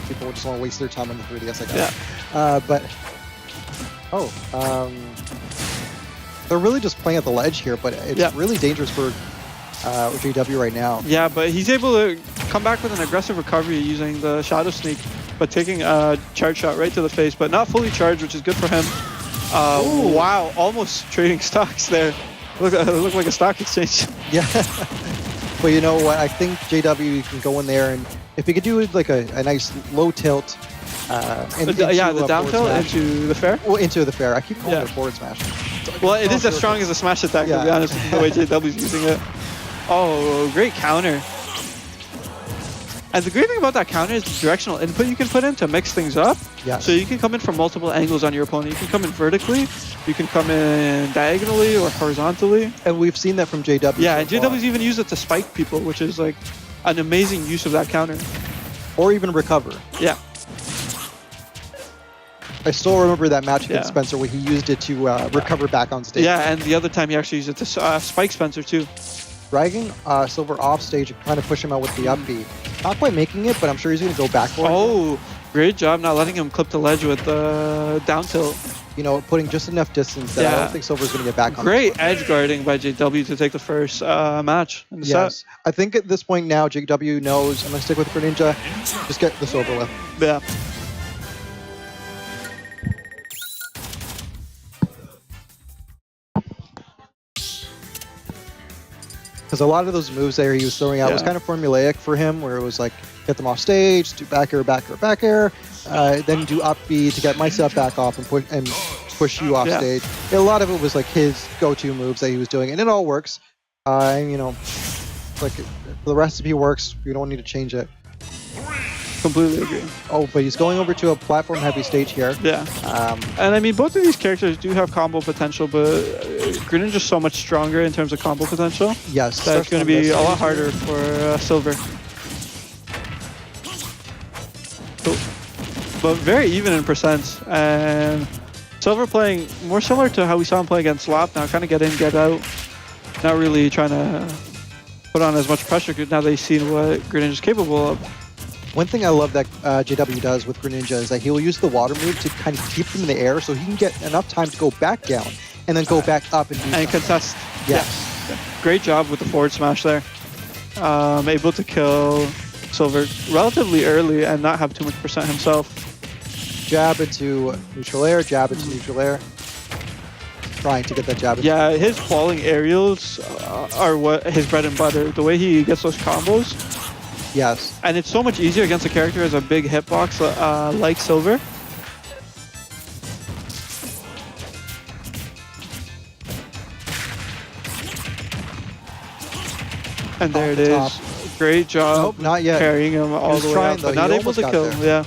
people just want to waste their time on the 3DS, I guess. Yeah. They're really just playing at the ledge here, but it's really dangerous for JW right now. Yeah, but he's able to come back with an aggressive recovery using the Shadow Sneak, but taking a charge shot right to the face, but not fully charged, which is good for him. Wow, almost trading stocks there. Looked like a stock exchange. Yeah. But you know what? I think JW can go in there, and if he could do like a nice low tilt, The down tilt into the fair? Well, into the fair. I keep calling it a forward smash. Well, it is as strong as a smash attack, to be honest, with the way JW's using it. Oh, great counter. And the great thing about that counter is the directional input you can put in to mix things up. Yeah. So you can come in from multiple angles on your opponent. You can come in vertically, you can come in diagonally or horizontally. And we've seen that from JW. Yeah, and so far. JW's even used it to spike people, which is like an amazing use of that counter. Or even recover. Yeah. I still remember that match against Yeah. Spencer where he used it to recover back on stage. Yeah, and the other time he actually used it to spike Spencer too. Dragging Silver off stage and trying to push him out with the up B. Not quite making it, but I'm sure he's going to go back for it. Oh, great job not letting him clip the ledge with the down tilt. You know, putting just enough distance that I don't think Silver's going to get back on. Great edge guarding by JW to take the first match in the set. I think at this point now, JW knows I'm going to stick with Greninja. Just get this over with. Yeah. Because a lot of those moves there he was throwing out was kind of formulaic for him, where it was like, get them off stage, do back air, back air, back air, then do up B to get myself back off and push you off stage. A lot of it was like his go-to moves that he was doing, and it all works. And you know, like the recipe works, you don't need to change it. Completely agree. Oh, but he's going over to a platform-heavy stage here. Yeah. And I mean, both of these characters do have combo potential, but Greninja's so much stronger in terms of combo potential. Yes. That's going to be a lot harder for Silver. Cool. But very even in percents. And Silver playing more similar to how we saw him play against Lop now, kind of get in, get out. Not really trying to put on as much pressure because now they've seen what Greninja's capable of. One thing I love that JW does with Greninja is that he will use the water move to kind of keep them in the air so he can get enough time to go back down and then go back up and do And something. contest. Yes. Great job with the forward smash there. Able to kill Silver relatively early and not have too much percent himself. Jab into neutral air, jab into neutral air. Trying to get that jab. Yeah, his falling aerials are what his bread and butter. The way he gets those combos. Yes. And it's so much easier against a character who has a big hitbox like Silver. And there Off it the is. top. Great job Nope, not yet. carrying him all was the way trying, up, though. but not He able almost to got kill there. him. Yeah.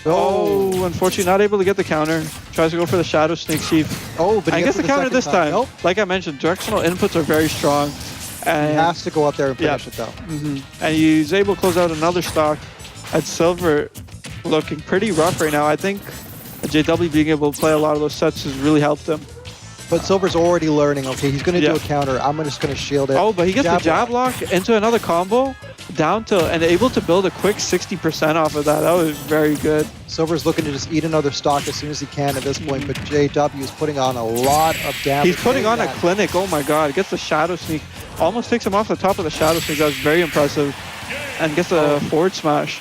Oh, unfortunately not able to get the counter. Tries to go for the Shadow Snake Sheath. Oh, but I he guess gets the it counter this time. Nope. Like I mentioned, directional inputs are very strong. And He has to go out there and Yeah. finish it though. and he's able to close out another stock. At Silver, looking pretty rough right now. I think JW being able to play a lot of those sets has really helped him. But Silver's already learning. Okay, he's going to Yeah. do a counter. I'm just going to shield it. Oh, but he gets the jab block. lock into another combo, down to, and able to build a quick 60% off of that. That was very good. Silver's looking to just eat another stock as soon as he can at this point, but JW is putting on a lot of damage. He's putting on a That- clinic. Oh my god. Gets the Shadow Sneak. Almost takes him off the top of the Shadow Sneak. That was very impressive. And gets a forward smash.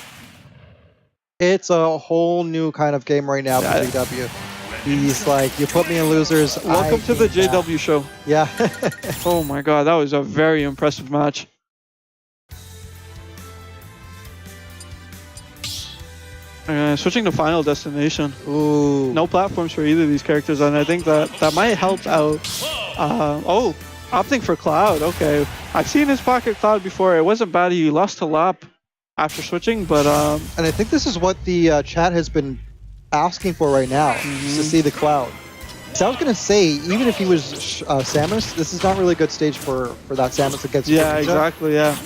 It's a whole new kind of game right now for Yeah. JW. He's like, you put me in losers. Welcome I to the came back." JW show. Yeah. Oh my god. That was a very impressive match. Switching to Final Destination. Ooh. No platforms for either of these characters, and I think that might help out. Oh, opting for Cloud. Okay, I've seen his Pocket Cloud before. It wasn't bad. He lost to Lop after switching, but And I think this is what the chat has been asking for right now, is to see the Cloud. So I was going to say, even if he was Samus, this is not really a good stage for that Samus against yeah, Greninja. exactly, yeah.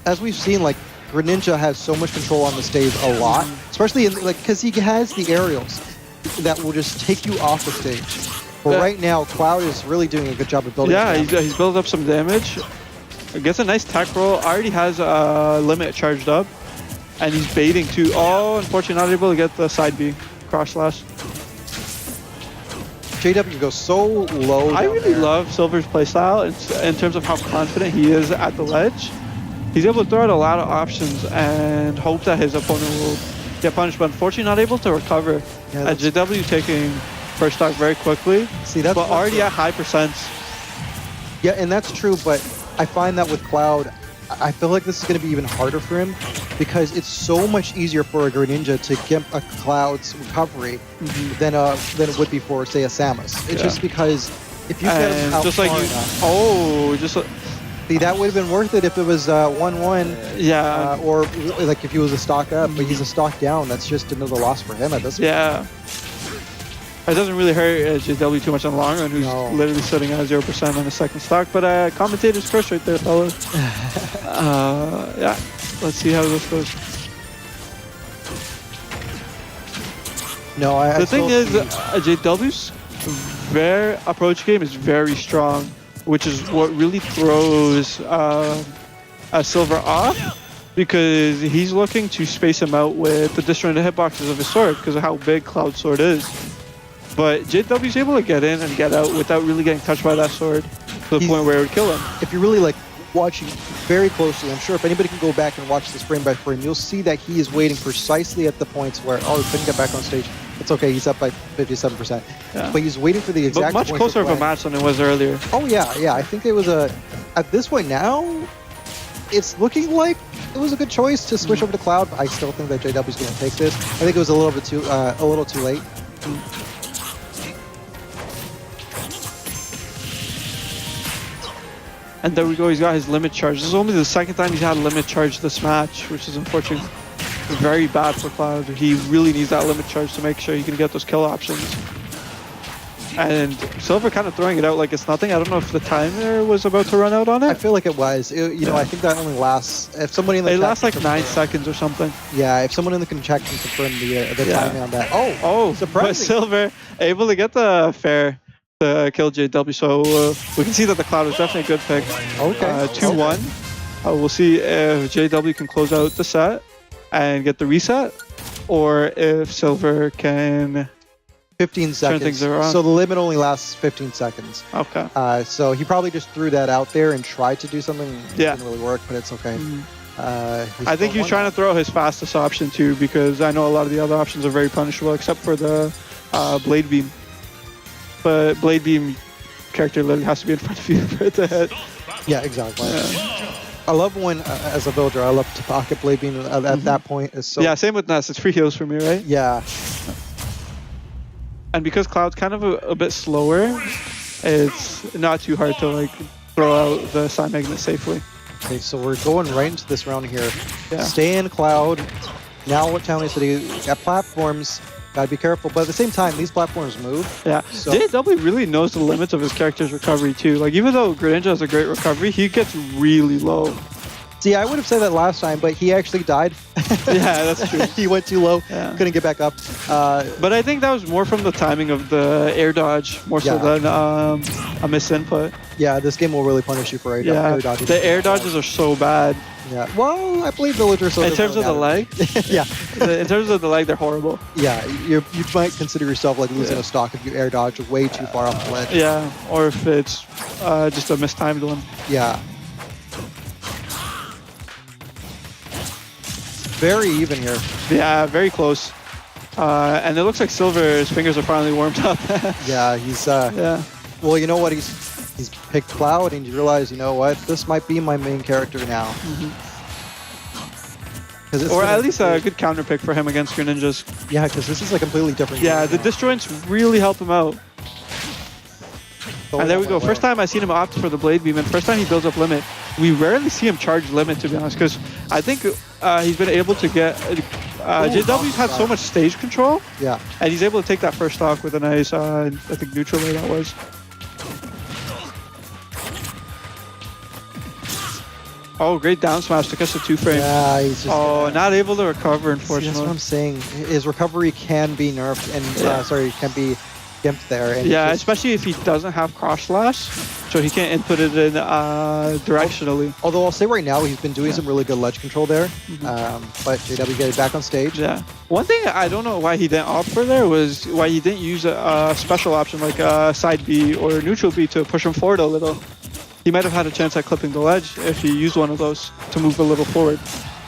As we've seen, like, Greninja has so much control on the stage a lot, especially in, like, because he has the aerials that will just take you off the stage. But Yeah. right now, Cloud is really doing a good job of building. Yeah, damage. he's built up some damage. Gets a nice tech roll. Already has a limit charged up, and he's baiting too. Oh, unfortunately, not able to get the side B cross slash. JW goes so low. I down really there. love Silver's playstyle in terms of how confident he is at the ledge. He's able to throw out a lot of options and hope that his opponent will get punished, but unfortunately not able to recover. Yeah, As JW taking first stock very quickly, See, that's but what's already good. at high percents. Yeah, and that's true, but I find that with Cloud, I feel like this is going to be even harder for him because it's so much easier for a Greninja to get a Cloud's recovery than it would be for, say, a Samus. It's Yeah. just because if you get him And out just like far you, enough, see, that would have been worth it if it was 1-1, yeah, or like if he was a stock up, but he's a stock down. That's just another loss for him at this point. yeah. It doesn't really hurt JW too much in the long run, who's No. literally sitting at 0% on the second stock. But commentator's curse right there, fellas. Yeah, let's see how this goes. No, I The thing is, see- JW's approach game is very strong, which is what really throws a Silver off, because he's looking to space him out with the disjointed hitboxes of his sword because of how big Cloud's sword is. But JW's able to get in and get out without really getting touched by that sword to the He's- point where it would kill him. if you're really like watching very closely, I'm sure if anybody can go back and watch this frame by frame, you'll see that he is waiting precisely at the points where, oh, he couldn't get back on stage. It's okay, he's up by 57%. Yeah. But he's waiting for the But exact much point closer for of a play. match than it was earlier. Oh yeah, yeah. I think it was at this point now, it's looking like it was a good choice to switch over to Cloud, but I still think that JW is going to take this. I think it was a little too late. And there we go, he's got his limit charge. This is only the second time he's had a limit charge this match, which is unfortunately very bad for Cloud. He really needs that limit charge to make sure he can get those kill options. And Silver kind of throwing it out like it's nothing. I don't know if the timer was about to run out on I it. feel like it was. You know, I think that only lasts if somebody in the It chat lasts can like 9 confirm. seconds or something. Yeah, if someone in the chat can confirm the Yeah. timing on that. Oh, Oh, but surprising. Silver able to get the fair. to kill JW. So we can see that the Cloud was definitely a good pick. Okay. 2-1. We'll see if JW can close out the set and get the reset, or if Silver can 15 seconds. things around. So the limit only lasts 15 seconds. Okay. So he probably just threw that out there and tried to do something. Yeah. Didn't really work, but it's okay. I think he was trying to throw his fastest option too, because I know a lot of the other options are very punishable, except for the Blade Beam. But Blade Beam character literally has to be in front of you for it to hit. Yeah, exactly. Yeah. I love when, as a villager, I love to pocket Blade Beam at that point. Is so Yeah, same with Ness. It's free heals for me, right? Yeah. And because Cloud's kind of a bit slower, it's not too hard to like throw out the Psy Magnet safely. Okay, so we're going right into this round here. Yeah. Stay in Cloud. Now what Town City got platforms. Gotta be careful, but at the same time, these platforms move. Yeah, So- JW really knows the limits of his character's recovery too. Like even though Greninja has a great recovery, he gets really low. See, I would have said that last time, but he actually died. Yeah, that's true. He went too low, Yeah. couldn't get back up. But I think that was more from the timing of the air dodge, more so Yeah. than a misinput. Yeah, this game will really punish you for air dodging. The air dodges are so bad. Yeah. Well, I believe villagers. So In terms of the leg, yeah, in terms of the leg, they're horrible. yeah. You might consider yourself like losing a stock if you air dodge way too far off the ledge. Yeah, or if it's just a mistimed one. Yeah. Very even here. Yeah, very close. And it looks like Silver's fingers are finally warmed up. Yeah, he's Yeah. well, you know what? He's picked Cloud, and you realize, you know what? This might be my main character now. 'Cause it's Or gonna- at least a good counter pick for him against Greninjas. Yeah, because this is a completely different. Yeah, game the now. disjoints really help him out. Going And there on we my go. way. First time I seen him opt for the Blade Beam, and first time he builds up limit. We rarely see him charge limit, to be honest, because I think he's been able to get. JW's had so much stage control, Yeah. and he's able to take that first stock with a nice, I think, neutral way that was. Oh, great down smash to catch the 2-frame. Yeah, he's just. Oh, not able to recover, See, that's what unfortunately. I'm saying. His recovery can be nerfed, and can be gimped there. And Yeah, it's just- especially if he doesn't have cross slash, so he can't input it in directionally. although I'll say right now he's been doing some really good ledge control there. Mm-hmm. But JW getting back on stage. Yeah. One thing I don't know why he didn't opt for there was why he didn't use a special option like side B or neutral B to push him forward a little. He might have had a chance at clipping the ledge if he used one of those to move a little forward.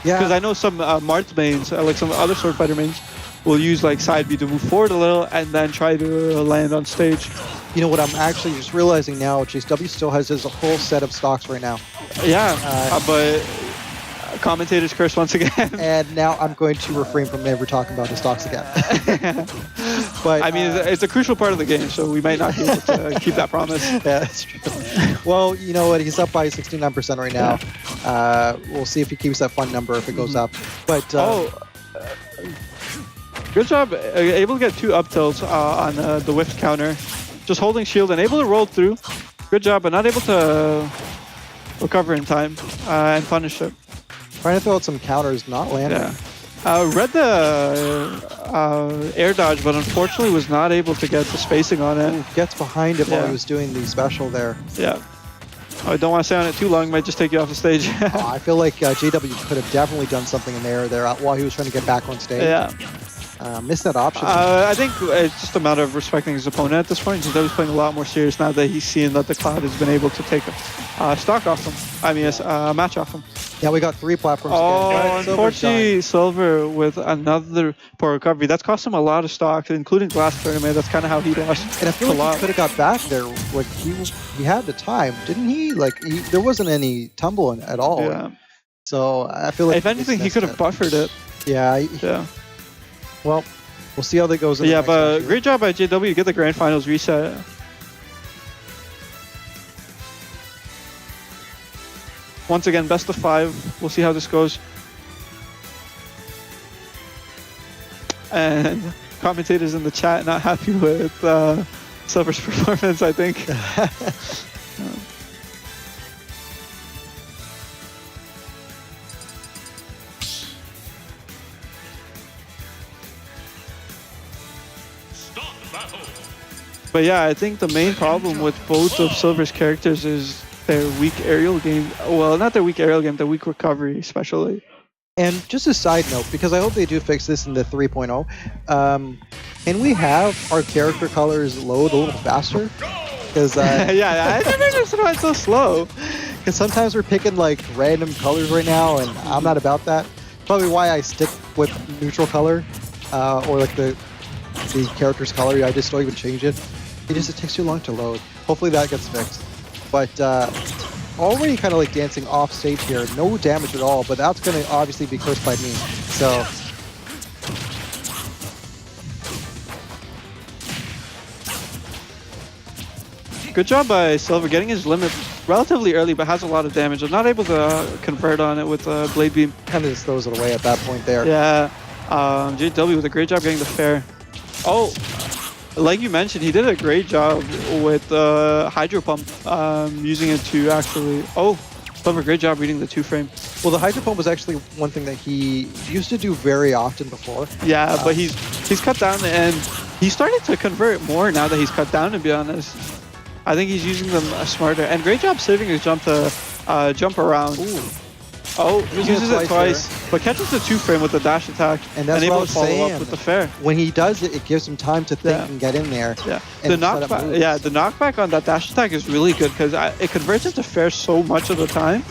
Yeah. Because I know some Marth mains, like some other sword fighter mains, will use like side B to move forward a little and then try to land on stage. You know what I'm actually just realizing now, JW still has his whole set of stocks right now. Yeah, but commentators curse once again. And now I'm going to refrain from ever talking about his stocks again. But I mean, it's a crucial part of the game, so we might not be able to keep that promise. yeah, that's true. Well, you know what? He's up by 69% right now. We'll see if he keeps that fun number if it goes up. But Good job, able to get 2 up tilts on the whiff counter. Just holding shield and able to roll through. Good job, but not able to recover in time and punish it. trying to throw out some counters, not landing. Yeah. Read the air dodge, but unfortunately was not able to get the spacing on it. Gets behind it while Yeah. he was doing the special there. Yeah. I don't want to stay on it too long, might just take you off the stage. I feel like JW could have definitely done something in there while he was trying to get back on stage. Yeah. Missed that option. I think it's just a matter of respecting his opponent at this point. He's playing a lot more serious now that he's seen that the Cloud has been able to take stock off him. I mean, a match off him. Yeah, we got 3 platforms Oh, again. Silver's unfortunately, Silver with another poor recovery. That's cost him a lot of stock, including last tournament. That's kind of how he lost. And I feel a like lot. he could have got back there. Like he had the time, didn't he? Like there wasn't any tumble in at all. Yeah. So I feel like If anything, he missed could have it. buffered it. Yeah. Yeah. Well, we'll see how that goes. In the Yeah, next but match. great job by JW to get the grand finals reset. Once again, best of 5. We'll see how this goes. And commentators in the chat not happy with Silver's performance, I think. Start battle. But yeah, I think the main problem with both of Silver's characters is their weak aerial game. Well, not their weak aerial game, their weak recovery, especially. And just a side note, because I hope they do fix this in the 3.0, can we have our character colors load a little faster? Because Yeah, I never understood why it's so slow. sometimes we're picking like random colors right now, and I'm not about that. Probably why I stick with neutral color, or like the character's color. I just don't even change it. It takes too long to load. Hopefully that gets fixed. But already kind of like dancing off stage here, no damage at all. But that's going to obviously be cursed by me. So. Good job by Silver getting his limit relatively early, but has a lot of damage. I'm not able to convert on it with Blade Beam. Kind of just throws it away at that point there. Yeah, JW with a great job getting the fair. Oh, like you mentioned, he did a great job with Hydro Pump, using it to actually... Oh, Silver, great job reading the 2-frame. Well, the Hydro Pump was actually one thing that he used to do very often before. Yeah, but he's cut down, and he's starting to convert more now that he's cut down, to be honest. I think he's using them smarter. And great job saving his jump to jump around. Ooh. Oh, uses it twice, but catches the 2-frame with the dash attack, And that's able what I to follow was saying. up with the fair. When he does it, it gives him time to think and get in there. Yeah, and the set up knockback. moves. Yeah, the knockback on that dash attack is really good because it converts into fair so much of the time.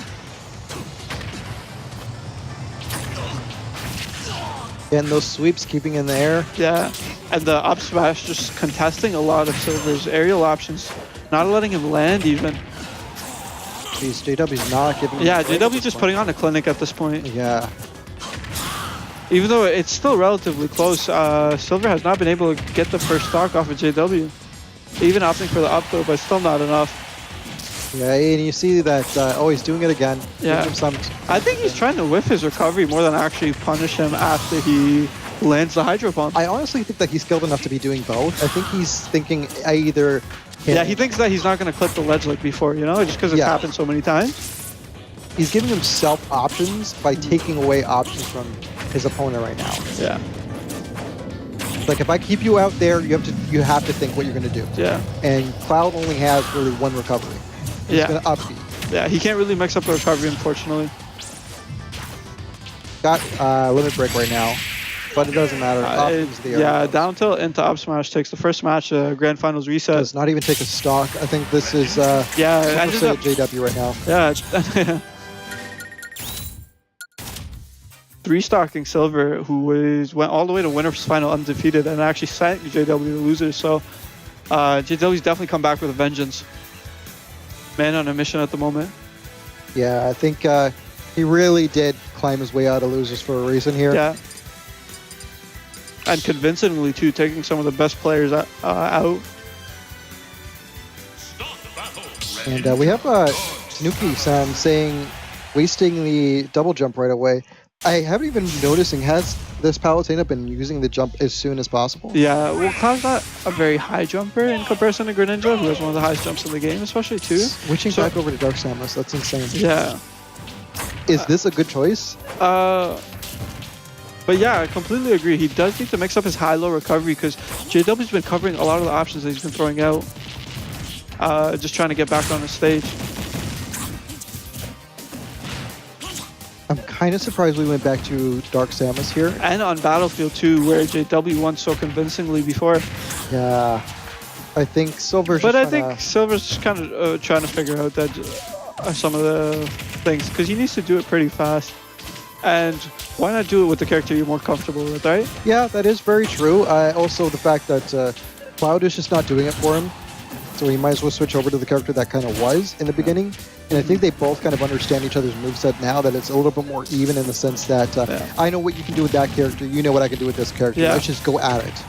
And those sweeps keeping in the air. Yeah, and the up smash just contesting a lot of Silver's aerial options, not letting him land even. Jeez, JW's not giving. Yeah, him a break at JW's this just point. putting on a clinic at this point. Yeah. Even though it's still relatively close, Silver has not been able to get the first stock off of JW. Even opting for the up throw, but still not enough. Yeah, and you see that, oh, he's doing it again. Yeah. Gives him some. I think he's trying to whiff his recovery more than actually punish him after he lands the Hydro Pump. I honestly think that he's skilled enough to be doing both. I think he's thinking I either. Yeah, he thinks that he's not going to clip the ledge like before, you know, just because it's Yeah. happened so many times. He's giving himself options by taking away options from his opponent right now. Yeah, Like if I keep you out there, you have to think what you're gonna do. yeah, And Cloud only has really one recovery. He's Yeah. gonna up B. yeah. He can't really mix up the recovery, unfortunately. Got limit break right now, but it doesn't matter. Up is the Yeah, arrow. down tilt into up smash takes the first match, Grand Finals reset. Does not even take a stock. I think this is Yeah, Super ended Saiyan up, JW right now. yeah. 3-stocking Silver, who went all the way to winner's final undefeated and actually sent JW the loser. So JW's definitely come back with a vengeance. Man on a mission at the moment. Yeah, I think he really did climb his way out of losers for a reason here. Yeah. And convincingly too, taking some of the best players out. Start the battle. And we have Snuki-san saying, wasting the double jump right away. I haven't even been noticing, has this Palutena been using the jump as soon as possible? Yeah, well, Cloud's not a very high jumper in comparison to Greninja, who has one of the highest jumps in the game, especially too. Switching back over to Dark Samus, that's insane. Yeah. Is this a good choice? But yeah, I completely agree. He does need to mix up his high-low recovery because JW's been covering a lot of the options that he's been throwing out. Just trying to get back on the stage. I'm kind of surprised we went back to Dark Samus here. And on Battlefield too, where JW won so convincingly before. Yeah. I think Silver's But just I trying think to- Silver's just kind of trying to figure out that some of the things, because he needs to do it pretty fast. And why not do it with the character you're more comfortable with, right? Yeah, that is very true. Also, the fact that Cloud is just not doing it for him. So he might as well switch over to the character that kind of was in the beginning. And I think they both kind of understand each other's moveset now, that it's a little bit more even in the sense that I know what you can do with that character, you know what I can do with this character. Yeah. Let's just go at it.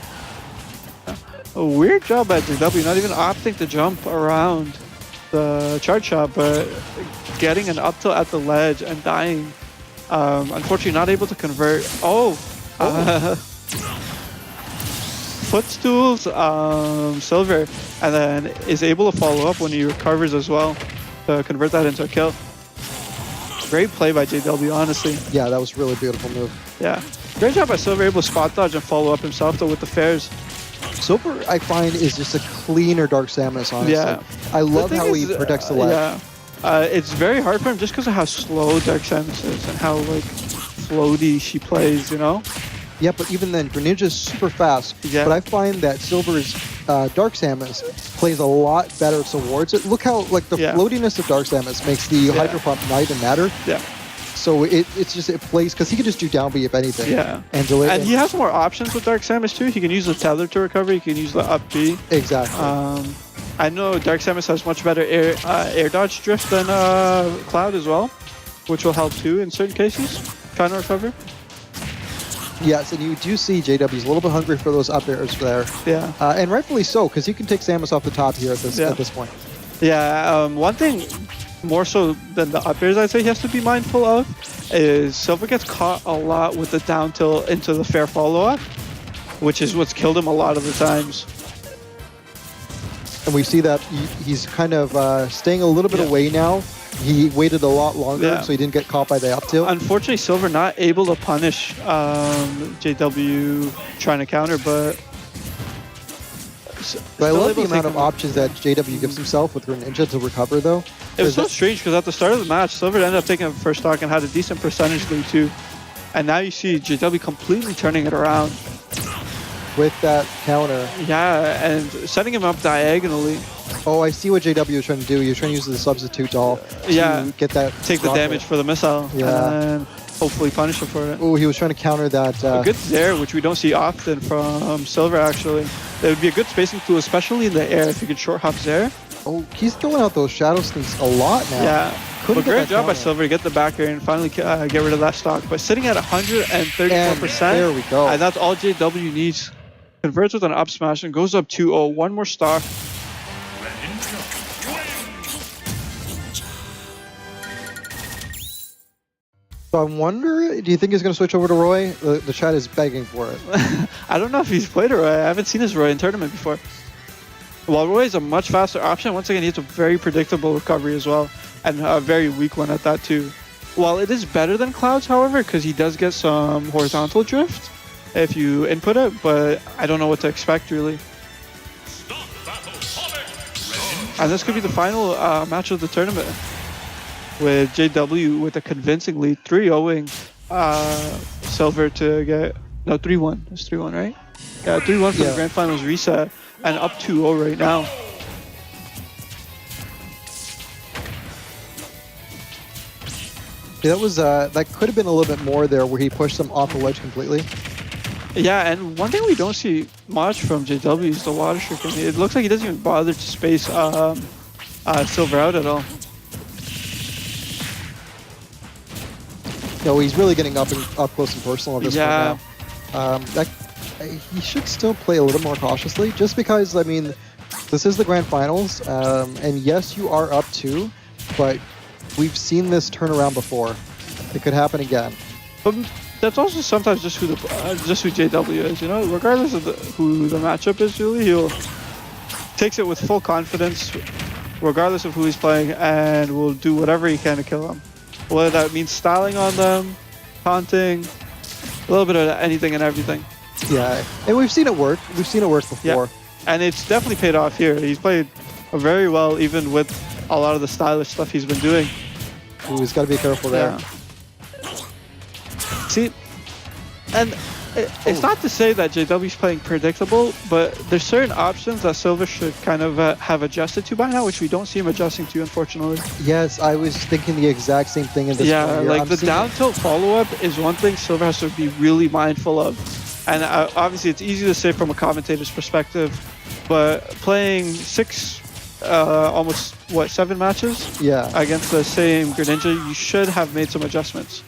A weird job by JW, not even opting to jump around the charge shot, but getting an up tilt at the ledge and dying. Unfortunately, not able to convert. Footstools, Silver, and then is able to follow up when he recovers as well to convert that into a kill. Great play by JW, honestly. Yeah, that was a really beautiful move. Yeah. Great job by Silver, able to spot dodge and follow up himself though with the fairs. Silver, I find, is just a cleaner Dark Samus, honestly. Yeah. I love thing how he is, protects the ledge. Yeah. It's very hard for him just because of how slow Dark Samus is and how like floaty she plays, you know? Yeah, but even then, Greninja's super fast. Yeah. But I find that Silver's Dark Samus plays a lot better towards it. Look how like the floatiness of Dark Samus makes the Hydro Pump not even matter. Yeah. So it plays because he can just do down B if anything. Yeah. And delay. And he has more options with Dark Samus too. He can use the tether to recover. He can use the up B. Exactly. I know Dark Samus has much better air dodge drift than Cloud as well, which will help too in certain cases, trying to recover. Yes, and you do see JW's a little bit hungry for those up airs there. Yeah. And rightfully so, because he can take Samus off the top here at this point. Yeah. One thing more so than the up airs I'd say he has to be mindful of is Silver gets caught a lot with the down tilt into the fair follow-up, which is what's killed him a lot of the times. And we see that he's kind of staying a little bit away now. He waited a lot longer, so he didn't get caught by the up tilt. Unfortunately, Silver not able to punish JW trying to counter, but I love the amount of options that JW gives himself with Greninja to recover, though. It was so strange because at the start of the match, Silver ended up taking a first stock and had a decent percentage lead too. And now you see JW completely turning it around. With that counter. Yeah, and setting him up diagonally. Oh, I see what JW is trying to do. You're trying to use the substitute doll to get that. Take the damage for the missile. Yeah. And hopefully punish him for it. Oh, he was trying to counter that. A good Zair, which we don't see often from Silver actually. That would be a good spacing tool, especially in the air if you could short hop Zair. Oh, he's throwing out those shadow sneaks a lot now. Yeah. Couldn't But great get that job by counter. Silver to get the back air and finally get rid of that stock. But sitting at 134%. And there we go. And that's all JW needs. Converts with an up smash and goes up 2-0. One more stock. So I wonder, do you think he's going to switch over to Roy? The chat is begging for it. I don't know if he's played a Roy. I haven't seen his Roy in tournament before. While Roy is a much faster option, once again, he has a very predictable recovery as well. And a very weak one at that too. While it is better than Cloud's, however, because he does get some horizontal drift if you input it, but I don't know what to expect really. And this could be the final match of the tournament, with JW with a convincing lead, 3-0ing Silver to get, no, 3-1, it's 3-1, right? Yeah, 3-1 for the Grand Finals reset, and up 2-0 right now. Yeah, that was that could have been a little bit more there, where he pushed them off the ledge completely. Yeah, and one thing we don't see much from JW is the water striking. It looks like he doesn't even bother to space Silver out at all. No, he's really getting up close and personal at this point now. He should still play a little more cautiously, just because, I mean, this is the Grand Finals, and yes, you are up 2, but we've seen this turn around before. It could happen again. But that's also sometimes just who JW is, you know. Regardless of who the matchup is, really, he'll takes it with full confidence, regardless of who he's playing, and will do whatever he can to kill them. Whether that means styling on them, taunting, a little bit of anything and everything. Yeah, and we've seen it work. We've seen it work before. Yeah. And it's definitely paid off here. He's played very well, even with a lot of the stylish stuff he's been doing. Ooh, he's got to be careful there. Yeah. See, and it's not to say that JW's playing predictable, but there's certain options that Silver should kind of have adjusted to by now, which we don't see him adjusting to, unfortunately. Yes, I was thinking the exact same thing in this Yeah, one here. like the down tilt follow-up is one thing Silver has to be really mindful of. And obviously it's easy to say from a commentator's perspective, but playing almost 7 matches against the same Greninja, you should have made some adjustments.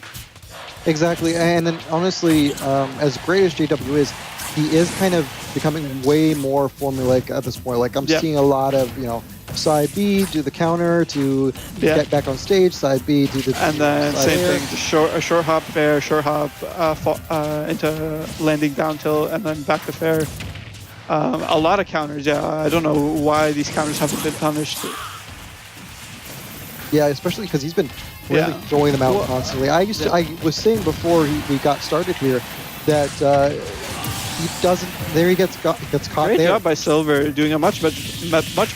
Exactly, and then honestly, as great as JW is, he is kind of becoming way more formulaic at this point. Like I'm seeing a lot of, you know, side B, do the counter to get back on stage, side B, do the and then same air. thing, just a short hop fair, short hop into landing down tilt, and then back to fair. A lot of counters, I don't know why these counters haven't been punished. Yeah, especially because he's been really throwing them out constantly. I was saying before we got started here that he doesn't. There he gets caught Great there. job by Silver, doing a much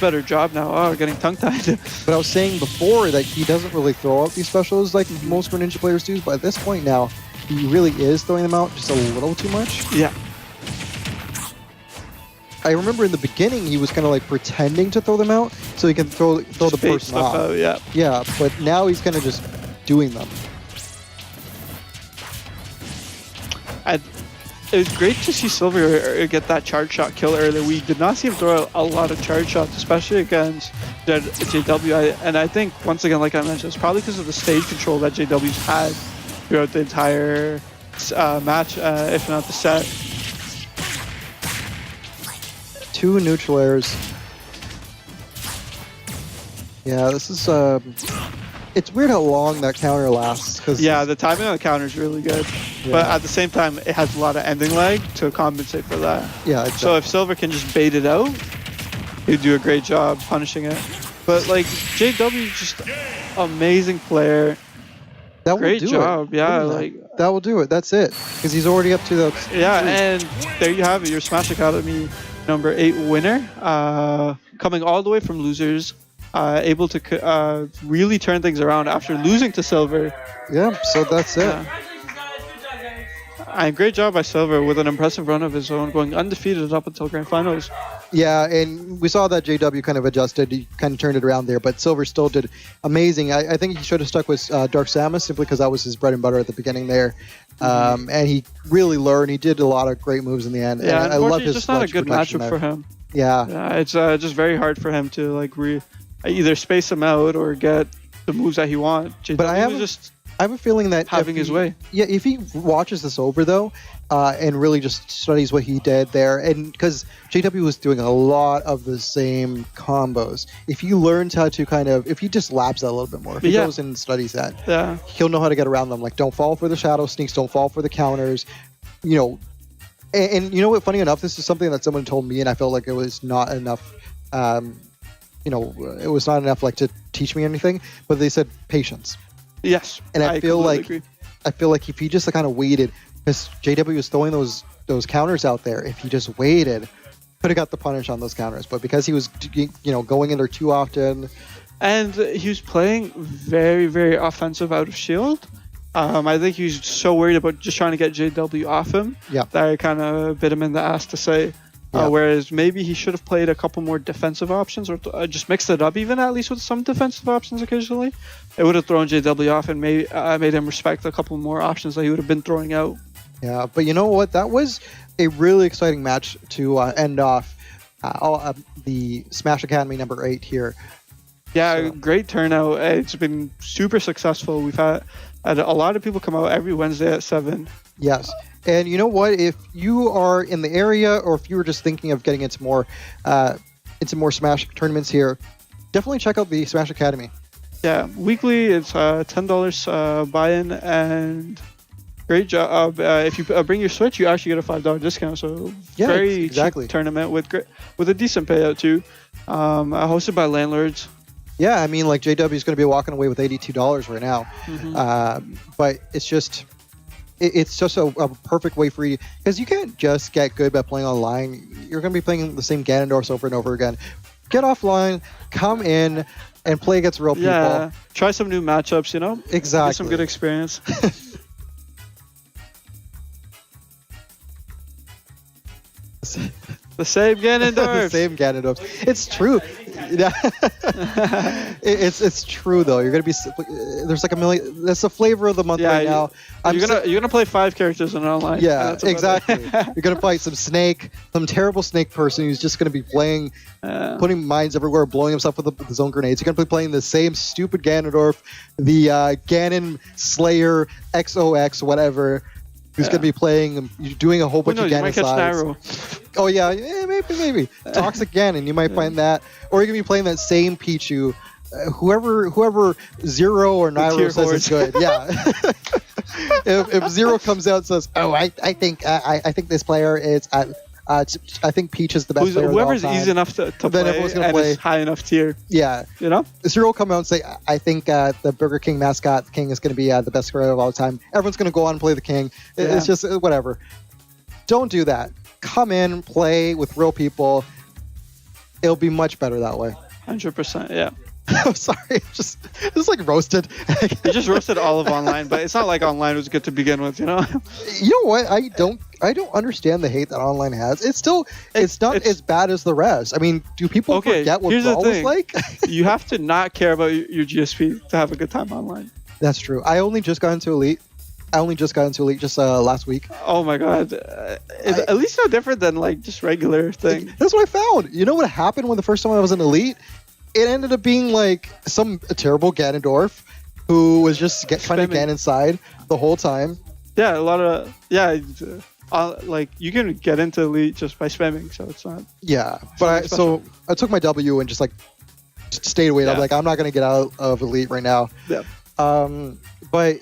better job now. Oh, getting tongue-tied. But I was saying before that he doesn't really throw out these specials like most Greninja players do. But at this point now, he really is throwing them out just a little too much. Yeah. I remember in the beginning he was kind of like pretending to throw them out so he can throw the Bait person stuff off. out, yeah. Yeah, but now he's kind of just doing them. It was great to see Silver get that charge shot kill earlier. We did not see him throw out a lot of charge shots, especially against JW. And I think, once again, like I mentioned, it's probably because of the stage control that JW's had throughout the entire match, if not the set. 2 neutral airs. Yeah, this is it's weird how long that counter lasts. Cause Yeah, the timing on the counter is really good. Yeah. But at the same time, it has a lot of ending lag to compensate for that. Yeah, exactly. So if Silver can just bait it out, he'd do a great job punishing it. But like, JW is just amazing player. that will Great do job, it. yeah, Look at like- that. That will do it. That's it. Because he's already up to the. Yeah, and there you have it, your Smash Academy number 8 winner, coming all the way from losers, able to really turn things around after losing to Silver. Yeah, so that's it. Yeah. And great job by Silver with an impressive run of his own, going undefeated up until Grand Finals. Yeah, and we saw that JW kind of adjusted. He kind of turned it around there, but Silver still did amazing. I think he should have stuck with Dark Samus simply because that was his bread and butter at the beginning there. And he really learned. He did a lot of great moves in the end. Yeah, and I love unfortunately, his it's just not a ledge good protection matchup there. for him. Yeah. Yeah, it's just very hard for him to like either space him out or get the moves that he wants. But I have just I have a feeling that having if his he- way. Yeah, if he watches this over though, and really just studies what he did there, and because JW was doing a lot of the same combos, if he learns how to if he just labs that a little bit more, if he Yeah. goes and studies that, Yeah. he'll know how to get around them. Like, don't fall for the shadow sneaks, don't fall for the counters, you know. And you know what? Funny enough, this is something that someone told me, and I felt like it was not enough. It was not enough like to teach me anything. But they said patience. Yes. And I feel completely like agree. if he just kind of waited, because JW was throwing those counters out there, if he just waited, could have got the punish on those counters. But because he was going in there too often, And he was playing very, very offensive out of shield. I think he was so worried about just trying to get JW off him Yeah. that I kind of bit him in the ass to say. Yeah. Whereas maybe he should have played a couple more defensive options, or just mixed it up even at least with some defensive options occasionally. It would have thrown JW off and made him respect a couple more options that he would have been throwing out. yeah. But you know what? That was a really exciting match to end off the Smash Academy number 8 here. Yeah, So- great turnout. It's been super successful. We've had a lot of people come out every Wednesday at 7. Yes. And you know what? If you are in the area, or if you were just thinking of getting into more Smash tournaments here, definitely check out the Smash Academy. Yeah, weekly it's $10 buy-in, and great job. If you bring your Switch, you actually get a $5 discount. So Yeah, very exactly. cheap tournament with a decent payout too. Hosted by Landlords. Yeah, I mean, like JW is going to be walking away with $82 right now. But it's just a perfect way for you, because you can't just get good by playing online. You're going to be playing the same Ganondorfs over and over again. Get offline, come in, and play against real people. Yeah, try some new matchups. Exactly. Get some good experience. The same Ganondorf. The same Ganondorfs. It's true. Yeah. it's true though. You're gonna be there's like a million. That's the flavor of the month right now. You're gonna play 5 characters in online. Yeah, That's about exactly. it. You're gonna fight some terrible snake person who's just gonna be playing, putting mines everywhere, blowing himself with his own grenades. You're gonna be playing the same stupid Ganondorf, the Ganon Slayer XOX whatever. Who's gonna be playing, doing a whole bunch of you might catch Ganon Nairo. Oh yeah, maybe. Toxic Ganon, you might find that, or you're gonna be playing that same Pichu. Whoever Zero or Nairo says is good. Yeah. if Zero comes out and says, "Oh, I think this player is," I think Peach is the best player. Whoever's of all time. easy enough to Then play everyone's gonna and play. is high enough tier. Yeah. Zero will come out and say, "I think the Burger King mascot, the King, is going to be the best player of all time." Everyone's going to go on and play the King. It's just whatever. Don't do that. come in, play with real people. It'll be much better that way. 100%. Yeah. I'm sorry, just like roasted. You just roasted all of online, but it's not like online was good to begin with, you know? You know what? I don't understand the hate that online has. It's not as bad as the rest. I mean, do people forget what Brawl was like? You have to not care about your GSP to have a good time online. That's true. I only just got into Elite. Just last week. Oh my god. It's at least no different than like just regular thing. That's what I found. You know what happened when the first time I was in Elite? It ended up being like a terrible Ganondorf who was just trying to get inside the whole time. Yeah, a lot of like you can get into Elite just by spamming, so it's not. Yeah, but I took my W and just stayed away. I'm like, I'm not gonna get out of Elite right now. Yeah. But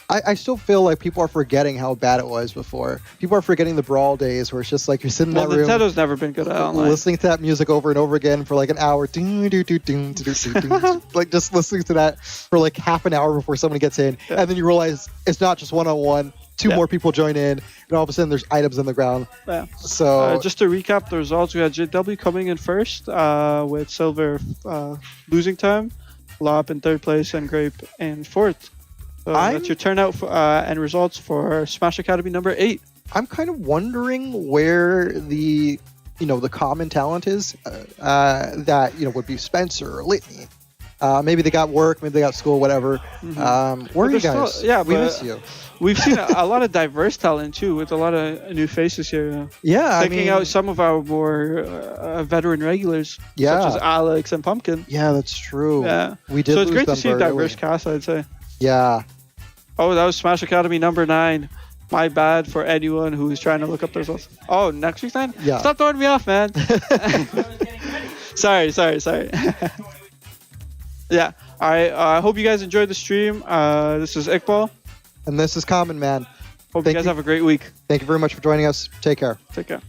I still feel like people are forgetting how bad it was before. People are forgetting the Brawl days where it's just like you're sitting in that room. Nintendo's never been good at online. Listening to that music over and over again for like an hour. Like just listening to that for like half an hour before someone gets in. Yeah. And then you realize it's not just one-on-one. Two more people join in. And all of a sudden there's items in the ground. Yeah. So just to recap the results, we had JW coming in first with Silver losing time. Lop in third place and Grape in fourth. So that's your turnout and results for Smash Academy number 8. I'm kind of wondering where the common talent is that would be Spencer or Litany. Maybe they got work, maybe they got school, whatever. Where are you guys? We miss you. We've seen a lot of diverse talent too, with a lot of new faces here. Yeah, taking out some of our more veteran regulars, such as Alex and Pumpkin. Yeah, that's true. Yeah, we did. So it's great to see a diverse cast, I'd say. Yeah. Oh, that was Smash Academy number 9. My bad for anyone who's trying to look up the results. Oh, next week's 9? Yeah. Stop throwing me off, man. Sorry. Yeah. All right. I hope you guys enjoyed the stream. This is Iqbal. And this is Common Man. Hope you guys have a great week. Thank you very much for joining us. Take care. Take care.